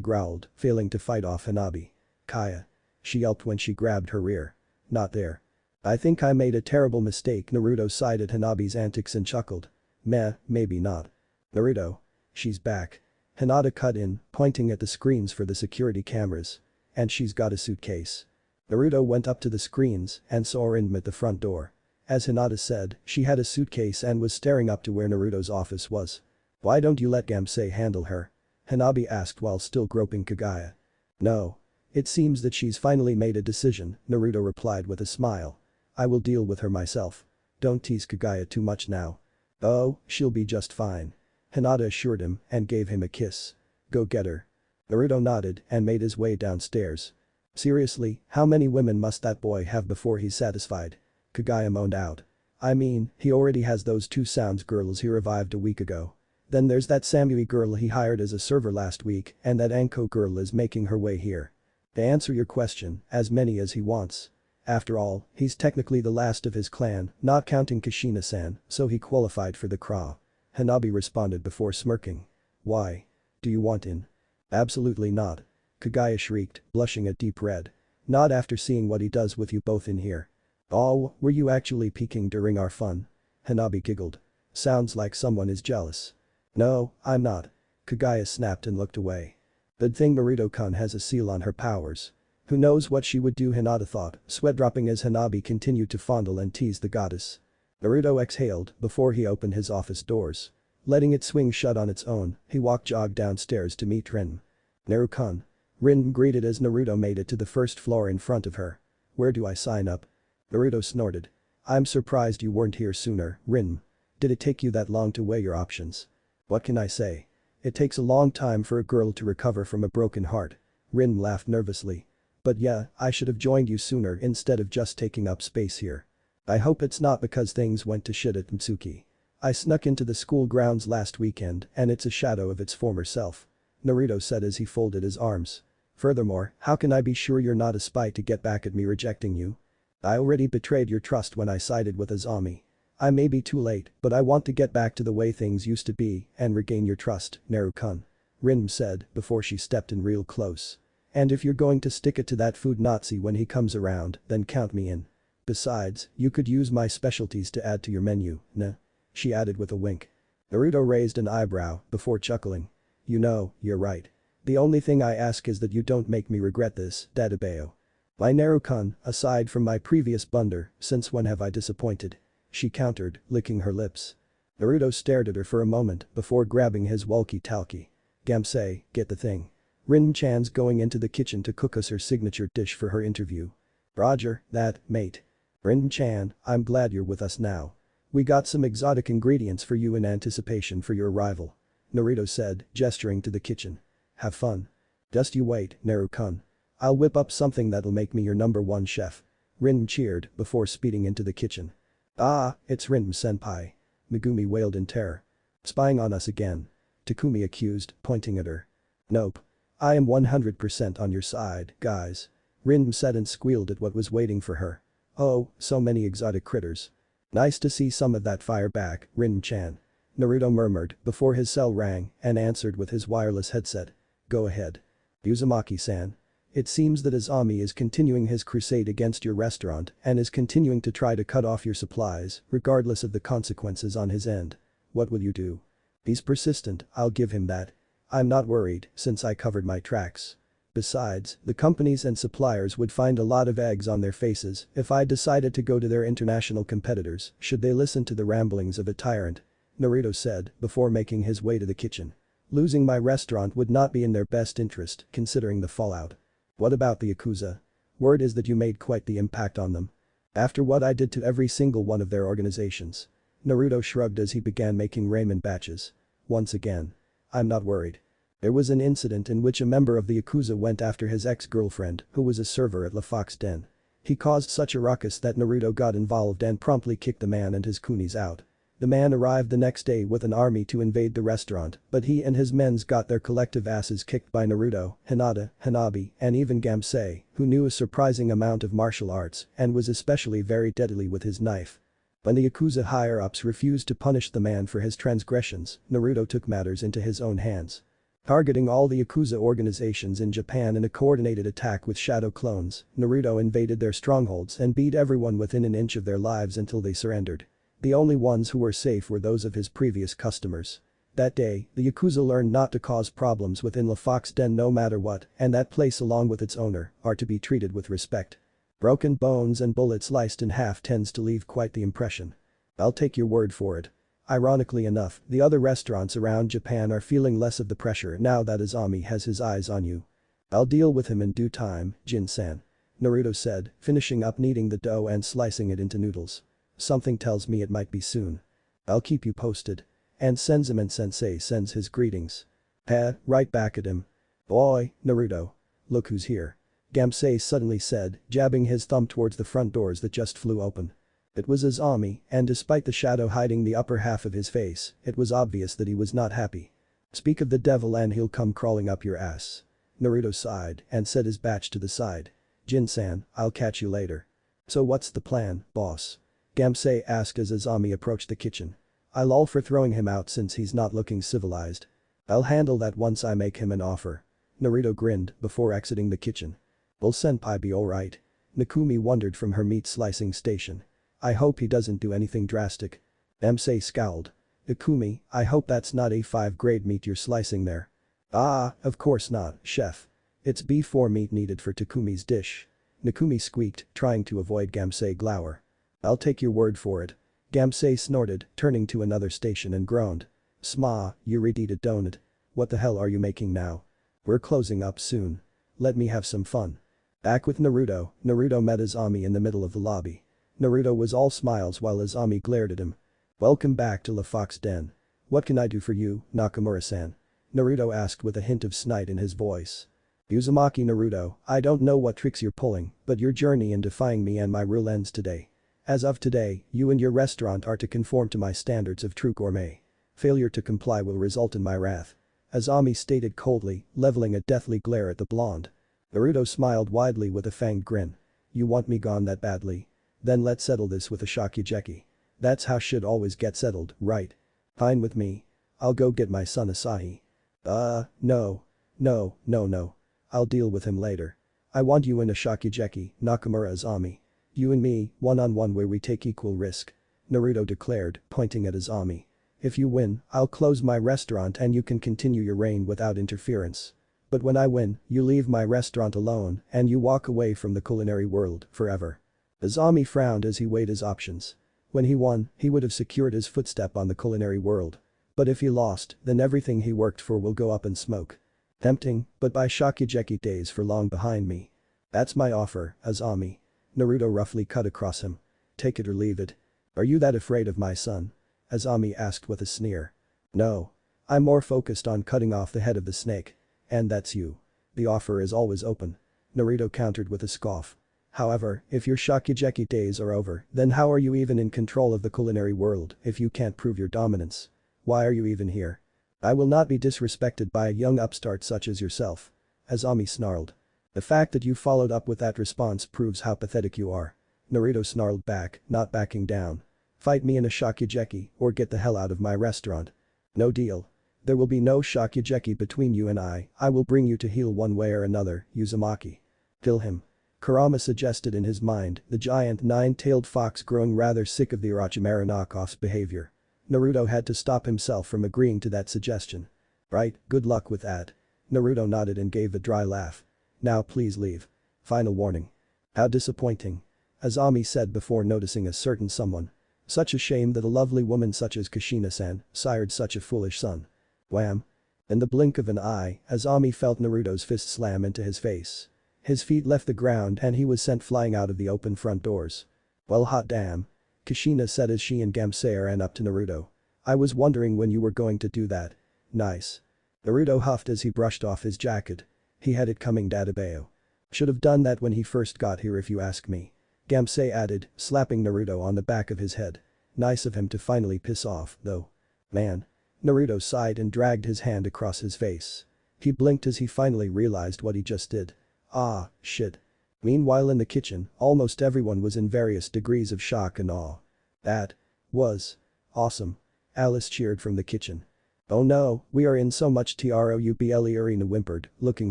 growled, failing to fight off Hanabi. "Kaya." She yelped when she grabbed her rear. "Not there." "I think I made a terrible mistake." Naruto sighed at Hanabi's antics and chuckled. "Meh, maybe not." "Naruto. She's back." Hinata cut in, pointing at the screens for the security cameras. "And she's got a suitcase." Naruto went up to the screens and saw Rindm at the front door. As Hinata said, she had a suitcase and was staring up to where Naruto's office was. "Why don't you let Gamsei handle her?" Hanabi asked while still groping Kagaya. "No. It seems that she's finally made a decision," Naruto replied with a smile. "I will deal with her myself. Don't tease Kagaya too much now." "Oh, she'll be just fine." Hinata assured him and gave him a kiss. "Go get her." Naruto nodded and made his way downstairs. "Seriously, how many women must that boy have before he's satisfied?" Kagaya moaned out. "I mean, he already has those two Sounds girls he revived a week ago. Then there's that Samui girl he hired as a server last week and that Anko girl is making her way here. To answer your question, as many as he wants. After all, he's technically the last of his clan, not counting Kushina-san, so he qualified for the Kra." Hanabi responded before smirking. "Why? Do you want in?" "Absolutely not." Kagaya shrieked, blushing a deep red. "Not after seeing what he does with you both in here." "Oh, were you actually peeking during our fun?" Hanabi giggled. "Sounds like someone is jealous." "No, I'm not." Kagaya snapped and looked away. "Good thing Naruto-kun has a seal on her powers. Who knows what she would do," Hinata thought, sweat dropping as Hanabi continued to fondle and tease the goddess. Naruto exhaled before he opened his office doors. Letting it swing shut on its own, he jogged downstairs to meet Rindm. "Naru-kun." Rindm greeted as Naruto made it to the first floor in front of her. "Where do I sign up?" Naruto snorted. "I'm surprised you weren't here sooner, Rindm. Did it take you that long to weigh your options?" "What can I say? It takes a long time for a girl to recover from a broken heart." Rindm laughed nervously. "But yeah, I should have joined you sooner instead of just taking up space here. I hope it's not because things went to shit at Mitsuki. I snuck into the school grounds last weekend and it's a shadow of its former self." Naruto said as he folded his arms. "Furthermore, how can I be sure you're not a spy to get back at me rejecting you? I already betrayed your trust when I sided with Azami. I may be too late, but I want to get back to the way things used to be and regain your trust, Naru-kun," Rindm said before she stepped in real close. "And if you're going to stick it to that food Nazi when he comes around, then count me in. Besides, you could use my specialties to add to your menu, nah," she added with a wink. Naruto raised an eyebrow before chuckling. "You know, you're right. The only thing I ask is that you don't make me regret this, Dadabeo." "My Naru-kun, aside from my previous blunder, since when have I disappointed?" she countered, licking her lips. Naruto stared at her for a moment before grabbing his walkie-talkie. "Gamsei, get the thing. Rindm-chan's going into the kitchen to cook us her signature dish for her interview." "Roger that, mate." "Rindm-chan, I'm glad you're with us now. We got some exotic ingredients for you in anticipation for your arrival," Naruto said, gesturing to the kitchen. "Have fun. Just you wait, Naru-kun. I'll whip up something that'll make me your #1 chef." Rindm cheered before speeding into the kitchen. "Ah, it's Rindm-senpai." Megumi wailed in terror. "Spying on us again?" Takumi accused, pointing at her. "Nope. I am 100% on your side, guys." Rindm said and squealed at what was waiting for her. "Oh, so many exotic critters. Nice to see some of that fire back, Rindm-chan." Naruto murmured before his cell rang and answered with his wireless headset. "Go ahead. Uzumaki-san. It seems that Azami is continuing his crusade against your restaurant and is continuing to try to cut off your supplies regardless of the consequences on his end. What will you do?" He's persistent, I'll give him that. I'm not worried, since I covered my tracks. Besides, the companies and suppliers would find a lot of eggs on their faces if I decided to go to their international competitors, should they listen to the ramblings of a tyrant. Naruto said, before making his way to the kitchen. Losing my restaurant would not be in their best interest, considering the fallout. What about the Yakuza? Word is that you made quite the impact on them. After what I did to every single one of their organizations. Naruto shrugged as he began making ramen batches. Once again. I'm not worried. There was an incident in which a member of the Yakuza went after his ex-girlfriend, who was a server at La Fox Den. He caused such a ruckus that Naruto got involved and promptly kicked the man and his coonies out. The man arrived the next day with an army to invade the restaurant, but he and his men's got their collective asses kicked by Naruto, Hinata, Hanabi, and even Gamsei, who knew a surprising amount of martial arts and was especially very deadly with his knife. When the Yakuza higher-ups refused to punish the man for his transgressions, Naruto took matters into his own hands. Targeting all the Yakuza organizations in Japan in a coordinated attack with shadow clones, Naruto invaded their strongholds and beat everyone within an inch of their lives until they surrendered. The only ones who were safe were those of his previous customers. That day, the Yakuza learned not to cause problems within La Fox Den no matter what, and that place along with its owner are to be treated with respect. Broken bones and bullets sliced in half tends to leave quite the impression. I'll take your word for it. Ironically enough, the other restaurants around Japan are feeling less of the pressure now that Azami has his eyes on you. I'll deal with him in due time, Jin-san. Naruto said, finishing up kneading the dough and slicing it into noodles. Something tells me it might be soon. I'll keep you posted. And Senzaman-sensei sends his greetings. Right back at him. Boy, Naruto. Look who's here. Gamsei suddenly said, jabbing his thumb towards the front doors that just flew open. It was Azami, and despite the shadow hiding the upper half of his face, it was obvious that he was not happy. Speak of the devil and he'll come crawling up your ass. Naruto sighed and set his batch to the side. Jin-san, I'll catch you later. So what's the plan, boss? Gamsei asked as Azami approached the kitchen. I'll all for throwing him out since he's not looking civilized. I'll handle that once I make him an offer. Naruto grinned before exiting the kitchen. Will senpai be alright? Nakumi wondered from her meat slicing station. I hope he doesn't do anything drastic. Gamsei scowled. Nakumi, I hope that's not A5 grade meat you're slicing there. Ah, of course not, chef. It's B4 meat needed for Takumi's dish. Nakumi squeaked, trying to avoid Gamsei glower. I'll take your word for it. Gamsei snorted, turning to another station and groaned. Sma, you reheated donut. What the hell are you making now? We're closing up soon. Let me have some fun. Back with Naruto, Naruto met Azami in the middle of the lobby. Naruto was all smiles while Azami glared at him. Welcome back to La Fox Den. What can I do for you, Nakamura-san? Naruto asked with a hint of snide in his voice. Uzumaki Naruto, I don't know what tricks you're pulling, but your journey in defying me and my rule ends today. As of today, you and your restaurant are to conform to my standards of true gourmet. Failure to comply will result in my wrath. Azami stated coldly, leveling a deathly glare at the blonde. Naruto smiled widely with a fanged grin. You want me gone that badly? Then let's settle this with a shakigeki. That's how shit always get settled, right? Fine with me. I'll go get my son Asahi. No. No. I'll deal with him later. I want you in a shakigeki, Nakamura Azami. You and me, one-on-one where we take equal risk. Naruto declared, pointing at Azami. If you win, I'll close my restaurant and you can continue your reign without interference. But when I win, you leave my restaurant alone and you walk away from the culinary world forever. Azami frowned as he weighed his options. When he won, he would have secured his footstep on the culinary world. But if he lost, then everything he worked for will go up in smoke. Tempting, but by shakigeki days for long behind me. That's my offer, Azami. Naruto roughly cut across him. Take it or leave it. Are you that afraid of my son? Azami asked with a sneer. No. I'm more focused on cutting off the head of the snake. And that's you. The offer is always open. Naruto countered with a scoff. However, if your shakigeki days are over, then how are you even in control of the culinary world if you can't prove your dominance? Why are you even here? I will not be disrespected by a young upstart such as yourself. Azami snarled. The fact that you followed up with that response proves how pathetic you are. Naruto snarled back, not backing down. Fight me in a shakigeki or get the hell out of my restaurant. No deal. There will be no shakigeki between you and I will bring you to heel one way or another, Uzumaki. Kill him. Kurama suggested in his mind, the giant nine-tailed fox growing rather sick of the Orochimaru knockoff's behavior. Naruto had to stop himself from agreeing to that suggestion. Right, good luck with that. Naruto nodded and gave a dry laugh. Now please leave. Final warning. How disappointing. Azami said before noticing a certain someone. Such a shame that a lovely woman such as Kushina-san sired such a foolish son. Wham. In the blink of an eye, Azami felt Naruto's fist slam into his face. His feet left the ground and he was sent flying out of the open front doors. Well hot damn. Kushina said as she and Gamsei ran up to Naruto. I was wondering when you were going to do that. Nice. Naruto huffed as he brushed off his jacket. He had it coming Dadabeo. Should have done that when he first got here if you ask me. Gamsei added, slapping Naruto on the back of his head. Nice of him to finally piss off, though. Man. Naruto sighed and dragged his hand across his face. He blinked as he finally realized what he just did. Ah, shit. Meanwhile in the kitchen, almost everyone was in various degrees of shock and awe. That was awesome. Alice cheered from the kitchen. Oh no, we are in so much trouble, Arena whimpered, looking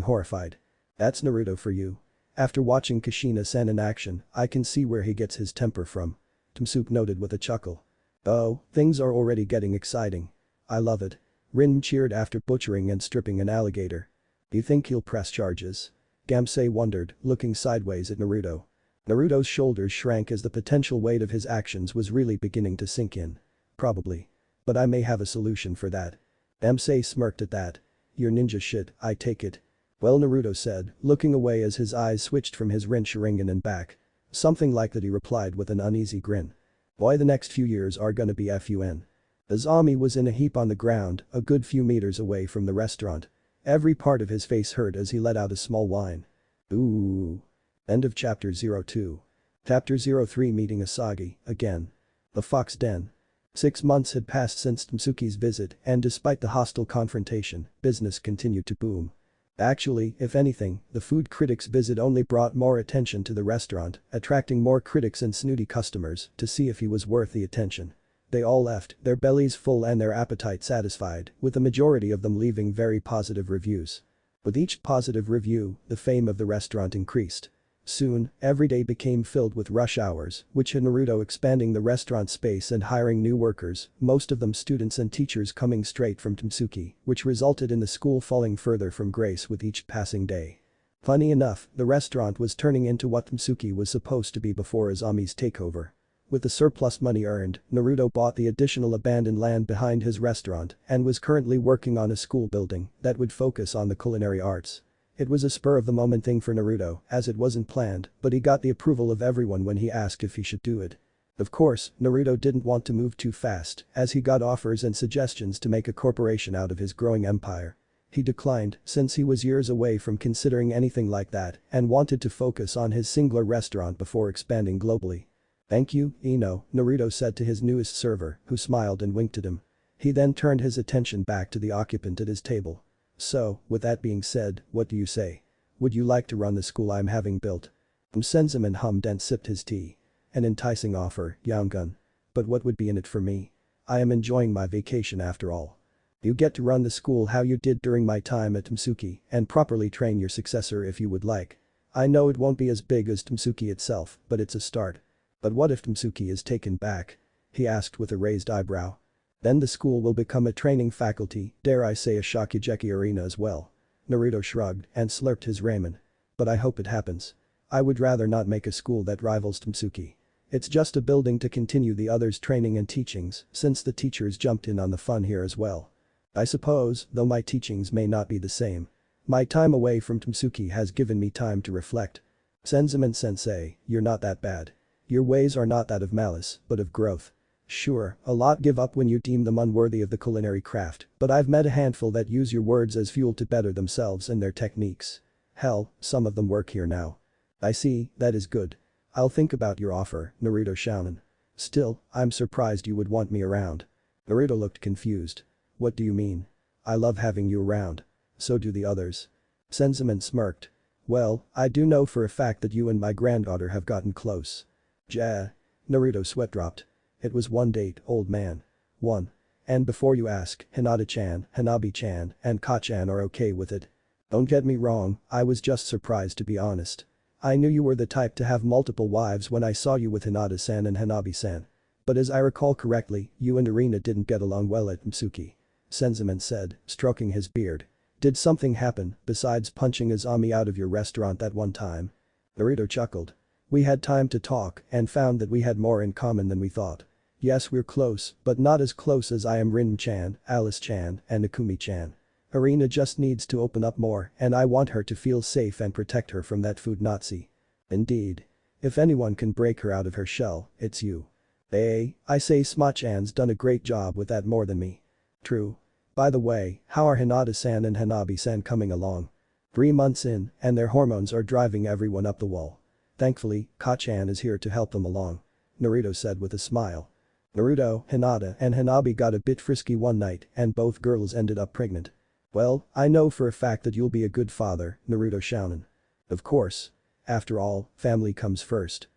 horrified. That's Naruto for you. After watching Kushina-san in action, I can see where he gets his temper from. Tamsuke noted with a chuckle. Oh, things are already getting exciting. I love it. Rin cheered after butchering and stripping an alligator. Do you think he'll press charges? Gamsei wondered, looking sideways at Naruto. Naruto's shoulders shrank as the potential weight of his actions was really beginning to sink in. Probably. But I may have a solution for that. Gamsei smirked at that. Your ninja shit, I take it. Well, Naruto said, looking away as his eyes switched from his Rin Sharingan and back. Something like that, he replied with an uneasy grin. Boy, the next few years are gonna be fun. Azami was in a heap on the ground, a good few meters away from the restaurant. Every part of his face hurt as he let out a small whine. Ooh. End of chapter 02. Chapter 03 Meeting Asagi, again. The Fox Den. 6 months had passed since Tamsuke's visit and despite the hostile confrontation, business continued to boom. Actually, if anything, the food critic's visit only brought more attention to the restaurant, attracting more critics and snooty customers to see if he was worth the attention. They all left, their bellies full and their appetite satisfied, with the majority of them leaving very positive reviews. With each positive review, the fame of the restaurant increased. Soon, every day became filled with rush hours, which had Naruto expanding the restaurant space and hiring new workers, most of them students and teachers coming straight from Tamsuke, which resulted in the school falling further from grace with each passing day. Funny enough, the restaurant was turning into what Tamsuke was supposed to be before Azami's takeover. With the surplus money earned, Naruto bought the additional abandoned land behind his restaurant and was currently working on a school building that would focus on the culinary arts. It was a spur-of-the-moment thing for Naruto, as it wasn't planned, but he got the approval of everyone when he asked if he should do it. Of course, Naruto didn't want to move too fast, as he got offers and suggestions to make a corporation out of his growing empire. He declined, since he was years away from considering anything like that and wanted to focus on his singular restaurant before expanding globally. Thank you, Ino, Naruto said to his newest server, who smiled and winked at him. He then turned his attention back to the occupant at his table. So, with that being said, what do you say? Would you like to run the school I'm having built? Senzaman hummed and sipped his tea. An enticing offer, Yangun. But what would be in it for me? I am enjoying my vacation after all. You get to run the school how you did during my time at Tamsuke and properly train your successor if you would like. I know it won't be as big as Tamsuke itself, but it's a start. But what if Tamsuke is taken back? He asked with a raised eyebrow. Then the school will become a training faculty, dare I say a Shokugeki arena as well. Naruto shrugged and slurped his ramen. But I hope it happens. I would rather not make a school that rivals Tamsuke. It's just a building to continue the others' training and teachings, since the teachers jumped in on the fun here as well. I suppose, though my teachings may not be the same. My time away from Tamsuke has given me time to reflect. Senzaman-sensei, you're not that bad. Your ways are not that of malice, but of growth. Sure, a lot give up when you deem them unworthy of the culinary craft, but I've met a handful that use your words as fuel to better themselves and their techniques. Hell, some of them work here now. I see, that is good. I'll think about your offer, Naruto shouted. Still, I'm surprised you would want me around. Naruto looked confused. What do you mean? I love having you around. So do the others. Senzaman smirked. Well, I do know for a fact that you and my granddaughter have gotten close. Ja. Naruto sweat dropped. It was one date, old man. One. And before you ask, Hinata-chan, Hanabi-chan, and Ka-chan are okay with it. Don't get me wrong, I was just surprised to be honest. I knew you were the type to have multiple wives when I saw you with Hinata-san and Hanabi-san. But as I recall correctly, you and Arena didn't get along well at Mtsuki. Senzaman said, stroking his beard. Did something happen besides punching Azami out of your restaurant that one time? Naruto chuckled. We had time to talk and found that we had more in common than we thought. Yes, we're close, but not as close as I am Rin-chan, Alice-chan, and Nakumi-chan. Arena just needs to open up more and I want her to feel safe and protect her from that food Nazi. Indeed. If anyone can break her out of her shell, it's you. I say Sma-chan's done a great job with that more than me. True. By the way, how are Hinata-san and Hanabi-san coming along? 3 months in, and their hormones are driving everyone up the wall. Thankfully, Ka-chan is here to help them along. Naruto said with a smile. Naruto, Hinata and Hanabi got a bit frisky one night and both girls ended up pregnant. Well, I know for a fact that you'll be a good father, Naruto shounen. Of course. After all, family comes first.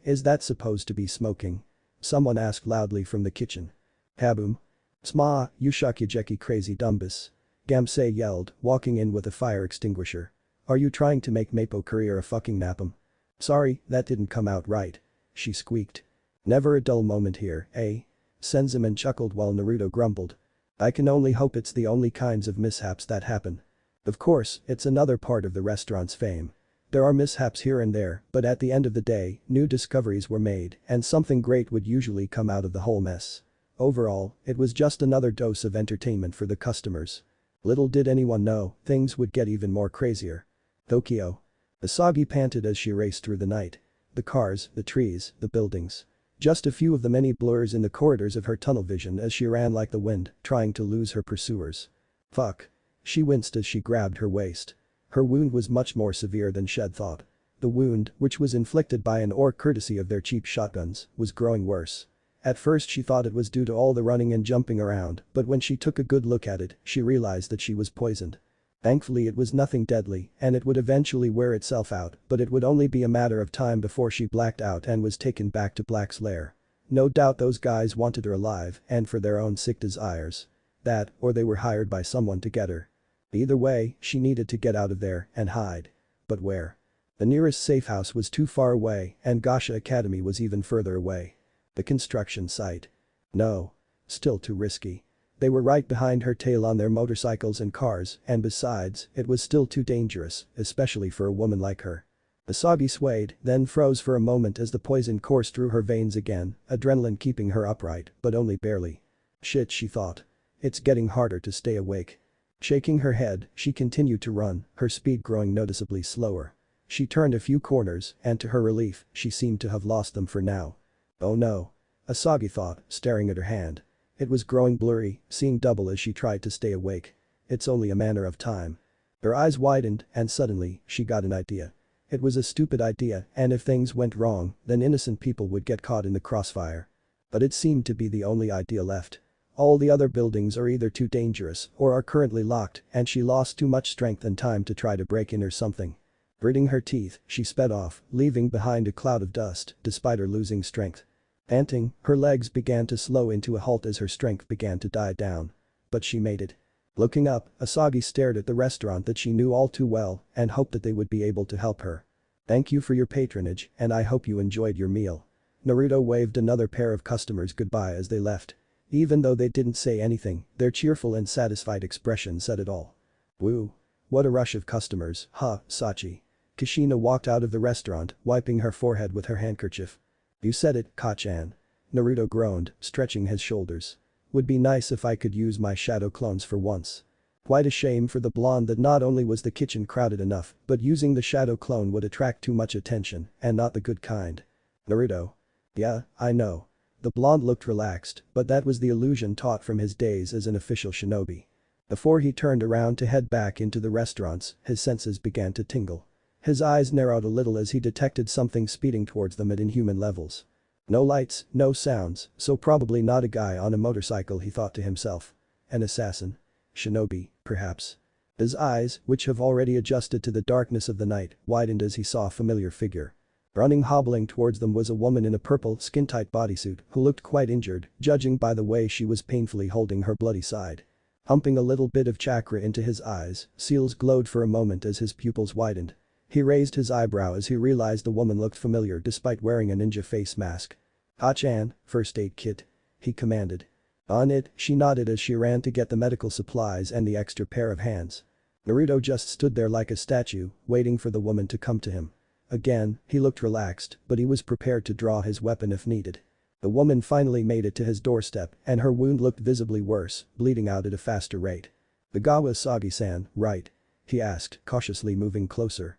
Is that supposed to be smoking? Someone asked loudly from the kitchen. Kaboom. Sma, you shakujeki crazy dumbus. Gamsei yelled, walking in with a fire extinguisher. Are you trying to make Mapo career a fucking napum? Sorry, that didn't come out right. She squeaked. Never a dull moment here, eh? Senzaman chuckled while Naruto grumbled. I can only hope it's the only kinds of mishaps that happen. Of course, it's another part of the restaurant's fame. There are mishaps here and there, but at the end of the day, new discoveries were made and something great would usually come out of the whole mess. Overall, it was just another dose of entertainment for the customers. Little did anyone know, things would get even more crazier. Tokyo. Asagi panted as she raced through the night. The cars, the trees, the buildings. Just a few of the many blurs in the corridors of her tunnel vision as she ran like the wind, trying to lose her pursuers. Fuck. She winced as she grabbed her waist. Her wound was much more severe than Shed thought. The wound, which was inflicted by an orc courtesy of their cheap shotguns, was growing worse. At first she thought it was due to all the running and jumping around, but when she took a good look at it, she realized that she was poisoned. Thankfully it was nothing deadly and it would eventually wear itself out, but it would only be a matter of time before she blacked out and was taken back to Black's lair. No doubt those guys wanted her alive and for their own sick desires. That, or they were hired by someone to get her. Either way, she needed to get out of there and hide. But where? The nearest safe house was too far away and Gasha Academy was even further away. The construction site. No. Still too risky. They were right behind her tail on their motorcycles and cars and besides, it was still too dangerous, especially for a woman like her. Asagi swayed, then froze for a moment as the poison coursed through her veins again, adrenaline keeping her upright, but only barely. Shit, she thought. It's getting harder to stay awake. Shaking her head, she continued to run, her speed growing noticeably slower. She turned a few corners and to her relief, she seemed to have lost them for now. Oh no. Asagi thought, staring at her hand. It was growing blurry, seeing double as she tried to stay awake. It's only a matter of time. Her eyes widened and suddenly, she got an idea. It was a stupid idea and if things went wrong, then innocent people would get caught in the crossfire. But it seemed to be the only idea left. All the other buildings are either too dangerous or are currently locked and she lost too much strength and time to try to break in or something. Gritting her teeth, she sped off, leaving behind a cloud of dust despite her losing strength. Panting, her legs began to slow into a halt as her strength began to die down. But she made it. Looking up, Asagi stared at the restaurant that she knew all too well and hoped that they would be able to help her. Thank you for your patronage and I hope you enjoyed your meal. Naruto waved another pair of customers goodbye as they left. Even though they didn't say anything, their cheerful and satisfied expression said it all. Woo. What a rush of customers, huh, Sachi. Kushina walked out of the restaurant, wiping her forehead with her handkerchief. You said it, Ka-chan. Naruto groaned, stretching his shoulders. Would be nice if I could use my shadow clones for once. Quite a shame for the blonde that not only was the kitchen crowded enough, but using the shadow clone would attract too much attention, and not the good kind. Naruto. Yeah, I know. The blonde looked relaxed, but that was the illusion taught from his days as an official shinobi. Before he turned around to head back into the restaurants, his senses began to tingle. His eyes narrowed a little as he detected something speeding towards them at inhuman levels. No lights, no sounds, so probably not a guy on a motorcycle, he thought to himself. An assassin. Shinobi, perhaps. His eyes, which have already adjusted to the darkness of the night, widened as he saw a familiar figure. Running hobbling towards them was a woman in a purple, skin-tight bodysuit who looked quite injured, judging by the way she was painfully holding her bloody side. Pumping a little bit of chakra into his eyes, Seals glowed for a moment as his pupils widened. He raised his eyebrow as he realized the woman looked familiar despite wearing a ninja face mask. "Ah-chan, first aid kit," he commanded. On it, she nodded as she ran to get the medical supplies and the extra pair of hands. Naruto just stood there like a statue, waiting for the woman to come to him. Again, he looked relaxed, but he was prepared to draw his weapon if needed. The woman finally made it to his doorstep and her wound looked visibly worse, bleeding out at a faster rate. "The Gawa Asagi-san, right?" he asked, cautiously moving closer.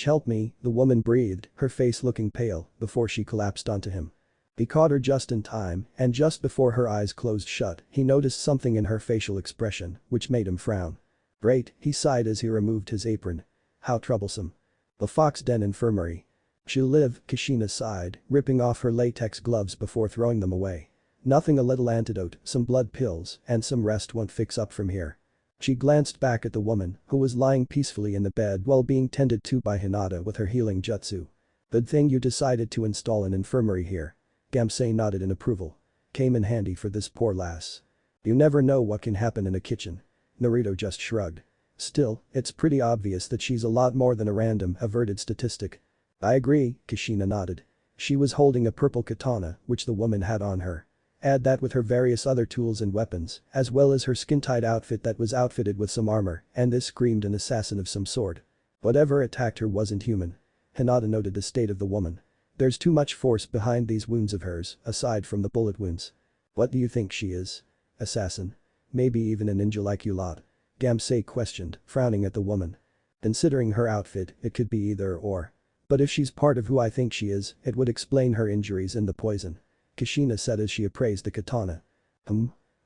Help me," the woman breathed, her face looking pale, before she collapsed onto him. He caught her just in time, and just before her eyes closed shut, he noticed something in her facial expression, which made him frown. "Great," he sighed as he removed his apron. "How troublesome." "The Fox Den Infirmary. She'll live," Kushina sighed, ripping off her latex gloves before throwing them away. "Nothing, a little antidote, some blood pills, and some rest won't fix up from here." She glanced back at the woman, who was lying peacefully in the bed while being tended to by Hinata with her healing jutsu. "Good thing you decided to install an infirmary here." Gamsei nodded in approval. "Came in handy for this poor lass. You never know what can happen in a kitchen." Naruto just shrugged. "Still, it's pretty obvious that she's a lot more than a random, averted statistic." "I agree," Kushina nodded. She was holding a purple katana, which the woman had on her. Add that with her various other tools and weapons, as well as her skin-tight outfit that was outfitted with some armor, and this screamed an assassin of some sort. Whatever attacked her wasn't human. Hinata noted the state of the woman. "There's too much force behind these wounds of hers, aside from the bullet wounds." "What do you think she is? Assassin? Maybe even a ninja like you lot?" Gamsei questioned, frowning at the woman. "Considering her outfit, it could be either or. But if she's part of who I think she is, it would explain her injuries and the poison," Kushina said as she appraised the katana.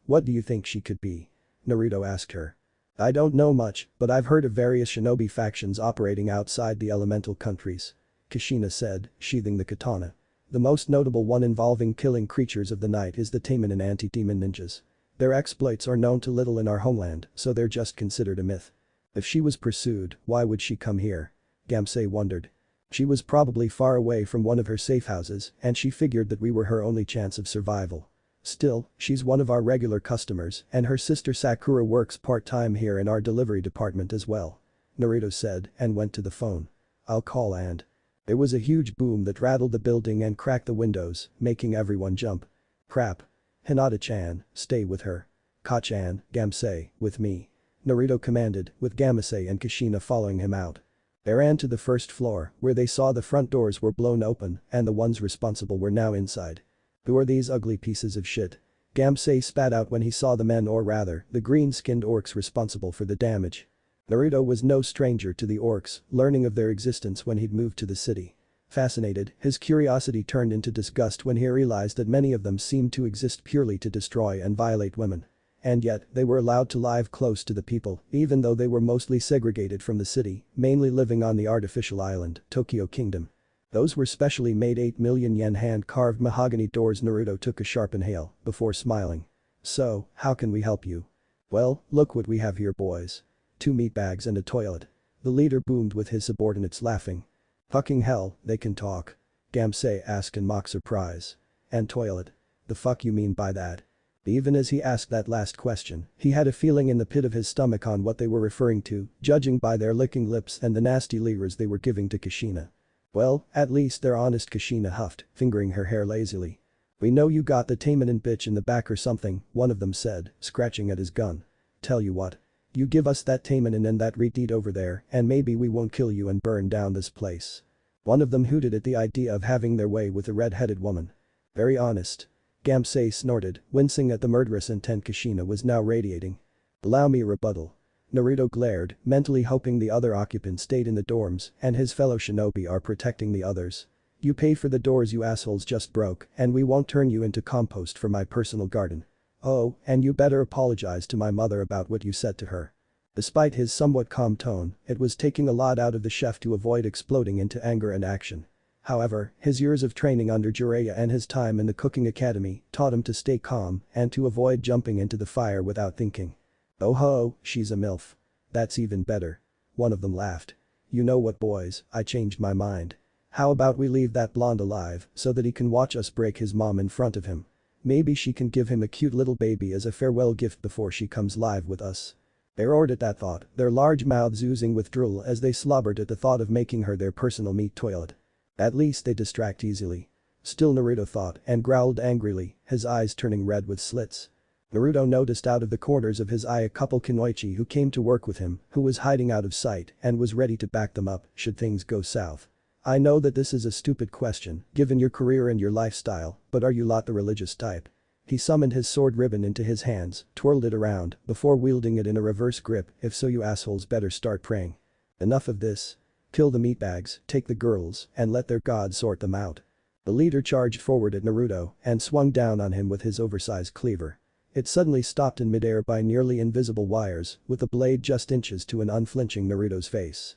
What do you think she could be?" Naruto asked her. "I don't know much, but I've heard of various shinobi factions operating outside the elemental countries," Kushina said, sheathing the katana. "The most notable one involving killing creatures of the night is the Taimanin anti-demon ninjas. Their exploits are known to little in our homeland, so they're just considered a myth." "If she was pursued, why would she come here?" Gamsei wondered. "She was probably far away from one of her safe houses and she figured that we were her only chance of survival. Still, she's one of our regular customers and her sister Sakura works part-time here in our delivery department as well," Naruto said and went to the phone. "I'll call and." There was a huge boom that rattled the building and cracked the windows, making everyone jump. "Crap. Hinata-chan, stay with her. Ka-chan, Gamsei, with me," Naruto commanded, with Gamsei and Kushina following him out. They ran to the first floor, where they saw the front doors were blown open and the ones responsible were now inside. "Who are these ugly pieces of shit?" Gamsei spat out when he saw the men, or rather, the green-skinned orcs responsible for the damage. Naruto was no stranger to the orcs, learning of their existence when he'd moved to the city. Fascinated, his curiosity turned into disgust when he realized that many of them seemed to exist purely to destroy and violate women. And yet, they were allowed to live close to the people, even though they were mostly segregated from the city, mainly living on the artificial island, Tokyo Kingdom. Those were specially made 8 million yen hand-carved mahogany doors. Naruto took a sharp inhale, before smiling. "So, how can we help you?" "Well, look what we have here, boys. 2 meat bags and a toilet." The leader boomed with his subordinates laughing. "Fucking hell, they can talk?" Gamsei asked in mock surprise. "And toilet? The fuck you mean by that?" Even as he asked that last question, he had a feeling in the pit of his stomach on what they were referring to, judging by their licking lips and the nasty leers they were giving to Kushina. "Well, at least they're honest," Kushina huffed, fingering her hair lazily. "We know you got the Taimanin bitch in the back or something," one of them said, scratching at his gun. "Tell you what. You give us that Taimanin and that retreat over there and maybe we won't kill you and burn down this place." One of them hooted at the idea of having their way with the red-headed woman. "Very honest." Gamsei snorted, wincing at the murderous intent Kushina was now radiating. "Allow me a rebuttal." Naruto glared, mentally hoping the other occupants stayed in the dorms and his fellow shinobi are protecting the others. "You pay for the doors you assholes just broke and we won't turn you into compost for my personal garden. Oh, and you better apologize to my mother about what you said to her." Despite his somewhat calm tone, it was taking a lot out of the chef to avoid exploding into anger and action. However, his years of training under Jiraiya and his time in the cooking academy taught him to stay calm and to avoid jumping into the fire without thinking. "Oh ho, she's a MILF. That's even better." One of them laughed. "You know what, boys, I changed my mind. How about we leave that blonde alive so that he can watch us break his mom in front of him? Maybe she can give him a cute little baby as a farewell gift before she comes live with us." They roared at that thought, their large mouths oozing with drool as they slobbered at the thought of making her their personal meat toilet. "At least they distract easily." Still, Naruto thought and growled angrily, his eyes turning red with slits. Naruto noticed out of the corners of his eye a couple kunoichi who came to work with him, who was hiding out of sight and was ready to back them up should things go south. I know that this is a stupid question, given your career and your lifestyle, but are you lot the religious type? He summoned his sword ribbon into his hands, twirled it around, before wielding it in a reverse grip. If so, you assholes better start praying. Enough of this. Kill the meatbags, take the girls, and let their god sort them out. The leader charged forward at Naruto and swung down on him with his oversized cleaver. It suddenly stopped in midair by nearly invisible wires, with the blade just inches to an unflinching Naruto's face.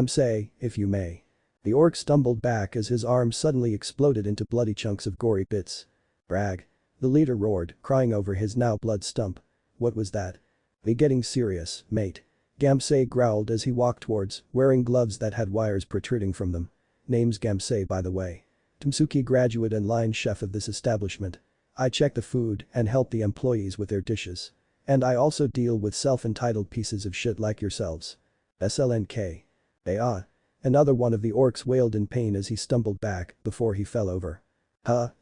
Say, if you may. The orc stumbled back as his arm suddenly exploded into bloody chunks of gory bits. Brag. The leader roared, crying over his now blood stump. What was that? Me getting serious, mate. Gamsei growled as he walked towards, wearing gloves that had wires protruding from them. Name's Gamsei, by the way. Tamsuki, graduate and line chef of this establishment. I check the food and help the employees with their dishes. And I also deal with self-entitled pieces of shit like yourselves. SLNK. Another one of the orcs wailed in pain as he stumbled back before he fell over.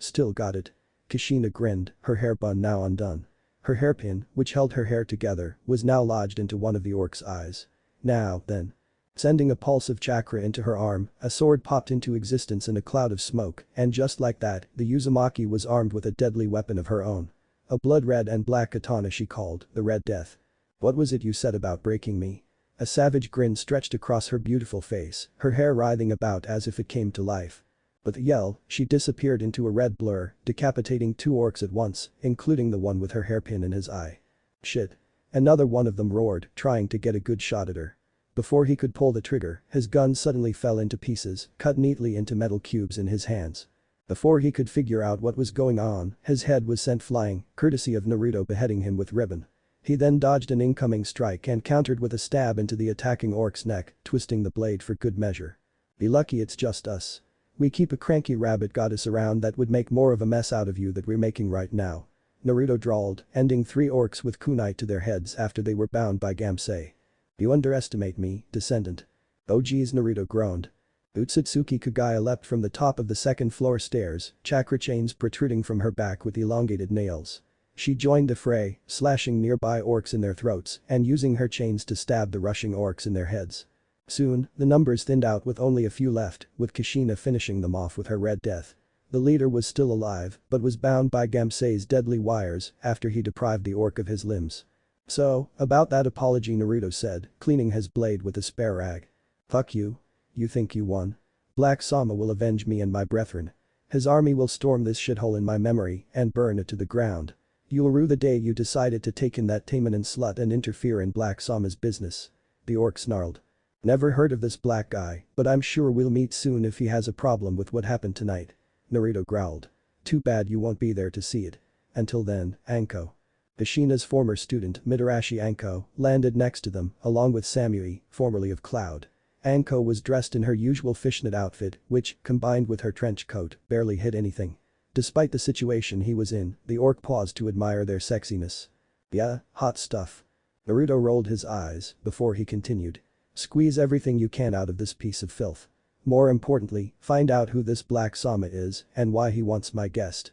Still got it. Kushina grinned, her hair bun now undone. Her hairpin, which held her hair together, was now lodged into one of the orc's eyes. Now, then. Sending a pulse of chakra into her arm, a sword popped into existence in a cloud of smoke, and just like that, the Uzumaki was armed with a deadly weapon of her own. A blood red and black katana she called, the Red Death. What was it you said about breaking me? A savage grin stretched across her beautiful face, her hair writhing about as if it came to life. With a yell, she disappeared into a red blur, decapitating two orcs at once, including the one with her hairpin in his eye. Shit. Another one of them roared, trying to get a good shot at her. Before he could pull the trigger, his gun suddenly fell into pieces, cut neatly into metal cubes in his hands. Before he could figure out what was going on, his head was sent flying, courtesy of Naruto beheading him with ribbon. He then dodged an incoming strike and countered with a stab into the attacking orc's neck, twisting the blade for good measure. Be lucky it's just us. We keep a cranky rabbit goddess around that would make more of a mess out of you than we're making right now. Naruto drawled, ending 3 orcs with kunai to their heads after they were bound by Gamsei. You underestimate me, descendant. Oh geez, Naruto groaned. Utsutsuki Kagaya leapt from the top of the second floor stairs, chakra chains protruding from her back with elongated nails. She joined the fray, slashing nearby orcs in their throats and using her chains to stab the rushing orcs in their heads. Soon, the numbers thinned out with only a few left, with Kushina finishing them off with her Red Death. The leader was still alive, but was bound by Gamsei's deadly wires after he deprived the orc of his limbs. So, about that apology, Naruto said, cleaning his blade with a spare rag. Fuck you. You think you won? Black Sama will avenge me and my brethren. His army will storm this shithole in my memory and burn it to the ground. You'll rue the day you decided to take in that Taimanin slut and interfere in Black Sama's business. The orc snarled. Never heard of this black guy, but I'm sure we'll meet soon if he has a problem with what happened tonight. Naruto growled. Too bad you won't be there to see it. Until then, Anko. Kushina's former student, Mitarashi Anko, landed next to them, along with Samui, formerly of Cloud. Anko was dressed in her usual fishnet outfit, which, combined with her trench coat, barely hid anything. Despite the situation he was in, the orc paused to admire their sexiness. Yeah, hot stuff. Naruto rolled his eyes before he continued. Squeeze everything you can out of this piece of filth. More importantly, find out who this Black Sama is and why he wants my guest.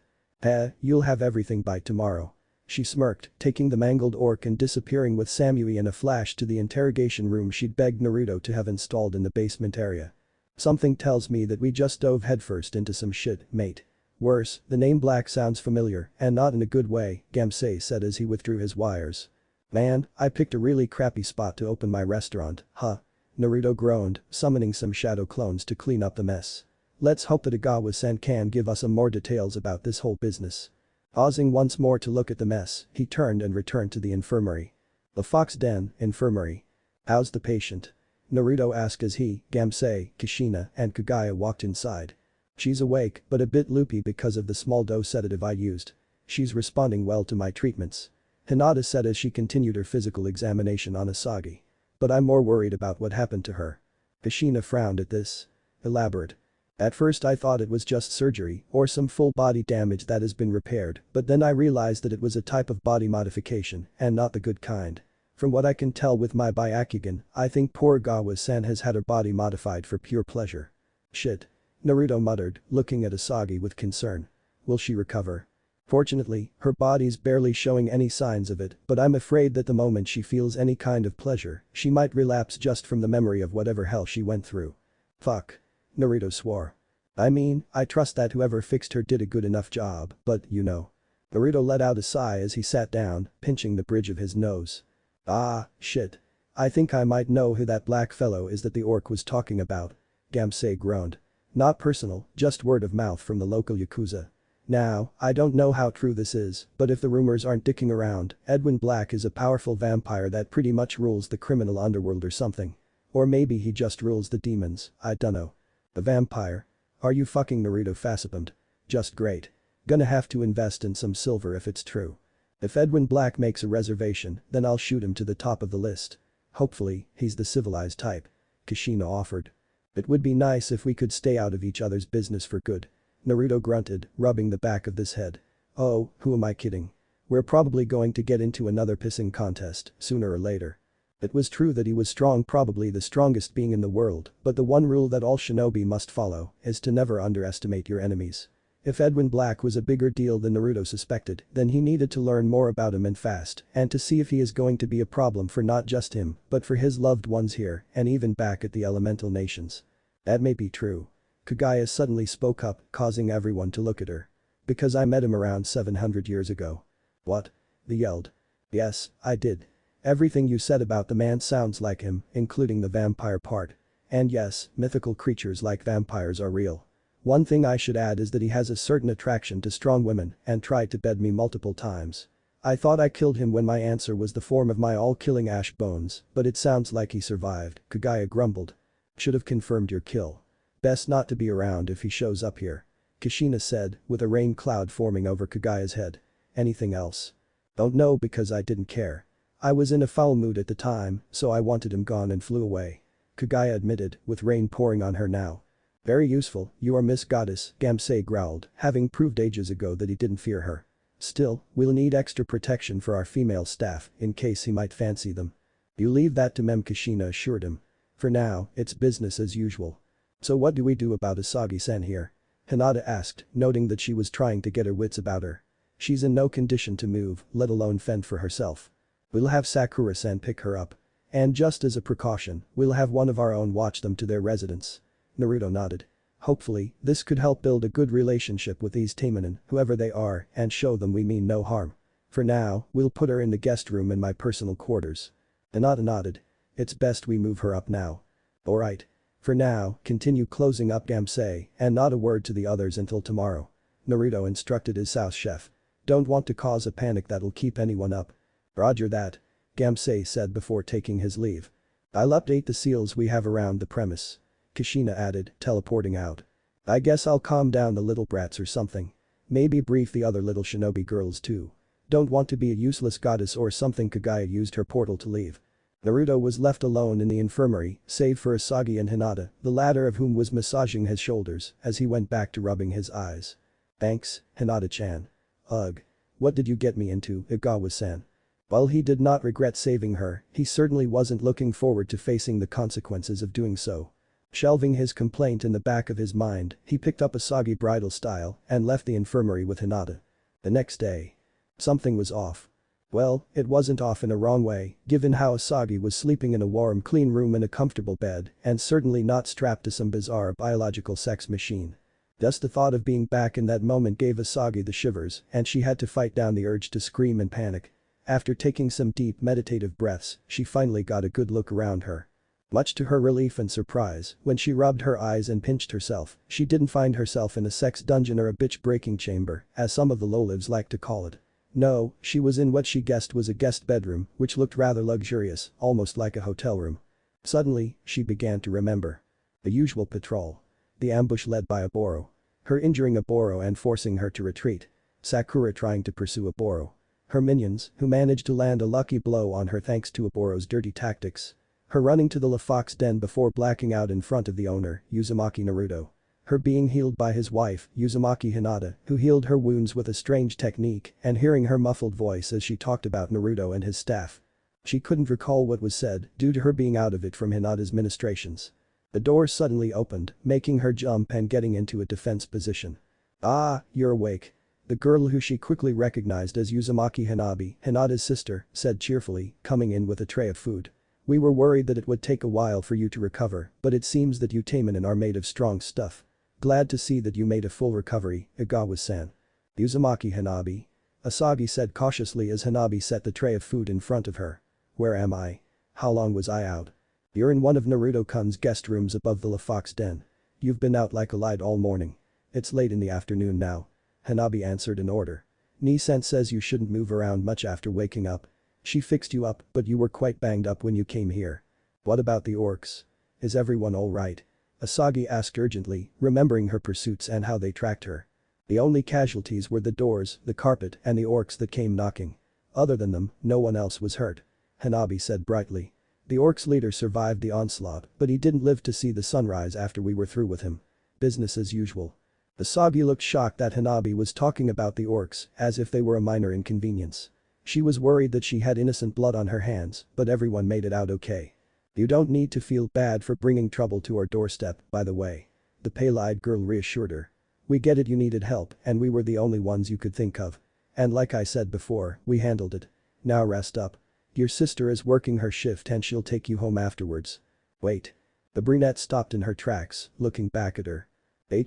You'll have everything by tomorrow. She smirked, taking the mangled orc and disappearing with Samui in a flash to the interrogation room she'd begged Naruto to have installed in the basement area. Something tells me that we just dove headfirst into some shit, mate. Worse, the name Black sounds familiar, and not in a good way, Gamsei said as he withdrew his wires. Man, I picked a really crappy spot to open my restaurant, huh? Naruto groaned, summoning some shadow clones to clean up the mess. Let's hope that Agawa-san can give us some more details about this whole business. Pausing once more to look at the mess, he turned and returned to the infirmary. The Fox Den, infirmary. How's the patient? Naruto asked as he, Gamsei, Kushina, and Kagaya walked inside. She's awake, but a bit loopy because of the small dose sedative I used. She's responding well to my treatments. Hinata said as she continued her physical examination on Asagi. But I'm more worried about what happened to her. Kushina frowned at this. Elaborate. At first I thought it was just surgery or some full body damage that has been repaired, but then I realized that it was a type of body modification and not the good kind. From what I can tell with my Byakugan, I think poor Gawa-san has had her body modified for pure pleasure. Shit. Naruto muttered, looking at Asagi with concern. Will she recover? Fortunately, her body's barely showing any signs of it, but I'm afraid that the moment she feels any kind of pleasure, she might relapse just from the memory of whatever hell she went through. Fuck. Naruto swore. I mean, I trust that whoever fixed her did a good enough job, but you know. Naruto let out a sigh as he sat down, pinching the bridge of his nose. Ah, shit. I think I might know who that black fellow is that the orc was talking about. Gamsei groaned. Not personal, just word of mouth from the local yakuza. Now, I don't know how true this is, but if the rumors aren't dicking around, Edwin Black is a powerful vampire that pretty much rules the criminal underworld or something. Or maybe he just rules the demons, I dunno. The vampire? Are you fucking Naruto facepalmed? Just great. Gonna have to invest in some silver if it's true. If Edwin Black makes a reservation, then I'll shoot him to the top of the list. Hopefully, he's the civilized type. Kushina offered. It would be nice if we could stay out of each other's business for good. Naruto grunted, rubbing the back of his head. Oh, who am I kidding? We're probably going to get into another pissing contest, sooner or later. It was true that he was strong, probably the strongest being in the world, but the one rule that all shinobi must follow is to never underestimate your enemies. If Edwin Black was a bigger deal than Naruto suspected, then he needed to learn more about him and fast, and to see if he is going to be a problem for not just him, but for his loved ones here and even back at the elemental nations. That may be true. Kagaya suddenly spoke up, causing everyone to look at her. Because I met him around 700 years ago. What? They yelled. Yes, I did. Everything you said about the man sounds like him, including the vampire part. And yes, mythical creatures like vampires are real. One thing I should add is that he has a certain attraction to strong women and tried to bed me multiple times. I thought I killed him when my answer was the form of my all-killing ash bones, but it sounds like he survived, Kagaya grumbled. Should have confirmed your kill. Best not to be around if he shows up here. Kushina said, with a rain cloud forming over Kagaya's head. Anything else? Don't know because I didn't care. I was in a foul mood at the time, so I wanted him gone and flew away. Kagaya admitted, with rain pouring on her now. Very useful, you are Miss Goddess, Gamsei growled, having proved ages ago that he didn't fear her. Still, we'll need extra protection for our female staff, in case he might fancy them. You leave that to Mem, Kushina assured him. For now, it's business as usual. So what do we do about Asagi-san here? Hinata asked, noting that she was trying to get her wits about her. She's in no condition to move, let alone fend for herself. We'll have Sakura-san pick her up. And just as a precaution, we'll have one of our own watch them to their residence. Naruto nodded. Hopefully, this could help build a good relationship with these Taimanin, whoever they are, and show them we mean no harm. For now, we'll put her in the guest room in my personal quarters. Hinata nodded. It's best we move her up now. Alright. For now, continue closing up Gamsei, and not a word to the others until tomorrow. Naruto instructed his house chef. Don't want to cause a panic that'll keep anyone up. Roger that. Gamsei said before taking his leave. I'll update the seals we have around the premise. Kushina added, teleporting out. I guess I'll calm down the little brats or something. Maybe brief the other little shinobi girls too. Don't want to be a useless goddess or something. Kagaya used her portal to leave. Naruto was left alone in the infirmary, save for Asagi and Hinata, the latter of whom was massaging his shoulders as he went back to rubbing his eyes. Thanks, Hinata-chan. Ugh. What did you get me into, Igawa-san? While he did not regret saving her, he certainly wasn't looking forward to facing the consequences of doing so. Shelving his complaint in the back of his mind, he picked up Asagi bridal style and left the infirmary with Hinata. The next day. Something was off. Well, it wasn't off in a wrong way, given how Asagi was sleeping in a warm, clean room in a comfortable bed and certainly not strapped to some bizarre biological sex machine. Just the thought of being back in that moment gave Asagi the shivers and she had to fight down the urge to scream and panic. After taking some deep meditative breaths, she finally got a good look around her. Much to her relief and surprise, when she rubbed her eyes and pinched herself, she didn't find herself in a sex dungeon or a bitch-breaking chamber, as some of the lowlives like to call it. No, she was in what she guessed was a guest bedroom, which looked rather luxurious, almost like a hotel room. Suddenly, she began to remember. The usual patrol. The ambush led by Oboro. Her injuring Oboro and forcing her to retreat. Sakura trying to pursue Oboro. Her minions, who managed to land a lucky blow on her thanks to Oboro's dirty tactics. Her running to the La Fox den before blacking out in front of the owner, Uzumaki Naruto. Her being healed by his wife, Uzumaki Hinata, who healed her wounds with a strange technique, and hearing her muffled voice as she talked about Naruto and his staff. She couldn't recall what was said due to her being out of it from Hinata's ministrations. The door suddenly opened, making her jump and getting into a defense position. "Ah, you're awake." The girl who she quickly recognized as Uzumaki Hanabi, Hinata's sister, said cheerfully, coming in with a tray of food. "We were worried that it would take a while for you to recover, but it seems that you Taimanin are made of strong stuff. Glad to see that you made a full recovery, Igawa-san." "Uzumaki Hanabi?" Asagi said cautiously as Hanabi set the tray of food in front of her. "Where am I? How long was I out?" "You're in one of Naruto-kun's guest rooms above the La Fox Den. You've been out like a light all morning. It's late in the afternoon now." Hanabi answered in order. "Ni-sen says you shouldn't move around much after waking up. She fixed you up, but you were quite banged up when you came here." "What about the orcs? Is everyone alright?" Asagi asked urgently, remembering her pursuits and how they tracked her. "The only casualties were the doors, the carpet, and the orcs that came knocking. Other than them, no one else was hurt," Hanabi said brightly. "The orcs' leader survived the onslaught, but he didn't live to see the sunrise after we were through with him. Business as usual." Asagi looked shocked that Hanabi was talking about the orcs as if they were a minor inconvenience. She was worried that she had innocent blood on her hands, but everyone made it out okay. "You don't need to feel bad for bringing trouble to our doorstep, by the way," the pale-eyed girl reassured her. "We get it, you needed help and we were the only ones you could think of. And like I said before, we handled it. Now rest up. Your sister is working her shift and she'll take you home afterwards." "Wait." The brunette stopped in her tracks, looking back at her.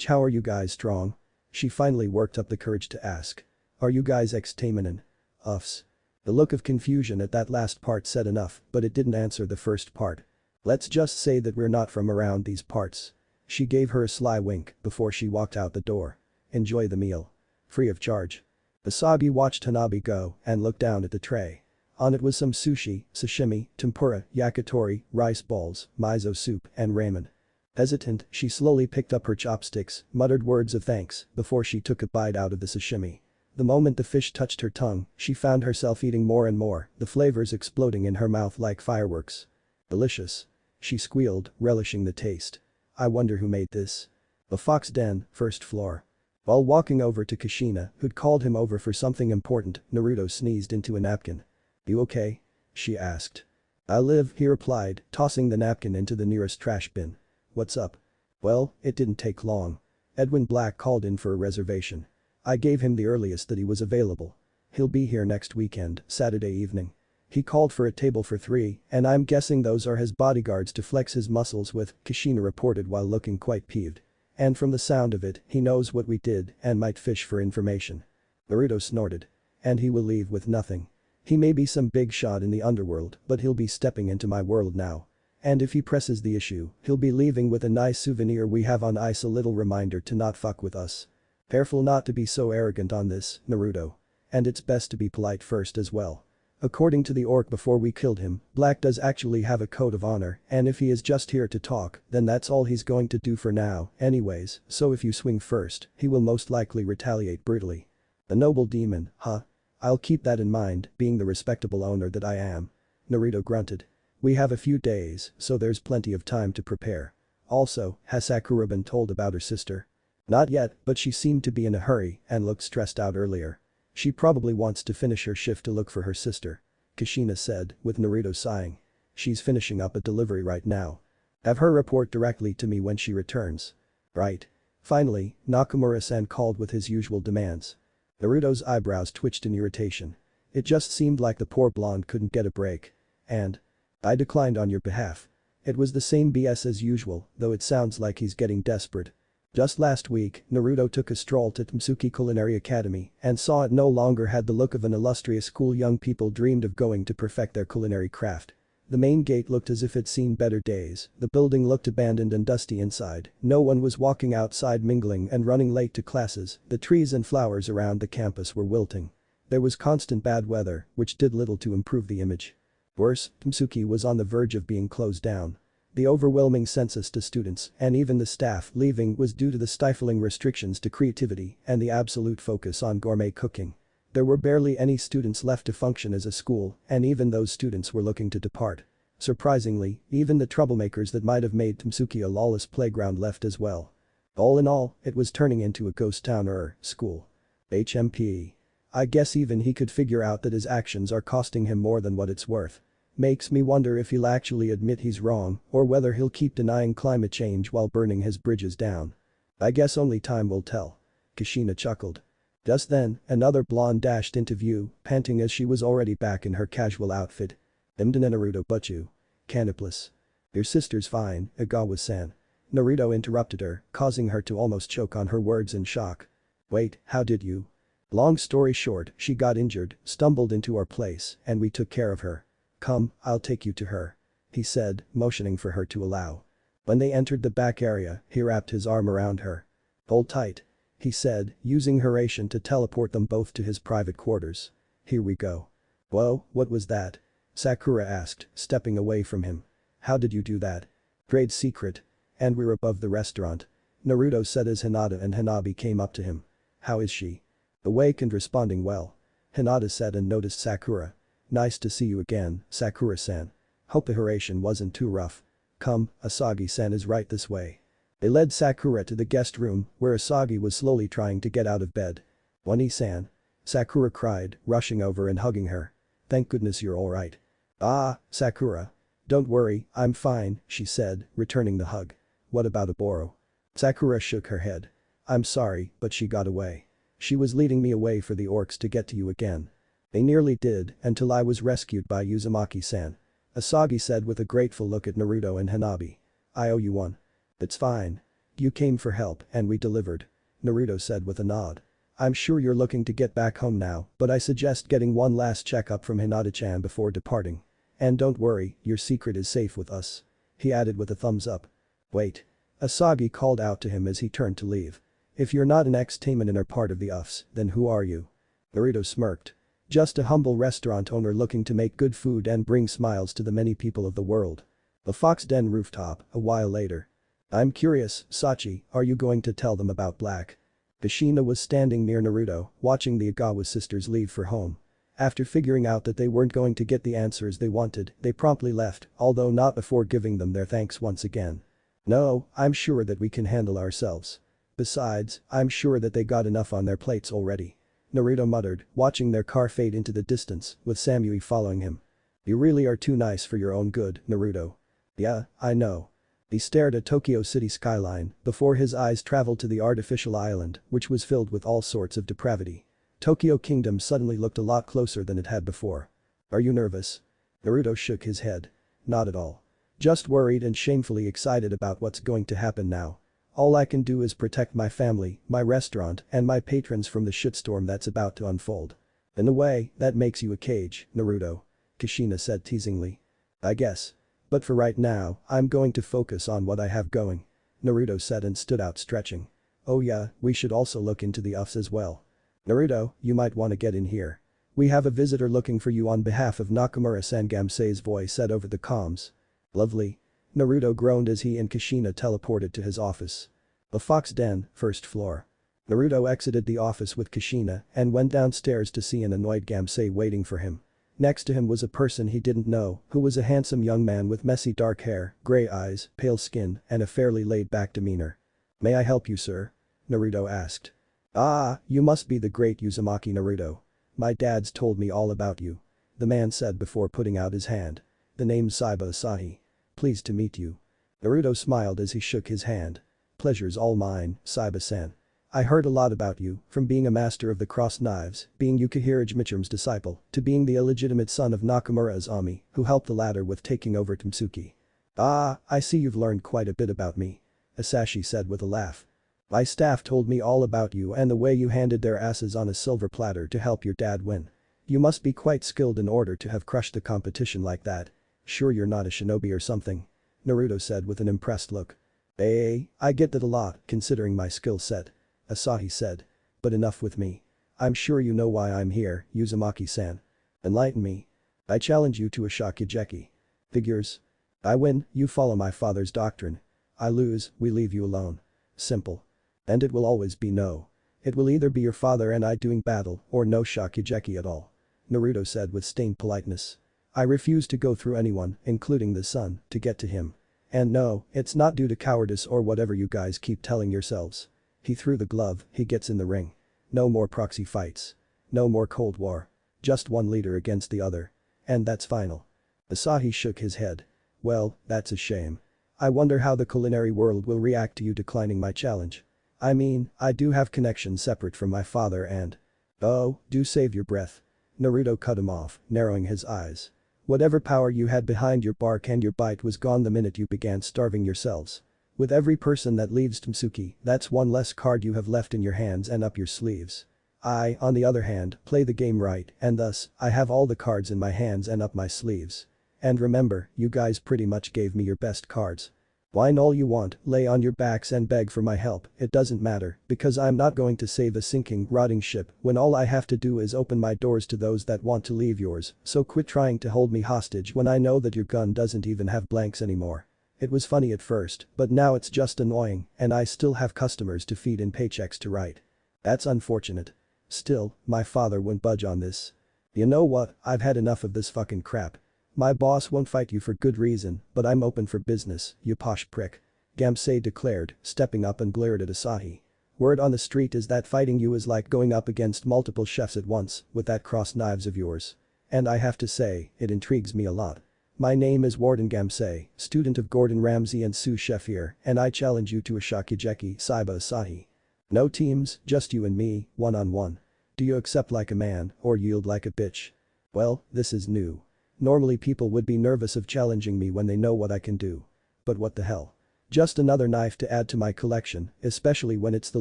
"How are you guys strong?" She finally worked up the courage to ask. "Are you guys ex-Taimanin?" "Uffs." The look of confusion at that last part said enough, but it didn't answer the first part. "Let's just say that we're not from around these parts." She gave her a sly wink before she walked out the door. "Enjoy the meal. Free of charge." Asagi watched Hanabi go and looked down at the tray. On it was some sushi, sashimi, tempura, yakitori, rice balls, miso soup, and ramen. Hesitant, she slowly picked up her chopsticks, muttered words of thanks before she took a bite out of the sashimi. The moment the fish touched her tongue, she found herself eating more and more, the flavors exploding in her mouth like fireworks. "Delicious." She squealed, relishing the taste. "I wonder who made this." The Fox Den, first floor. While walking over to Kushina, who'd called him over for something important, Naruto sneezed into a napkin. "You okay?" she asked. "I live," he replied, tossing the napkin into the nearest trash bin. "What's up?" "Well, it didn't take long. Edwin Black called in for a reservation. I gave him the earliest that he was available. He'll be here next weekend, Saturday evening. He called for a table for 3, and I'm guessing those are his bodyguards to flex his muscles with," Kushina reported while looking quite peeved. "And from the sound of it, he knows what we did and might fish for information." Naruto snorted. "And he will leave with nothing. He may be some big shot in the underworld, but he'll be stepping into my world now. And if he presses the issue, he'll be leaving with a nice souvenir we have on ice, a little reminder to not fuck with us. Careful not to be so arrogant on this, Naruto. And it's best to be polite first as well. According to the orc before we killed him, Black does actually have a code of honor, and if he is just here to talk, then that's all he's going to do for now, anyways, so if you swing first, he will most likely retaliate brutally." "The noble demon, huh? I'll keep that in mind, being the respectable owner that I am." Naruto grunted. "We have a few days, so there's plenty of time to prepare. Also, has Sakura been told about her sister?" "Not yet, but she seemed to be in a hurry and looked stressed out earlier. She probably wants to finish her shift to look for her sister," Kushina said, with Naruto sighing. "She's finishing up a delivery right now. Have her report directly to me when she returns." "Right." Finally, Nakamura-san called with his usual demands. Naruto's eyebrows twitched in irritation. It just seemed like the poor blonde couldn't get a break. "And I declined on your behalf." It was the same BS as usual, though it sounds like he's getting desperate. Just last week, Naruto took a stroll to Tsuki Culinary Academy and saw it no longer had the look of an illustrious school young people dreamed of going to perfect their culinary craft. The main gate looked as if it'd seen better days, the building looked abandoned and dusty inside, no one was walking outside mingling and running late to classes, the trees and flowers around the campus were wilting. There was constant bad weather, which did little to improve the image. Worse, Tsuki was on the verge of being closed down. The overwhelming census to students and even the staff leaving was due to the stifling restrictions to creativity and the absolute focus on gourmet cooking. There were barely any students left to function as a school, and even those students were looking to depart. Surprisingly, even the troublemakers that might have made Tsuki a lawless playground left as well. All in all, it was turning into a ghost town school. HMP. I guess even he could figure out that his actions are costing him more than what it's worth. Makes me wonder if he'll actually admit he's wrong or whether he'll keep denying climate change while burning his bridges down. I guess only time will tell. Kushina chuckled. Just then, another blonde dashed into view, panting as she was already back in her casual outfit. Imden Naruto Butchu. Canoplus. Your sister's fine, Agawa-san. Naruto interrupted her, causing her to almost choke on her words in shock. Wait, how did you? Long story short, she got injured, stumbled into our place, and we took care of her. Come, I'll take you to her. He said, motioning for her to allow. When they entered the back area, he wrapped his arm around her. Hold tight. He said, using Hiraishin to teleport them both to his private quarters. Here we go. Whoa, what was that? Sakura asked, stepping away from him. How did you do that? Trade secret. And we're above the restaurant. Naruto said as Hinata and Hanabi came up to him. How is she? Awake and responding well. Hinata said and noticed Sakura. Nice to see you again, Sakura-san. Hope the Hiraishin wasn't too rough. Come, Asagi-san is right this way. They led Sakura to the guest room, where Asagi was slowly trying to get out of bed. Oni-san. Sakura cried, rushing over and hugging her. Thank goodness you're alright. Ah, Sakura. Don't worry, I'm fine, she said, returning the hug. What about Oboro? Sakura shook her head. I'm sorry, but she got away. She was leading me away for the orcs to get to you again. They nearly did, until I was rescued by Uzumaki-san. Asagi said with a grateful look at Naruto and Hanabi. I owe you one. It's fine. You came for help and we delivered. Naruto said with a nod. I'm sure you're looking to get back home now, but I suggest getting one last checkup from Hinata-chan before departing. And don't worry, your secret is safe with us. He added with a thumbs up. Wait. Asagi called out to him as he turned to leave. If you're not an ex-Taimanin or part of the UFs, then who are you? Naruto smirked. Just a humble restaurant owner looking to make good food and bring smiles to the many people of the world. The Fox Den rooftop, a while later. I'm curious, Sachi, are you going to tell them about Black? Kushina was standing near Naruto, watching the Agawa sisters leave for home. After figuring out that they weren't going to get the answers they wanted, they promptly left, although not before giving them their thanks once again. No, I'm sure that we can handle ourselves. Besides, I'm sure that they got enough on their plates already. Naruto muttered, watching their car fade into the distance, with Samui following him. You really are too nice for your own good, Naruto. Yeah, I know. He stared at Tokyo City skyline before his eyes traveled to the artificial island, which was filled with all sorts of depravity. Tokyo Kingdom suddenly looked a lot closer than it had before. Are you nervous? Naruto shook his head. Not at all. Just worried and shamefully excited about what's going to happen now. All I can do is protect my family, my restaurant, and my patrons from the shitstorm that's about to unfold. In a way, that makes you a cage, Naruto. Kushina said teasingly. I guess. But for right now, I'm going to focus on what I have going. Naruto said and stood out stretching. Oh yeah, we should also look into the UFs as well. Naruto, you might want to get in here. We have a visitor looking for you on behalf of Nakamura-san, Gamsei's voice said over the comms. Lovely. Naruto groaned as he and Kushina teleported to his office. The Fox Den, first floor. Naruto exited the office with Kushina and went downstairs to see an annoyed Gamsei waiting for him. Next to him was a person he didn't know, who was a handsome young man with messy dark hair, gray eyes, pale skin, and a fairly laid-back demeanor. May I help you, sir? Naruto asked. Ah, you must be the great Uzumaki Naruto. My dad's told me all about you. The man said before putting out his hand. The name's Saiba Asahi. Pleased to meet you. Naruto smiled as he shook his hand. Pleasure's all mine, Saiba-san. I heard a lot about you, from being a master of the crossed knives, being Yukihira Mitchum's disciple, to being the illegitimate son of Nakamura Azami, who helped the latter with taking over Totsuki. Ah, I see you've learned quite a bit about me. Asashi said with a laugh. My staff told me all about you and the way you handed their asses on a silver platter to help your dad win. You must be quite skilled in order to have crushed the competition like that. Sure you're not a shinobi or something? Naruto said with an impressed look. I get that a lot, considering my skill set. Asahi said. But enough with me. I'm sure you know why I'm here, Uzumaki-san. Enlighten me. I challenge you to a shokugeki. Figures. I win, you follow my father's doctrine. I lose, we leave you alone. Simple. And it will always be no. It will either be your father and I doing battle or no shokugeki at all. Naruto said with stained politeness. I refuse to go through anyone, including the sun, to get to him. And no, it's not due to cowardice or whatever you guys keep telling yourselves. He threw the glove, he gets in the ring. No more proxy fights. No more Cold War. Just one leader against the other. And that's final. Asahi shook his head. Well, that's a shame. I wonder how the culinary world will react to you declining my challenge. I mean, I do have connections separate from my father and… Oh, do save your breath. Naruto cut him off, narrowing his eyes. Whatever power you had behind your bark and your bite was gone the minute you began starving yourselves. With every person that leaves Tsuki, that's one less card you have left in your hands and up your sleeves. I, on the other hand, play the game right and thus, I have all the cards in my hands and up my sleeves. And remember, you guys pretty much gave me your best cards. Whine all you want, lay on your backs and beg for my help, it doesn't matter, because I'm not going to save a sinking, rotting ship when all I have to do is open my doors to those that want to leave yours, so quit trying to hold me hostage when I know that your gun doesn't even have blanks anymore. It was funny at first, but now it's just annoying and I still have customers to feed and paychecks to write. That's unfortunate. Still, my father won't budge on this. You know what, I've had enough of this fucking crap. My boss won't fight you for good reason, but I'm open for business, you posh prick. Gamsei declared, stepping up and glared at Asahi. Word on the street is that fighting you is like going up against multiple chefs at once with that crossed knives of yours. And I have to say, it intrigues me a lot. My name is Warden Gamsei, student of Gordon Ramsay and sous chef here, and I challenge you to a Shakugeki Saiba Asahi. No teams, just you and me, one-on-one. Do you accept like a man or yield like a bitch? Well, this is new. Normally people would be nervous of challenging me when they know what I can do. But what the hell? Just another knife to add to my collection, especially when it's the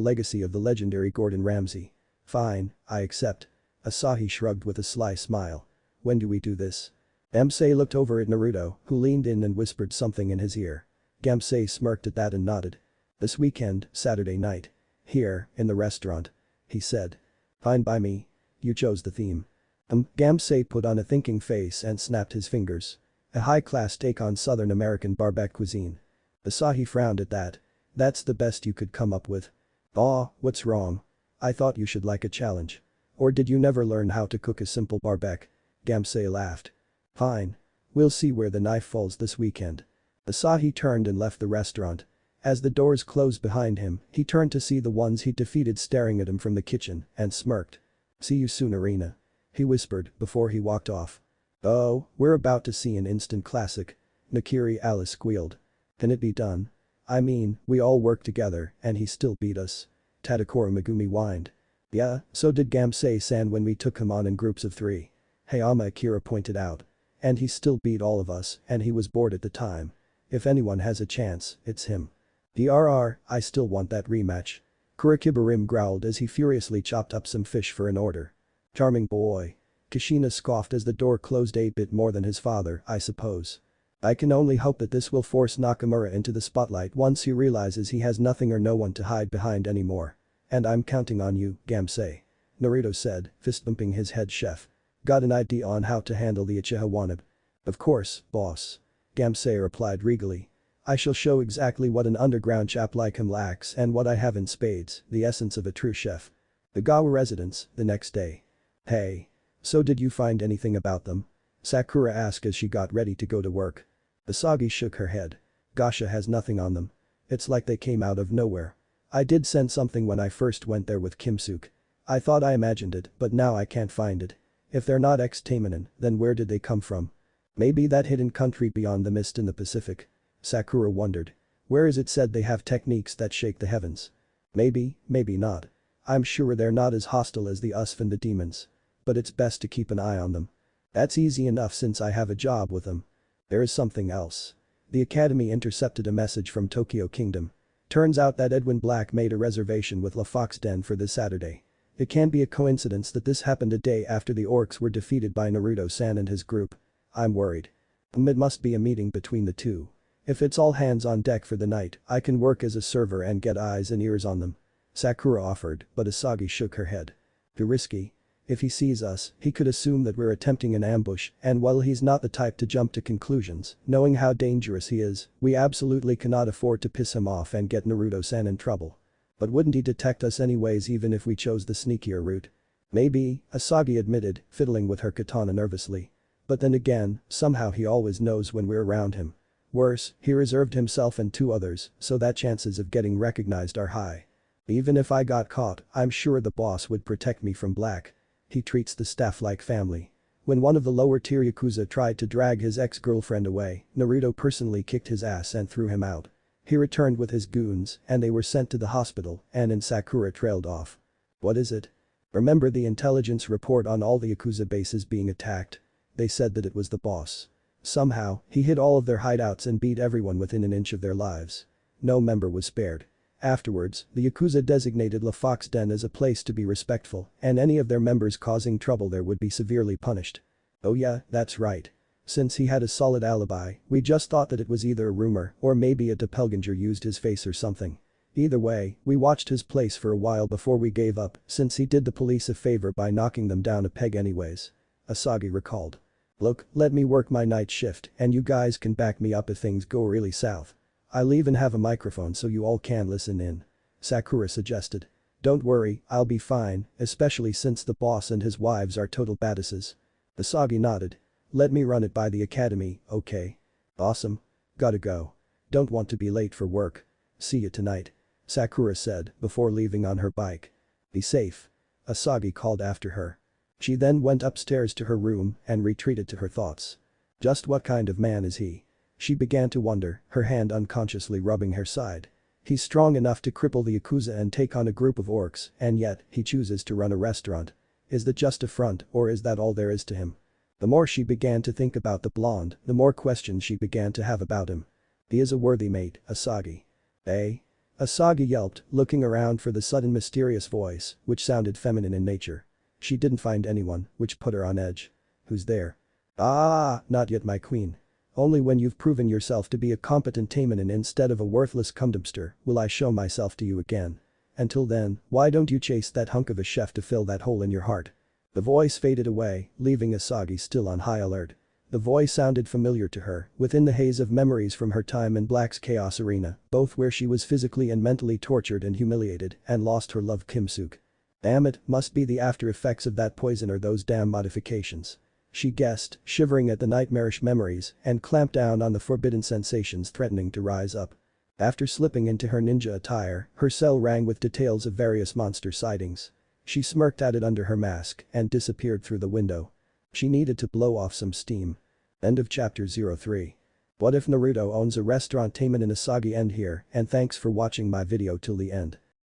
legacy of the legendary Gordon Ramsay. Fine, I accept. Asahi shrugged with a sly smile. When do we do this? Gamsei looked over at Naruto, who leaned in and whispered something in his ear. Gamsei smirked at that and nodded. This weekend, Saturday night. Here, in the restaurant. He said. Fine by me. You chose the theme. Gamsei put on a thinking face and snapped his fingers. A high-class take on Southern American barbecue cuisine. Asahi frowned at that. That's the best you could come up with. Aw, what's wrong? I thought you should like a challenge. Or did you never learn how to cook a simple barbecue? Gamsei laughed. Fine. We'll see where the knife falls this weekend. Asahi turned and left the restaurant. As the doors closed behind him, he turned to see the ones he'd defeated staring at him from the kitchen and smirked. See you soon, Arena. He whispered before he walked off. Oh, we're about to see an instant classic. Nakiri Alice squealed. Can it be done? I mean, we all worked together and he still beat us. Tadakura Megumi whined. Yeah, so did Gamsei-san when we took him on in groups of 3. Hayama Akira pointed out. And he still beat all of us and he was bored at the time. If anyone has a chance, it's him. I still want that rematch. Kurikibarim growled as he furiously chopped up some fish for an order. Charming boy. Kushina scoffed as the door closed a bit more than his father, I suppose. I can only hope that this will force Nakamura into the spotlight once he realizes he has nothing or no one to hide behind anymore. And I'm counting on you, Gamsei. Naruto said, fist-bumping his head chef. Got an idea on how to handle the Uchiha Wannabe? Of course, boss. Gamsei replied regally. I shall show exactly what an underground chap like him lacks and what I have in spades, the essence of a true chef. The Gawa residence, the next day. Hey. So did you find anything about them? Sakura asked as she got ready to go to work. Asagi shook her head. Gasha has nothing on them. It's like they came out of nowhere. I did send something when I first went there with Kimsuke. I thought I imagined it, but now I can't find it. If they're not ex-Taimanin, then where did they come from? Maybe that hidden country beyond the mist in the Pacific? Sakura wondered. Where is it said they have techniques that shake the heavens? Maybe, maybe not. I'm sure they're not as hostile as the Usf and the demons. But it's best to keep an eye on them. That's easy enough since I have a job with them. There is something else. The Academy intercepted a message from Tokyo Kingdom. Turns out that Edwin Black made a reservation with La Fox Den for this Saturday. It can't be a coincidence that this happened a day after the orcs were defeated by Naruto-san and his group. I'm worried. It must be a meeting between the two. If it's all hands on deck for the night, I can work as a server and get eyes and ears on them. Sakura offered, but Asagi shook her head. Too risky. If he sees us, he could assume that we're attempting an ambush, and while he's not the type to jump to conclusions, knowing how dangerous he is, we absolutely cannot afford to piss him off and get Naruto-san in trouble. But wouldn't he detect us anyways even if we chose the sneakier route? Maybe, Asagi admitted, fiddling with her katana nervously. But then again, somehow he always knows when we're around him. Worse, he reserved himself and 2 others, so that chances of getting recognized are high. Even if I got caught, I'm sure the boss would protect me from Black. He treats the staff like family. When one of the lower-tier Yakuza tried to drag his ex-girlfriend away, Naruto personally kicked his ass and threw him out. He returned with his goons, and they were sent to the hospital, and Sakura trailed off. What is it? Remember the intelligence report on all the Yakuza bases being attacked? They said that it was the boss. Somehow, he hit all of their hideouts and beat everyone within an inch of their lives. No member was spared. Afterwards, the Yakuza designated La Fox Den as a place to be respectful, and any of their members causing trouble there would be severely punished. Oh yeah, that's right. Since he had a solid alibi, we just thought that it was either a rumor or maybe a doppelganger used his face or something. Either way, we watched his place for a while before we gave up since he did the police a favor by knocking them down a peg anyways. Asagi recalled. Look, let me work my night shift and you guys can back me up if things go really south. I'll even have a microphone so you all can listen in. Sakura suggested. Don't worry, I'll be fine, especially since the boss and his wives are total badasses. Asagi nodded. Let me run it by the academy, okay? Awesome. Gotta go. Don't want to be late for work. See you tonight. Sakura said before leaving on her bike. Be safe. Asagi called after her. She then went upstairs to her room and retreated to her thoughts. Just what kind of man is he? She began to wonder, her hand unconsciously rubbing her side. He's strong enough to cripple the Yakuza and take on a group of orcs, and yet, he chooses to run a restaurant. Is that just a front or is that all there is to him? The more she began to think about the blonde, the more questions she began to have about him. He is a worthy mate, Asagi. Eh? Asagi yelped, looking around for the sudden mysterious voice, which sounded feminine in nature. She didn't find anyone, which put her on edge. Who's there? Ah, not yet my queen. Only when you've proven yourself to be a competent Taimanin instead of a worthless cumdumpster will I show myself to you again. Until then, why don't you chase that hunk of a chef to fill that hole in your heart? The voice faded away, leaving Asagi still on high alert. The voice sounded familiar to her, within the haze of memories from her time in Black's Chaos Arena, both where she was physically and mentally tortured and humiliated and lost her love Kim-suk. Damn it, must be the after effects of that poison or those damn modifications. She guessed, shivering at the nightmarish memories and clamped down on the forbidden sensations threatening to rise up. After slipping into her ninja attire, her cell rang with details of various monster sightings. She smirked at it under her mask and disappeared through the window. She needed to blow off some steam. End of chapter 03. What if Naruto owns a restaurant? Taimanin Asagi end here and thanks for watching my video till the end.